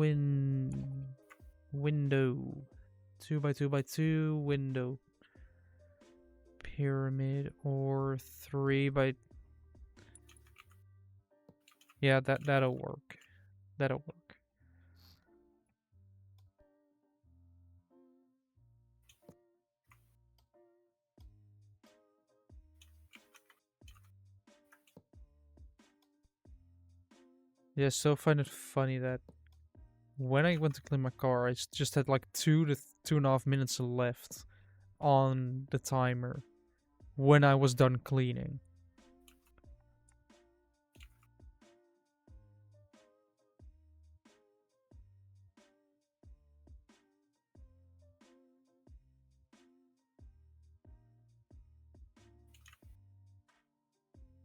2x2x2 window. Pyramid or 3x. Yeah, that'll work. That'll work. Yeah, still find it funny that when I went to clean my car, I just had like 2 to 2.5 minutes left on the timer when I was done cleaning.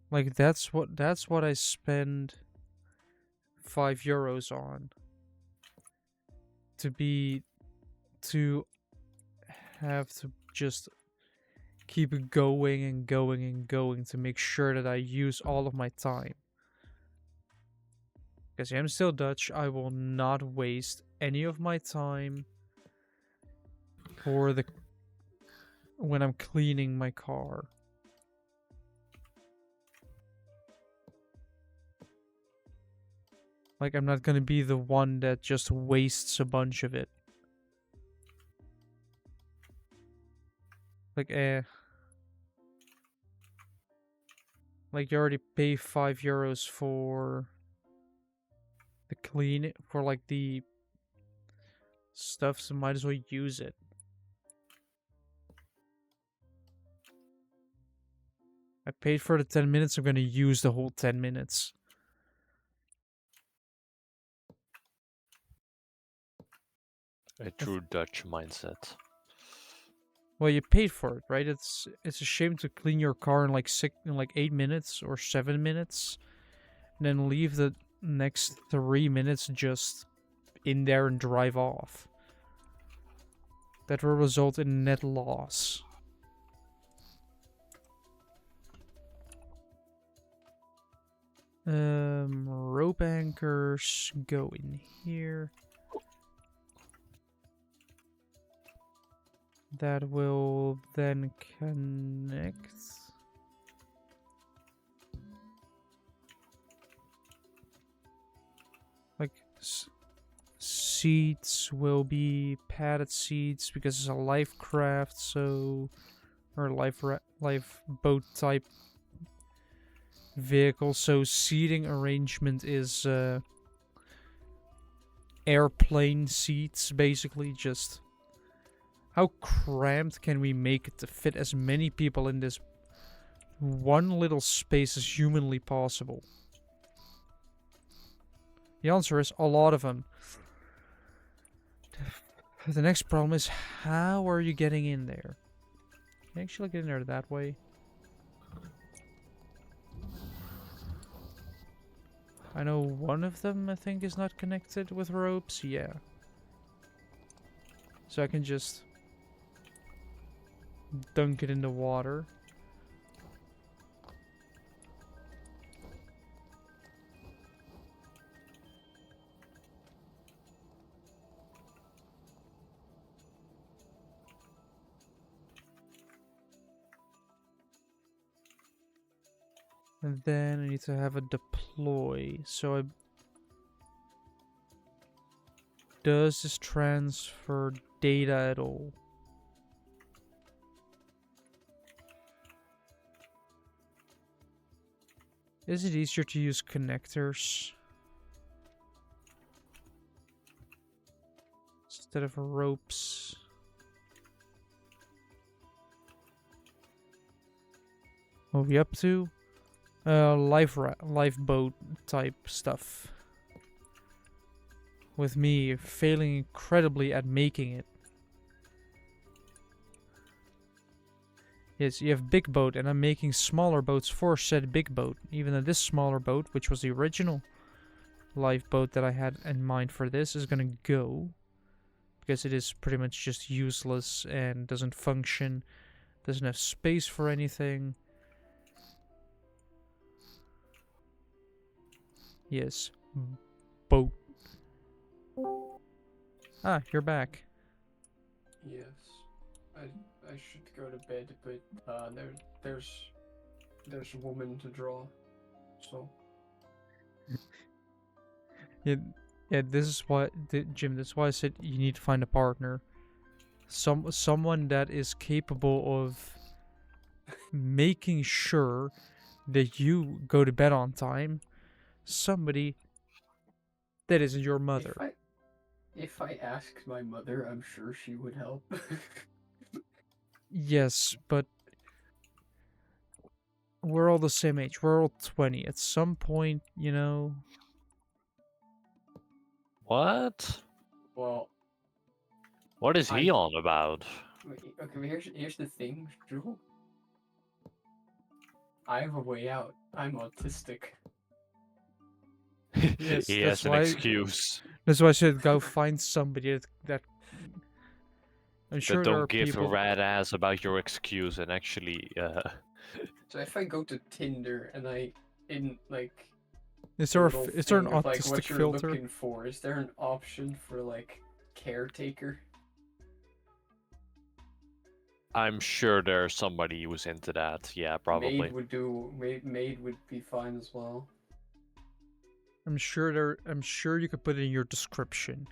Like that's what I spend €5 on. To have to just keep going and going and going to make sure that I use all of my time. Because I'm still Dutch, I will not waste any of my time for when I'm cleaning my car. Like, I'm not gonna be the one that just wastes a bunch of it. Like, like, you already pay €5 for the clean, for like the stuff, so might as well use it. I paid for the 10 minutes, I'm gonna use the whole 10 minutes. A true Dutch mindset. Well, you paid for it, right? It's a shame to clean your car in like 8 minutes or 7 minutes, and then leave the next 3 minutes just in there and drive off. That will result in net loss. Rope anchors go in here. That will then connect. Like, seats will be padded seats because it's a life craft, so... Or lifeboat type vehicle, so seating arrangement is airplane seats, basically. Just how cramped can we make it to fit as many people in this one little space as humanly possible? The answer is a lot of them. The next problem is, how are you getting in there? Can you actually get in there that way? I know one of them, I think, is not connected with ropes. Yeah. So I can just dunk it in the water. And then I need to have a deploy. So does this transfer data at all? Is it easier to use connectors instead of ropes? What are we up to? Lifeboat type stuff. With me failing incredibly at making it. Yes, you have big boat, and I'm making smaller boats for said big boat. Even though this smaller boat, which was the original lifeboat that I had in mind for this, is gonna go. Because it is pretty much just useless and doesn't function. Doesn't have space for anything. Yes. Boat. Ah, you're back. Yes. I should go to bed, but there's a woman to draw, so. Yeah, this is why, Jim, that's why I said you need to find a partner. Someone that is capable of making sure that you go to bed on time. Somebody that isn't your mother. If I asked my mother, I'm sure she would help. Yes, but we're all the same age. We're all 20. At some point, you know. What? Well, What is he I on about? okay. But here's the thing, Drew. I have a way out. I'm autistic. Yes, He that's has an why. excuse. That's why I said go find somebody that. I'm That sure there don't are give a people. rat ass about your excuse and actually So if I go to Tinder and I in like Is the there little is there an thing of like autistic what you're filter? looking for, is there an option for like caretaker? I'm sure there's somebody who's into that. Yeah, probably. Maid would do. Maid would be fine as well. I'm sure you could put it in your description.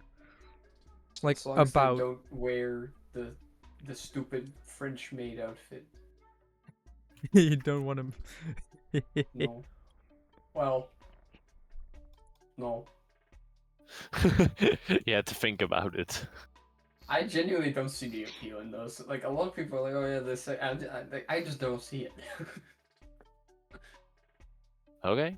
Like As long as they about. don't wear the stupid French maid outfit. You don't want to. No. Well. No. You had to think about it. I genuinely don't see the appeal in those. Like a lot of people are like, oh yeah, this. I just don't see it. Okay.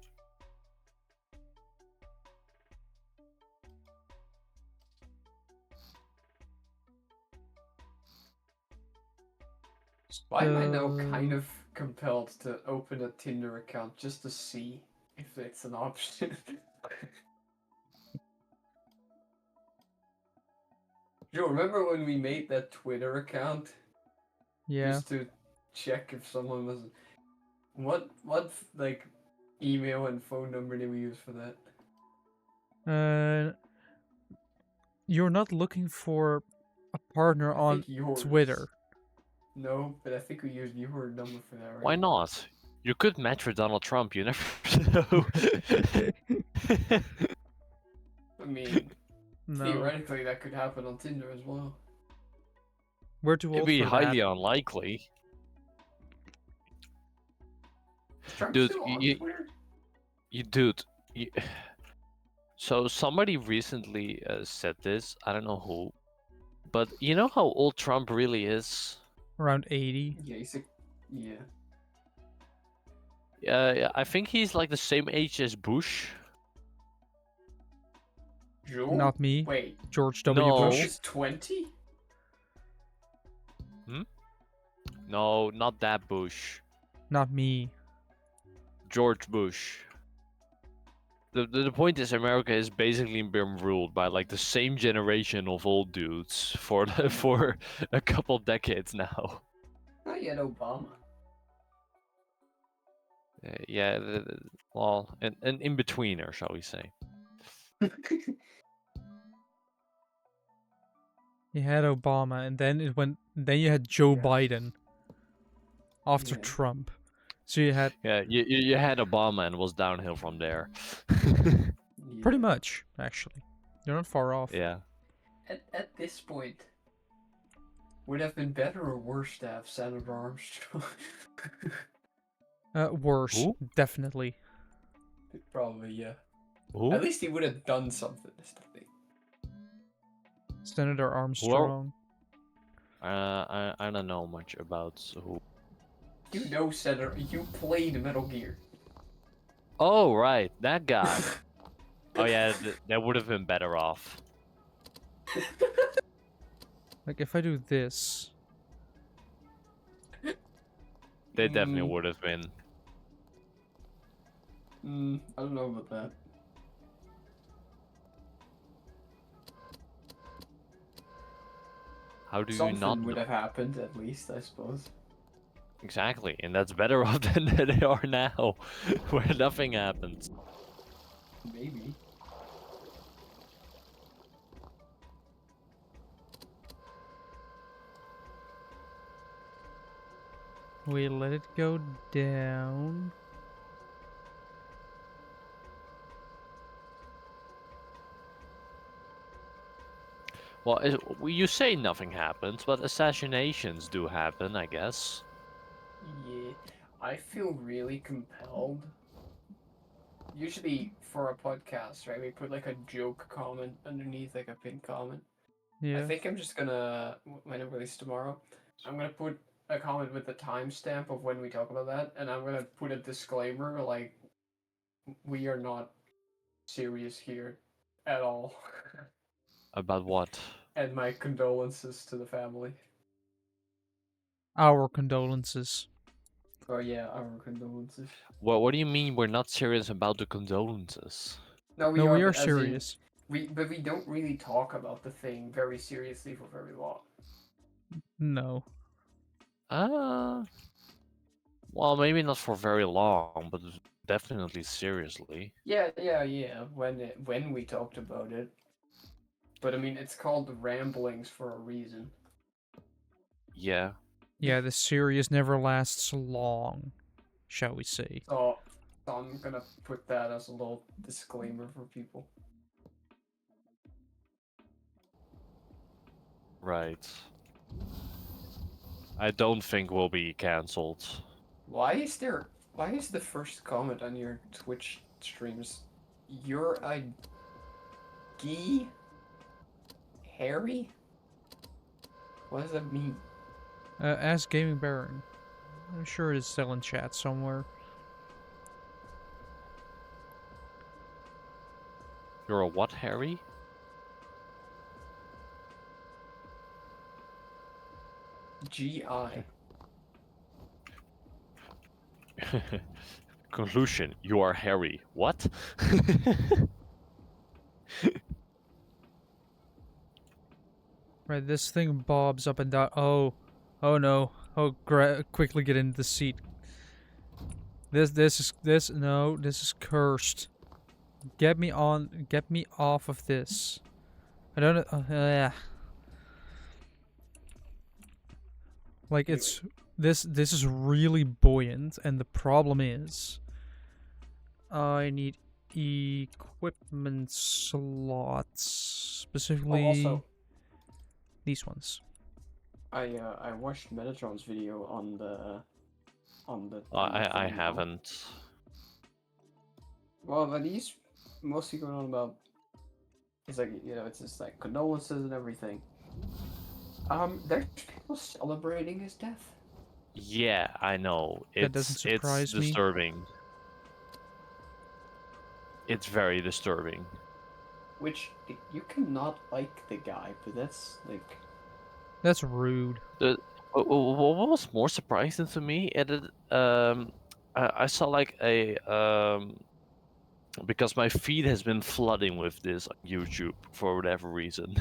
Why am I now kind of compelled to open a Tinder account just to see if it's an option? Joe, remember when we made that Twitter account Yeah. just to check if someone was? What like email and phone number did we use for that? You're not looking for a partner I on think yours. Twitter. No, but I think we used your number for that, right? Why not? You could match with Donald Trump, you never know. I mean, No. theoretically that could happen on Tinder as well. We're too It'd old be for highly that. unlikely. Is Trump Dude, still on Twitter? Dude, so somebody recently said this, I don't know who, but you know how old Trump really is? Around 80. Yeah, yeah. Yeah, I think he's like the same age as Bush. Joe? Not me. Wait, George W. No. Bush Bush. is 20? No, not that Bush. Not me. George Bush. The point is America has basically been ruled by like the same generation of old dudes for a couple decades now. Not yet Obama. Yeah, well, an in-betweener, shall we say. You had Obama, and then it went. Then you had Joe Yeah. Biden. After Yeah. Trump, so you had Yeah, you had Obama and was downhill from there. pretty Yeah. much actually. You're not far off. Yeah. At this point, would it have been better or worse to have Senator Armstrong? Worse, Who? definitely. Probably, yeah. Who? At least he would have done something. Is the thing. Senator Armstrong. I don't know much about who. You know, Senator, you played Metal Gear. Oh right, that guy. Oh yeah, that would have been better off. Like if I do this, They definitely would have been. I don't know about that. How do you Something not would know? have happened, at least, I suppose. Exactly, and that's better off than they are now, where nothing happens. Maybe. we let it go down. Well, you say nothing happens, but assassinations do happen, I guess. Yeah. I feel really compelled usually for a podcast, right, we put like a joke comment underneath, like a pinned comment. I Yeah. think I'm just gonna, when it releases tomorrow, I'm gonna put a comment with the timestamp of when we talk about that, and I'm gonna put a disclaimer like, we are not serious here at all. About what? And my condolences to the family. Our condolences. Oh yeah, our condolences. Well, what do you mean we're not serious about the condolences? No, we No, are, we are but as in serious. but we don't really talk about the thing very seriously for very long. No. Uh, well, maybe not for very long, but definitely seriously. Yeah. When we talked about it, but I mean, it's called ramblings for a reason. Yeah. Yeah, the serious never lasts long, shall we say. So I'm gonna put that as a little disclaimer for people. Right. I don't think we'll be cancelled. Why is the first comment on your Twitch streams, "You're a gee Harry"? What does that mean? Ask Gaming Baron. I'm sure it is still in chat somewhere. You're a what, Harry? GI. Conclusion: you are Harry. What? Right, this thing bobs up and down. Oh no. Oh, quickly get into the seat. This is cursed. Get me off of this. I don't know. Like Anyway. it's this is really buoyant, and the problem is I need equipment slots, specifically Also, these ones. I watched Metatron's video on the I thing now. haven't. Well, but he's mostly going on about. It's like, it's just like condolences and everything. There's people celebrating his death. Yeah, I know. That doesn't It's surprise me. disturbing. It's very disturbing. Which you cannot like the guy, but that's like. That's rude. What was more surprising to me, I saw like because my feed has been flooding with this on YouTube for whatever reason.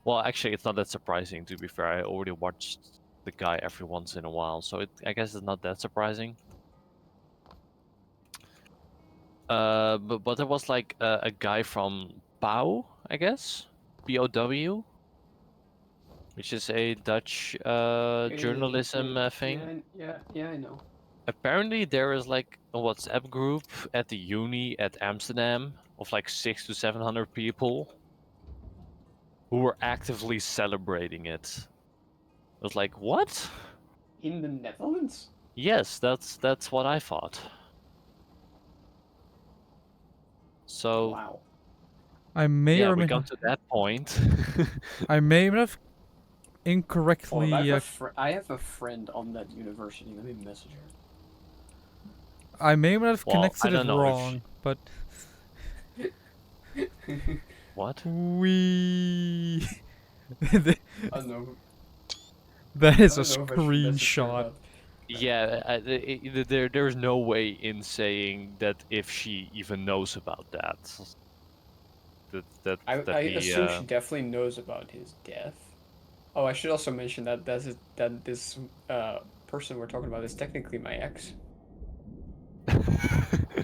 Well, actually, it's not that surprising, to be fair. I already watched the guy every once in a while, so I guess it's not that surprising. But there was like a guy from POW, I guess, POW, which is a Dutch journalism thing. Yeah, I know. Apparently, there is like a WhatsApp group at the uni at Amsterdam of like 600 to 700 people who were actively celebrating it. I was like, what? In the Netherlands? Yes, that's what I thought. So Wow. I may yeah, or we may come to that point. I may have Oh, incorrectly. I have a friend on that university. Let me message her. I may have Well, I connected it don't know if wrong, but what? we. I don't know. That I is a don't know if I should message her screenshot. about. Yeah, there's no way in saying that if she even knows about that. I He assume she definitely knows about his death. Oh, I should also mention that that this person we're talking about is technically my ex.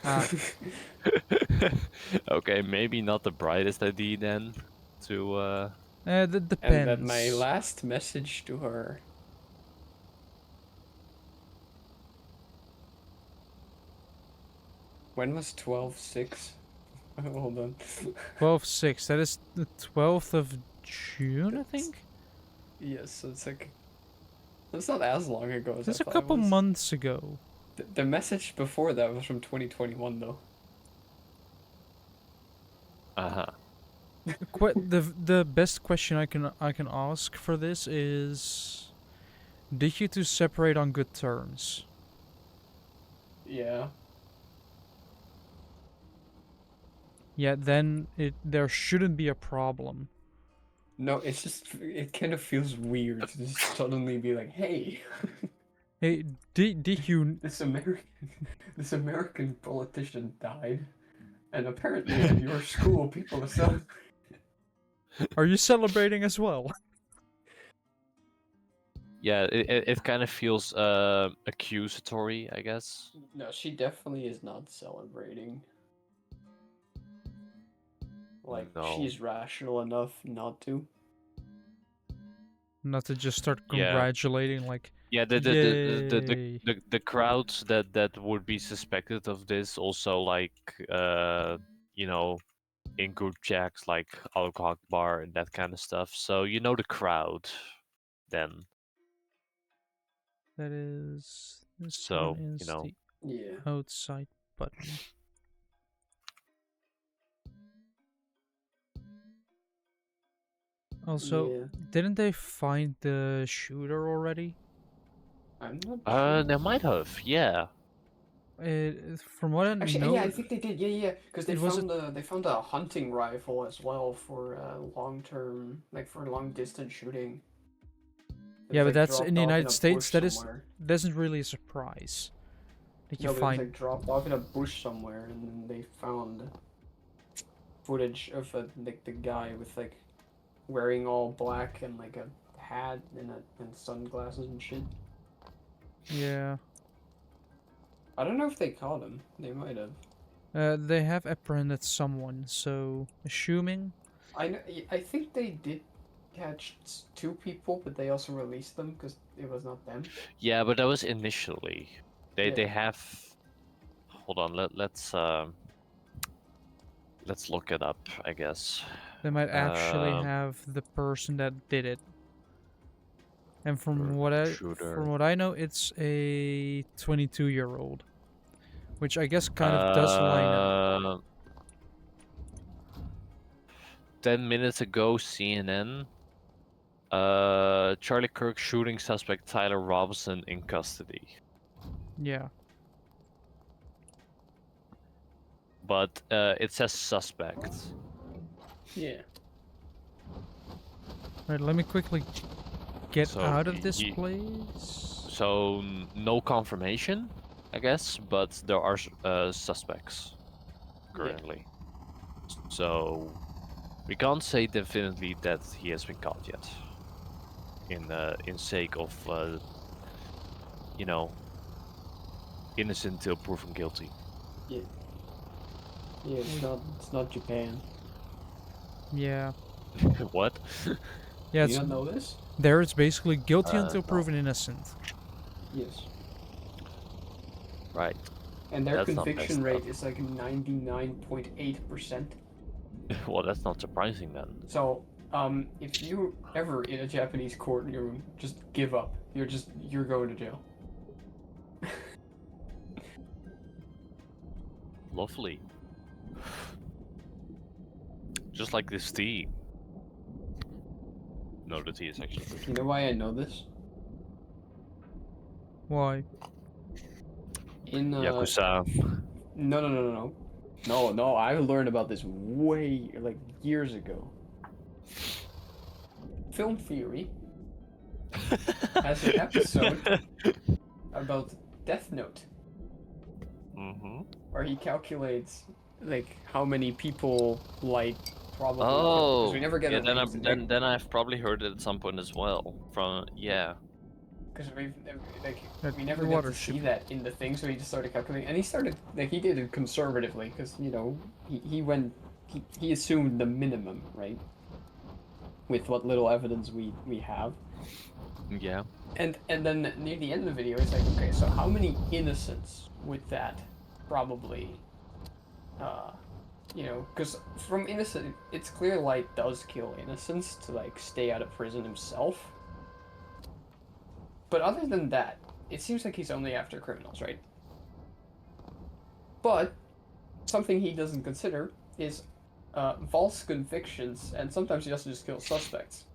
Ah. Okay, maybe not the brightest idea then to That And that my depends. last message to her. When was 12/6? Hold on. 12/6. That is the 12th of June, I It's- think. Yes, so it's like. It's not as long ago as That's I a thought couple it was. months ago. The message before that was from 2021 though. Uh-huh. The best question I can ask for this is, did you two separate on good terms? Yeah. Yeah, then there shouldn't be a problem. No, it's just it kind of feels weird to just suddenly be like, hey, Hey, did you this American politician died, and apparently at your school people are so. are you celebrating as well? Yeah, it kind of feels accusatory, I guess. No, she definitely is not celebrating. Like, No. she's rational enough not to. Not to just start Yeah. congratulating, like, Yeah, yay. the crowds that would be suspected of this also, like, you know, in group chats like Alcohol Bar and that kind of stuff. So you know the crowd then. That is, this So, one is the Yeah. outside button. Also, Yeah. didn't they find the shooter already? I'm not sure. They might have, yeah. From what I Actually, know, yeah, I think they did. Yeah, because it was they found a hunting rifle as well for long term, like for long distance shooting. It yeah, was, but like, that's in dropped the off United a States. bush That somewhere. isn't really a surprise. That you No, but it was find. like dropped off in a bush somewhere, and then they found footage of like the guy with like wearing all black and like a hat and sunglasses and shit. Yeah. I don't know if they caught him. They might have. They have apprehended someone, so assuming. I know. I think they did catch two people, but they also released them because it was not them. Yeah, but that was initially. They Yeah. have. Hold on, let's look it up, I guess. They might actually Um, have the person that did it. And Shooter. from what I know, it's a 22-year-old, which I guess kind of does line up. 10 minutes ago, CNN. Charlie Kirk shooting suspect Tyler Robinson in custody. Yeah. But it says suspect. Yeah. Right. Let me quickly get So out of this place. So no confirmation, I guess, but there are suspects currently. Yeah. So we can't say definitely that he has been caught yet. In sake of you know, innocent till proven guilty. Yeah. Yeah, it's not Japan. Yeah. What? Yeah. Do you not know this? There, it's basically guilty until No. proven innocent. Yes. Right. And their That's not conviction messed rate up. is like 99.8%. Well, that's not surprising then. So, if you ever in a Japanese courtroom just give up, you're going to jail. Lovely. Just like this tea. No, the tea is actually good. You know why I know this? Why? In Yakuza. No, I learned about this way like years ago. Film Theory has an episode about Death Note. Mm-hmm. Where he calculates like how many people like probably Oh, because we never get yeah, a then I've probably heard it at some point as well. because we At never the get water to see ship. that in the thing, so he just started calculating, and he started like he did it conservatively because he assumed the minimum, right, with what little evidence we have. Yeah. And then near the end of the video, it's like, okay, so how many innocents would that probably, because from innocent, it's clear Light does kill innocents to like stay out of prison himself. But other than that, it seems like he's only after criminals, right? But something he doesn't consider is false convictions, and sometimes he doesn't just kill suspects.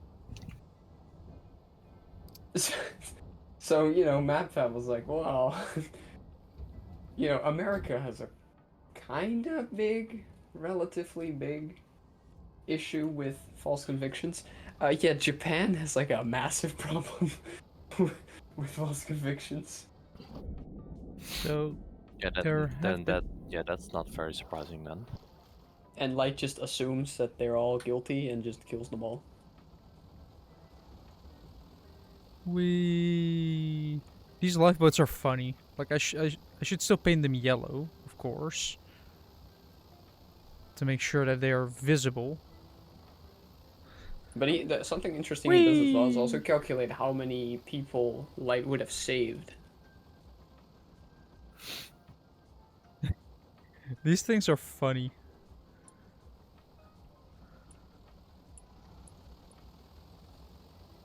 So, MapFab was like, well, America has a kind of relatively big issue with false convictions. Yeah, Japan has like a massive problem with false convictions. So Yeah, there have been... that's not very surprising then. And Light just assumes that they're all guilty and just kills them all. These lifeboats are funny. Like, I should still paint them yellow, of course, to make sure that they are visible. But something interesting he does as well is also calculate how many people Light would have saved. These things are funny.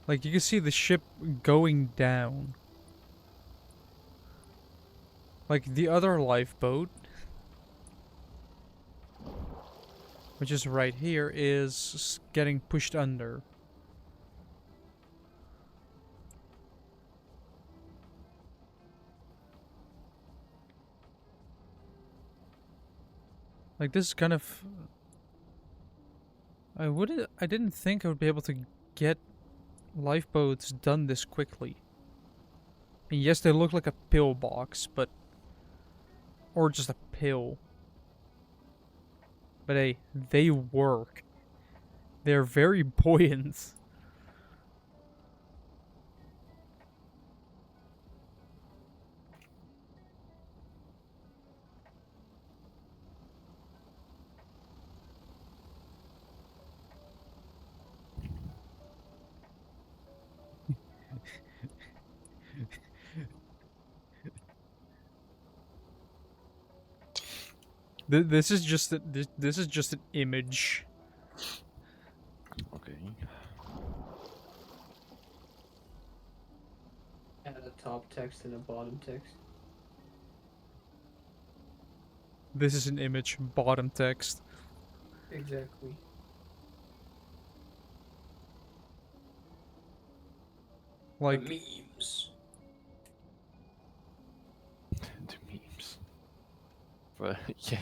Like, you can see the ship going down. Like, the other lifeboat, which is right here, is getting pushed under. Like, this is kind of... I didn't think I would be able to get lifeboats done this quickly. And yes, they look like a pillbox, but... Or just a pill. But hey, they work. They're very buoyant. This is just this is just an image. Okay. Add a top text and a bottom text. This is an image, bottom text. Exactly. Like, The memes. The memes. But yeah.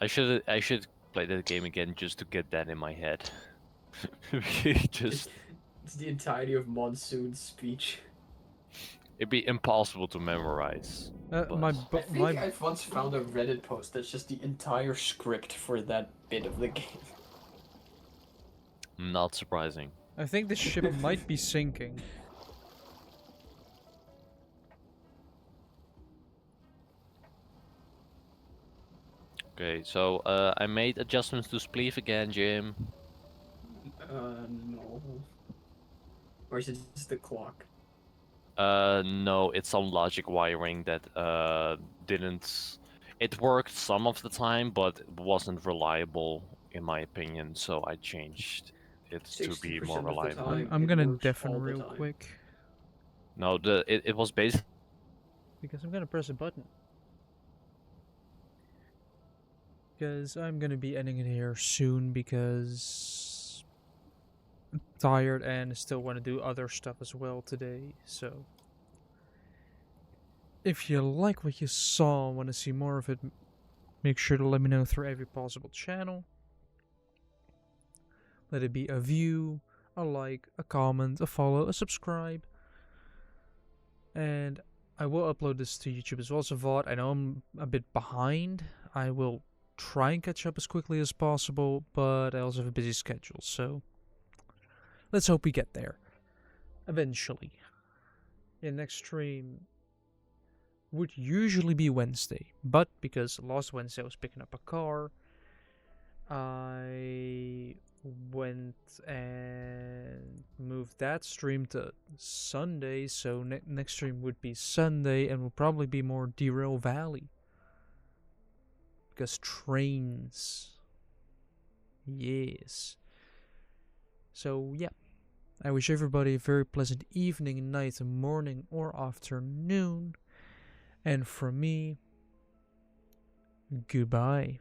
I should play that game again just to get that in my head. Just It's the entirety of Monsoon's speech. it'd be impossible to memorize. my I think I've once found a Reddit post that's just the entire script for that bit of the game. Not surprising. I think the ship might be sinking. Okay, so I made adjustments to Spleef again, Jim. No. Or is it just the clock? No, it's some logic wiring that didn't. It worked some of the time, but it wasn't reliable in my opinion. So I changed it to be 60% more of the reliable. time. I'm it gonna works deafen all the real time. quick. No, it was basically. Because I'm gonna press a button. Because I'm gonna be ending it here soon because I'm tired and still want to do other stuff as well today. So if you like what you saw and want to see more of it, make sure to let me know through every possible channel. Let it be a view, a like, a comment, a follow, a subscribe. And I will upload this to YouTube as well as a VOD. I know I'm a bit behind. I will try and catch up as quickly as possible, but I also have a busy schedule, so let's hope we get there. Eventually. The next stream would usually be Wednesday, but because last Wednesday I was picking up a car, I went and moved that stream to Sunday, so next stream would be Sunday and will probably be more Derail Valley. Because trains. Yes. So, yeah. I wish everybody a very pleasant evening, night, morning, or afternoon. And from me, goodbye.